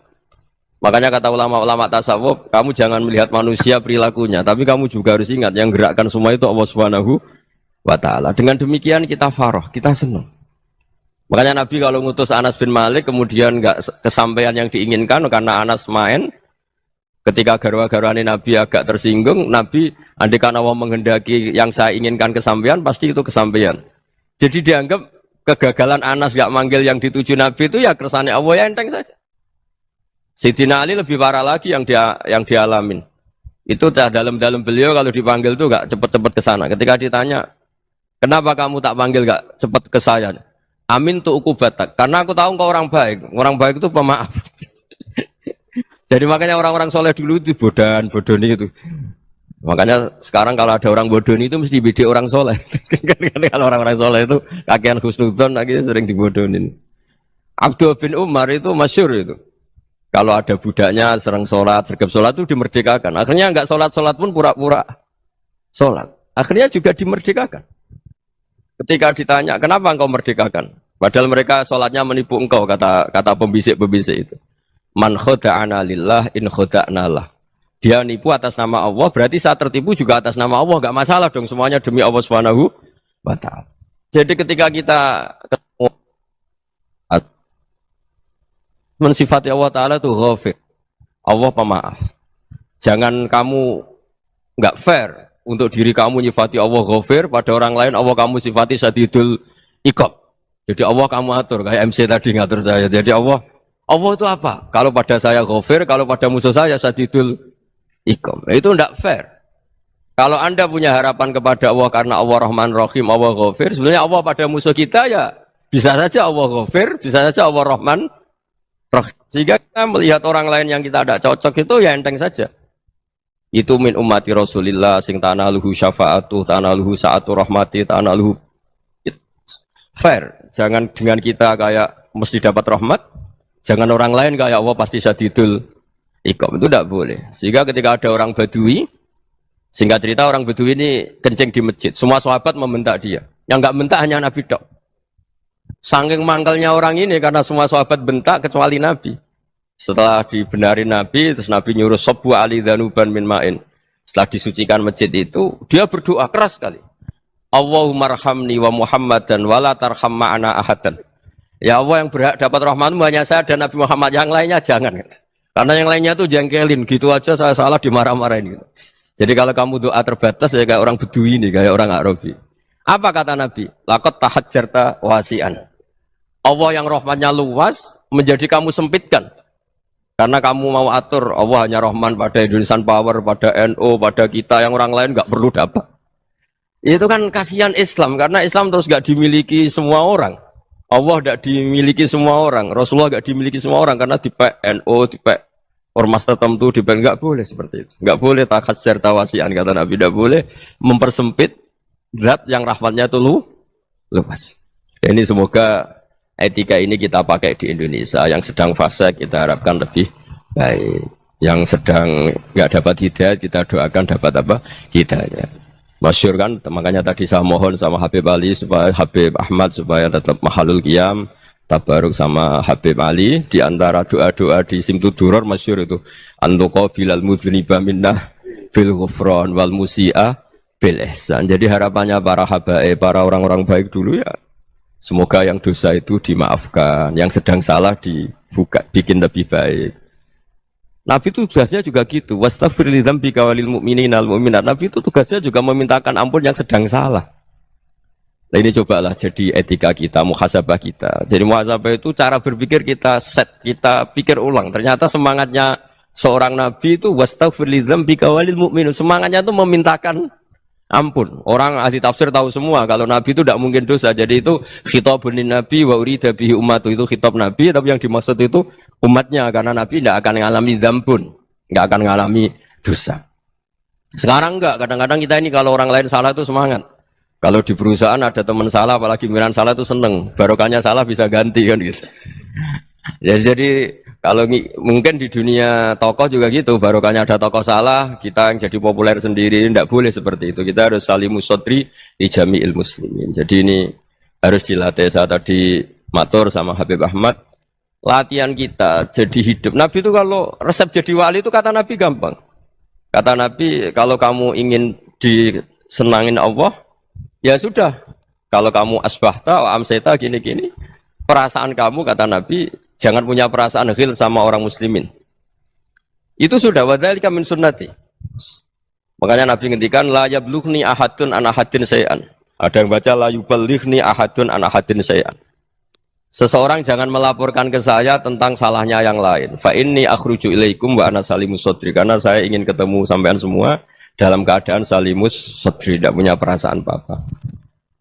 Makanya kata ulama-ulama tasawuf, kamu jangan melihat manusia perilakunya, tapi kamu juga harus ingat yang gerakkan semua itu Allah Subhanahu wa Ta'ala. Dengan demikian kita farah, kita senang. Makanya Nabi kalau ngutus Anas bin Malik kemudian enggak kesampaian yang diinginkan karena Anas main. Ketika garwa-garwane Nabi agak tersinggung, Nabi andaikan Allah menghendaki yang saya inginkan kesampaian, pasti itu kesampaian. Jadi dianggap kegagalan Anas gak manggil yang dituju Nabi itu ya kersane Allah ya enteng saja. Sayyidina Ali lebih parah lagi yang dialamin. Itu dalam beliau kalau dipanggil itu gak cepet-cepet ke sana. Ketika ditanya, kenapa kamu tak panggil gak cepet ke saya? Amin tu ukubatak. Karena aku tahu engkau orang baik. Orang baik itu pemaaf. Jadi makanya orang-orang soleh dulu itu bodoni itu. Makanya sekarang kalau ada orang bodoni itu mesti beda orang soleh. Kalau orang-orang soleh itu kakean husnudzon akhirnya sering dibodonin. Abdul bin Umar itu masyhur itu. Kalau ada budaknya sering sholat, sergap sholat itu dimerdekakan. Akhirnya enggak sholat pun pura-pura sholat. Akhirnya juga dimerdekakan. Ketika ditanya kenapa engkau merdekakan? Padahal mereka sholatnya menipu engkau kata pembisik-pembisik itu. Man khoda'ana lillah in khoda'na lah. Dia nipu atas nama Allah, berarti saat tertipu juga atas nama Allah. Gak masalah dong, semuanya demi Allah Subhanahu wa Ta'ala. Jadi ketika kita ketemu mensifati Allah Ta'ala itu ghafir. Allah pemaaf. Jangan kamu gak fair untuk diri kamu nyifati Allah ghafir, pada orang lain Allah kamu sifati syadidul iqab. Jadi Allah kamu atur, kayak MC tadi ngatur saya. Jadi Allah itu apa? Kalau pada saya ghafir, kalau pada musuh saya syadidul iqam. Itu tidak fair. Kalau Anda punya harapan kepada Allah karena Allah Rahman Rahim, Allah ghafir, sebenarnya Allah pada musuh kita ya bisa saja Allah ghafir, bisa saja Allah Rahman Rahim. Sehingga kita melihat orang lain yang kita tidak cocok itu ya enteng saja. Itu min ummati Rasulillah sing tanaluhu syafa'atu, tanaluhu sa'atu rahmati, tanaluhu fair. Jangan dengan kita kayak mesti dapat rahmat. Jangan orang lain kayak Allah pasti syadidul iqam, itu tidak boleh. Sehingga ketika ada orang Badui, singkat cerita orang Badui ini kencing di masjid, semua sahabat membentak dia. Yang enggak bentak hanya Nabi tok. Saking mangkalnya orang ini karena semua sahabat bentak kecuali Nabi. Setelah dibenarin Nabi, terus Nabi nyuruh sabbu ali dhanuban min ma'in. Setelah disucikan masjid itu, dia berdoa keras sekali. Allahumma arhamni wa Muhammadan wa la tarham ma'ana ahadan. Ya Allah yang berhak dapat rahmatmu hanya saya dan Nabi Muhammad, yang lainnya jangan. Karena yang lainnya tuh jengkelin, gitu aja saya salah dimarah-marahin. Gitu. Jadi kalau kamu doa terbatas ya kayak orang Bedui ini, kayak orang Arabi. Apa kata Nabi? Laqad tahajjarta wasi'an. Allah yang rahmatnya luas menjadi kamu sempitkan. Karena kamu mau atur Allah hanya rahman pada Indonesian Power, pada NU, pada kita yang orang lain nggak perlu dapat. Itu kan kasihan Islam, karena Islam terus nggak dimiliki semua orang. Allah tidak dimiliki semua orang, Rasulullah tidak dimiliki semua orang karena dipek NU, dipek ormas tertentu, dipek nggak boleh seperti itu, nggak boleh takhasyar tawasian kata Nabi, tidak boleh mempersempit zat yang rahmatnya itu luas. Ini semoga etika ini kita pakai di Indonesia. Yang sedang fase kita harapkan lebih baik, yang sedang nggak dapat hidayah kita doakan dapat apa hidayah. Masyhur kan, makanya tadi saya mohon sama Habib Ali supaya Habib Ahmad supaya tetap mahalul qiyam, tabaruk sama Habib Ali di antara doa-doa di Simtud Duror masyhur itu antuqa bilal mudhniba minnah fil ghufran wal musi'ah bil ihsan. Jadi harapannya para habaib, para orang-orang baik dulu ya, semoga yang dosa itu dimaafkan, yang sedang salah dibuka, bikin lebih baik. Nabi itu tugasnya juga gitu. Wastaghfir li dzambika walil mu'minina wal mu'minat. Nabi itu tugasnya juga memintakan ampun yang sedang salah. Nah ini cobalah jadi etika kita, muhasabah kita. Jadi muhasabah itu cara berpikir kita set, kita pikir ulang. Ternyata semangatnya seorang nabi itu wastaghfir li dzambika walil mu'minun. Semangatnya itu memintakan ampun. Orang ahli tafsir tahu semua kalau nabi itu tidak mungkin dosa. Jadi itu khitabun nabi wa urida bihi ummatu, itu khitab nabi, tapi yang dimaksud itu umatnya, karena nabi tidak akan mengalami dzambun, tidak akan mengalami dosa. Sekarang enggak, kadang-kadang kita ini kalau orang lain salah itu semangat. Kalau di perusahaan ada teman salah, apalagi pimpinan salah itu seneng. Barokahnya salah bisa ganti kan gitu. Ya, jadi kalau mungkin di dunia tokoh juga gitu, barokahnya ada tokoh salah, kita yang jadi populer sendiri, tidak boleh seperti itu. Kita harus salimus sodri di jami'il muslimin. Jadi ini harus dilatih. Saya tadi matur sama Habib Ahmad, latihan kita jadi hidup. Nabi itu kalau resep jadi wali itu kata Nabi gampang. Kata Nabi, kalau kamu ingin disenangin Allah, ya sudah, kalau kamu asbahta wa amseta gini-gini, perasaan kamu, kata Nabi, jangan punya perasaan ghil sama orang muslimin. Itu sudah, wadzalika min sunnati. Makanya Nabi ngendikan la yablughni ahadun an ahadin syai'an. Ada yang baca la yuballighni ahadun an ahadin syai'an. Seseorang jangan melaporkan ke saya tentang salahnya yang lain. Fa inni akhruju ilaikum wa ana salimus sodri. Karena saya ingin ketemu sampean semua dalam keadaan salimus sodri, tidak punya perasaan apa-apa.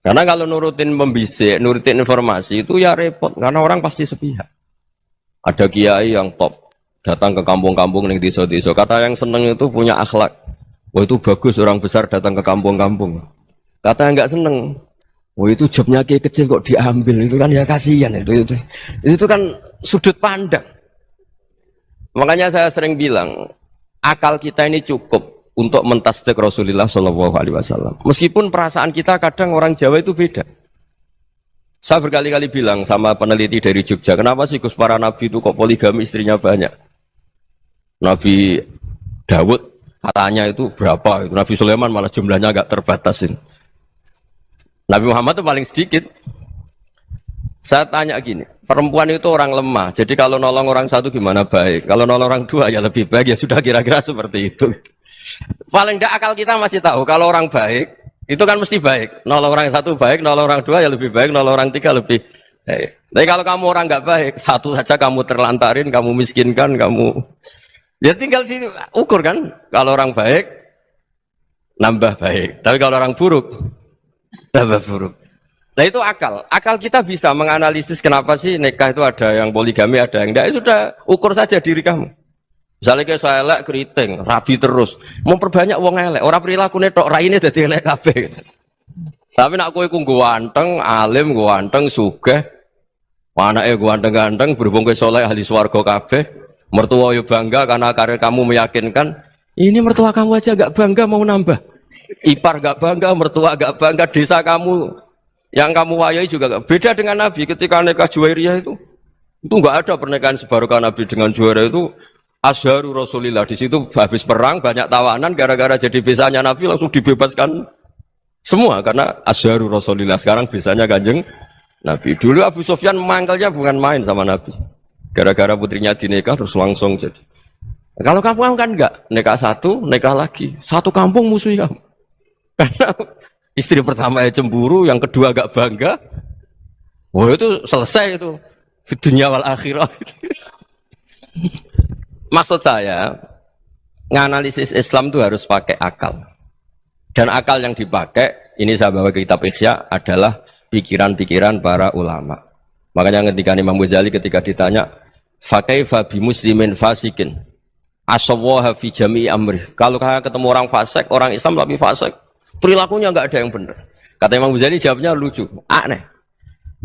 Karena kalau nurutin membisik, nurutin informasi itu ya repot, karena orang pasti sepihak. Ada kiai yang top, datang ke kampung-kampung yang desa-desa, kata yang seneng itu punya akhlak. Wah itu bagus, orang besar datang ke kampung-kampung. Kata yang nggak seneng, wah itu jobnya kiai kecil kok diambil, itu kan ya kasihan. Itu kan sudut pandang. Makanya saya sering bilang, akal kita ini cukup untuk mentasdik Rasulullah Shallallahu Alaihi Wasallam. Meskipun perasaan kita kadang orang Jawa itu beda. Saya berkali-kali bilang sama peneliti dari Jogja, kenapa sih Gus para nabi itu kok poligami istrinya banyak? Nabi Dawud katanya itu berapa? Nabi Sulaiman malah jumlahnya agak terbatasin. Nabi Muhammad itu paling sedikit. Saya tanya gini, perempuan itu orang lemah. Jadi kalau nolong orang satu gimana baik? Kalau nolong orang dua ya lebih baik. Ya sudah kira-kira seperti itu. Paling tidak akal kita masih tahu kalau orang baik itu kan mesti baik. Nolong orang satu baik, nolong orang dua ya lebih baik, nolong orang tiga lebih baik. Tapi kalau kamu orang nggak baik, satu saja kamu terlantarin, kamu miskinkan, kamu ya tinggal diukur kan. Kalau orang baik nambah baik, tapi kalau orang buruk tambah buruk. Nah itu akal. Akal kita bisa menganalisis kenapa sih nikah itu ada yang poligami, ada yang enggak. Ya sudah, ukur saja diri kamu. Misalnya kayak saya elek keriting, rabi terus, memperbanyak wong elek, orang perilaku netok raine dadi elek kabeh gitu. Tapi nak kowe ku ganteng, alim, ganteng, sugih, anake ganteng-ganteng, berhubung kowe saleh ahli swarga kabeh, mertua yo bangga karena karir kamu meyakinkan. Ini mertua kamu aja gak bangga mau nambah. Ipar gak bangga, mertua gak bangga, desa kamu yang kamu wayai juga gak. Beda dengan Nabi ketika nikah Juwairiyah itu gak ada pernikahan sebarokah Nabi dengan Juwairiyah itu. Azharu Rasulillah, di situ habis perang banyak tawanan gara-gara jadi besanya Nabi langsung dibebaskan semua karena Azharu Rasulillah. Sekarang besanya Kanjeng Nabi. Dulu Abu Sufyan mangkalnya bukan main sama Nabi. Gara-gara putrinya dinikah terus langsung jadi. Kalau kamu kan enggak, nikah satu, nikah lagi. Satu kampung musuhi kamu. Karena istri pertama ya cemburu, yang kedua agak bangga. Wah itu selesai itu. Dunia wal akhirah. Maksud saya, nganalisis Islam itu harus pakai akal. Dan akal yang dipakai, ini saya bawa ke kitab Ihya, adalah pikiran-pikiran para ulama. Makanya ketika Imam Ghazali ketika ditanya, fakaifa bi muslimin fasikin asawaha fi jami'i amri. Kalau ketemu orang fasik, orang Islam tapi fasik, perilakunya enggak ada yang benar. Kata Imam Ghazali jawabnya lucu, aneh.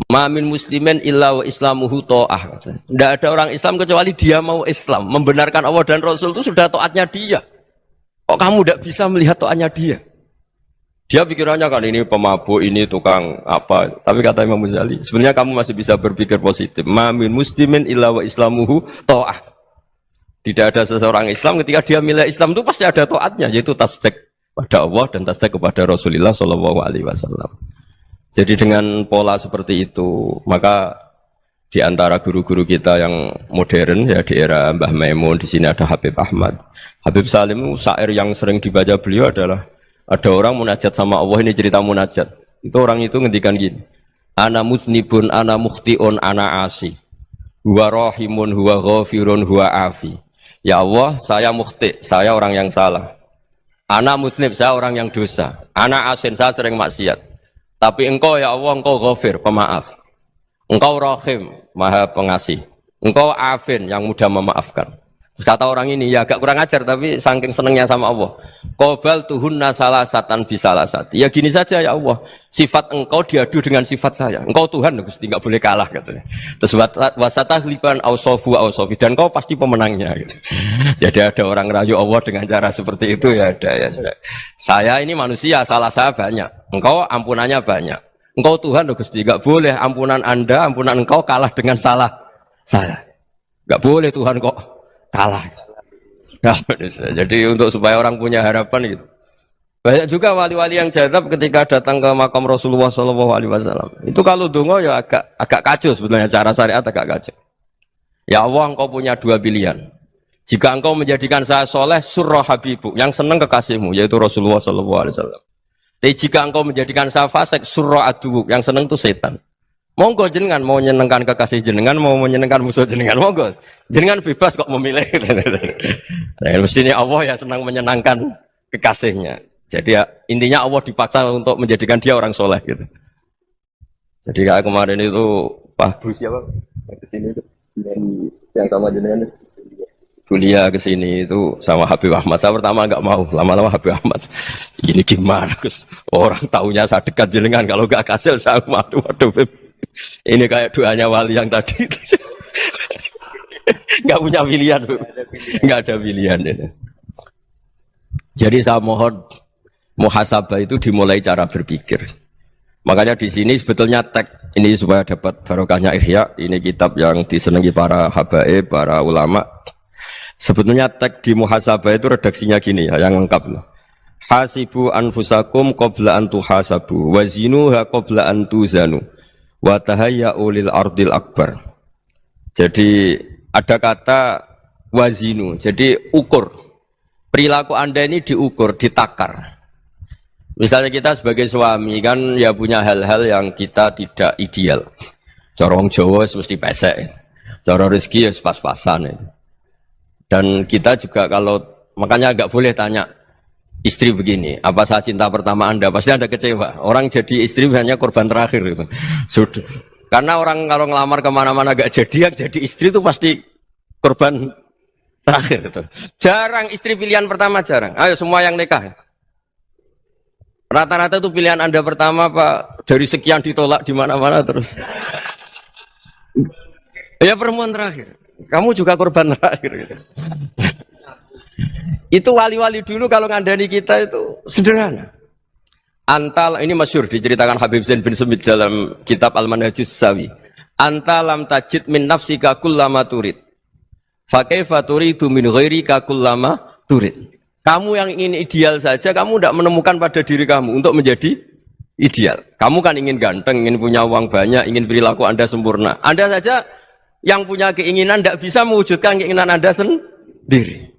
Ma min muslimin illa wa islamuhu ta'ah. Tidak ada orang Islam kecuali dia mau Islam, membenarkan Allah dan Rasul itu sudah taatnya dia. Kok kamu tidak bisa melihat taatnya dia? Dia pikirannya kan ini pemabuk, ini tukang apa. Tapi kata Imam Ghazali, sebenarnya kamu masih bisa berpikir positif. Ma min muslimin illa wa islamuhu ta'ah. Tidak ada seseorang Islam ketika dia milih Islam itu pasti ada taatnya, yaitu tasdik pada Allah dan tasdik kepada Rasulullah Shallallahu Alaihi Wasallam. Jadi dengan pola seperti itu, maka di antara guru-guru kita yang modern ya di era Mbah Maimun, di sini ada Habib Ahmad, Habib Salim, syair yang sering dibaca beliau adalah ada orang munajat sama Allah, ini cerita munajat. Itu orang itu ngendikan gini, ana muznibun, ana mukhtiun, ana asi, huwa rahimun, huwa ghafirun, huwa afi. Ya Allah, saya mukhti, saya orang yang salah. Ana muznib, saya orang yang dosa. Ana asin, saya sering maksiat. Tapi engkau ya Allah, engkau ghafir, pemaaf. Engkau rahim, maha pengasih. Engkau afin, yang mudah memaafkan. Terus kata orang ini, ya agak kurang ajar, tapi saking senengnya sama Allah. Qobal tuhunna salasatan bisalasati. Ya gini saja ya Allah, sifat engkau diadu dengan sifat saya. Engkau Tuhan, Gusti, nggak boleh kalah katanya. Terus wasatahliban ausofu ausofi, dan engkau pasti pemenangnya. Gitu. Jadi ada orang rayu Allah dengan cara seperti itu ya ada ya. Saya ini manusia, salah saya banyak. Engkau ampunannya banyak. Engkau Tuhan, Gusti, nggak boleh ampunan Anda, ampunan engkau kalah dengan salah saya. Nggak boleh Tuhan kok kalah. Nah, jadi untuk supaya orang punya harapan gitu. Banyak juga wali-wali yang jadab ketika datang ke makam Rasulullah SAW. Itu kalau dongo ya agak kacau sebetulnya, cara syariat agak kacau. Ya Allah, engkau punya dua pilihan. Jika engkau menjadikan saya soleh, surah habibu, yang senang kekasihmu, yaitu Rasulullah SAW. Tapi jika engkau menjadikan saya fasik, surah adubuk, yang senang itu setan. Monggo jenengan mau menyenangkan kekasih jenengan, mau menyenangkan musuh jenengan, monggo. Jenengan bebas kok memilih. Nah, mestinya Allah ya senang menyenangkan kekasihnya. Jadi ya, intinya Allah dipaksa untuk menjadikan dia orang soleh gitu. Jadi kayak kemarin itu Pak Bu siapa? Ke sini itu yang sama jenengan itu. Kuliah ke sini itu sama Habib Ahmad. Saya pertama enggak mau, lama-lama Habib Ahmad. Ini gimana, Gus? Orang taunya saya dekat jenengan, kalau enggak kasil saya waduh. Ini kayak doanya wali yang tadi. Enggak punya pilihan, enggak ada pilihan ini. Jadi saya mohon muhasabah itu dimulai cara berpikir. Makanya di sini sebetulnya tag ini supaya dapat barokahnya Ihya. Ini kitab yang disenangi para habaib, para ulama. Sebetulnya tag di muhasabah itu redaksinya gini ya, yang lengkap loh. Hasibu anfusakum qabla an tuhasabu wa zinuha qabla an tuzanu wa tahayya'u lil ardil akbar. Jadi ada kata wazinu, jadi ukur. Perilaku Anda ini diukur, ditakar. Misalnya kita sebagai suami kan ya punya hal-hal yang kita tidak ideal. Corong Jawa mesti pesek. Cara rezeki ya pas-pasan itu. Dan kita juga kalau, makanya nggak boleh tanya istri begini, apa saya cinta pertama Anda? Pasti Anda kecewa. Orang jadi istri hanya korban terakhir gitu. Sudah. Karena orang kalau ngelamar kemana-mana nggak jadi, yang jadi istri itu pasti korban terakhir gitu. Jarang istri pilihan pertama, jarang. Ayo semua yang nikah. Rata-rata itu pilihan Anda pertama Pak, dari sekian ditolak di mana-mana terus. Ya perempuan terakhir. Kamu juga korban terakhir gitu. Itu wali-wali dulu kalau ngandani kita itu sederhana. Antal, ini masyhur diceritakan Habib Zain bin Semit dalam kitab Al-Manhajus Sawi. Anta lam tajid min nafsika kullama turid. Fa kaifa turidu min ghairika kullama turid. Kamu yang ingin ideal saja, kamu tidak menemukan pada diri kamu untuk menjadi ideal. Kamu kan ingin ganteng, ingin punya uang banyak, ingin perilaku Anda sempurna. Anda saja yang punya keinginan tidak bisa mewujudkan keinginan Anda sendiri.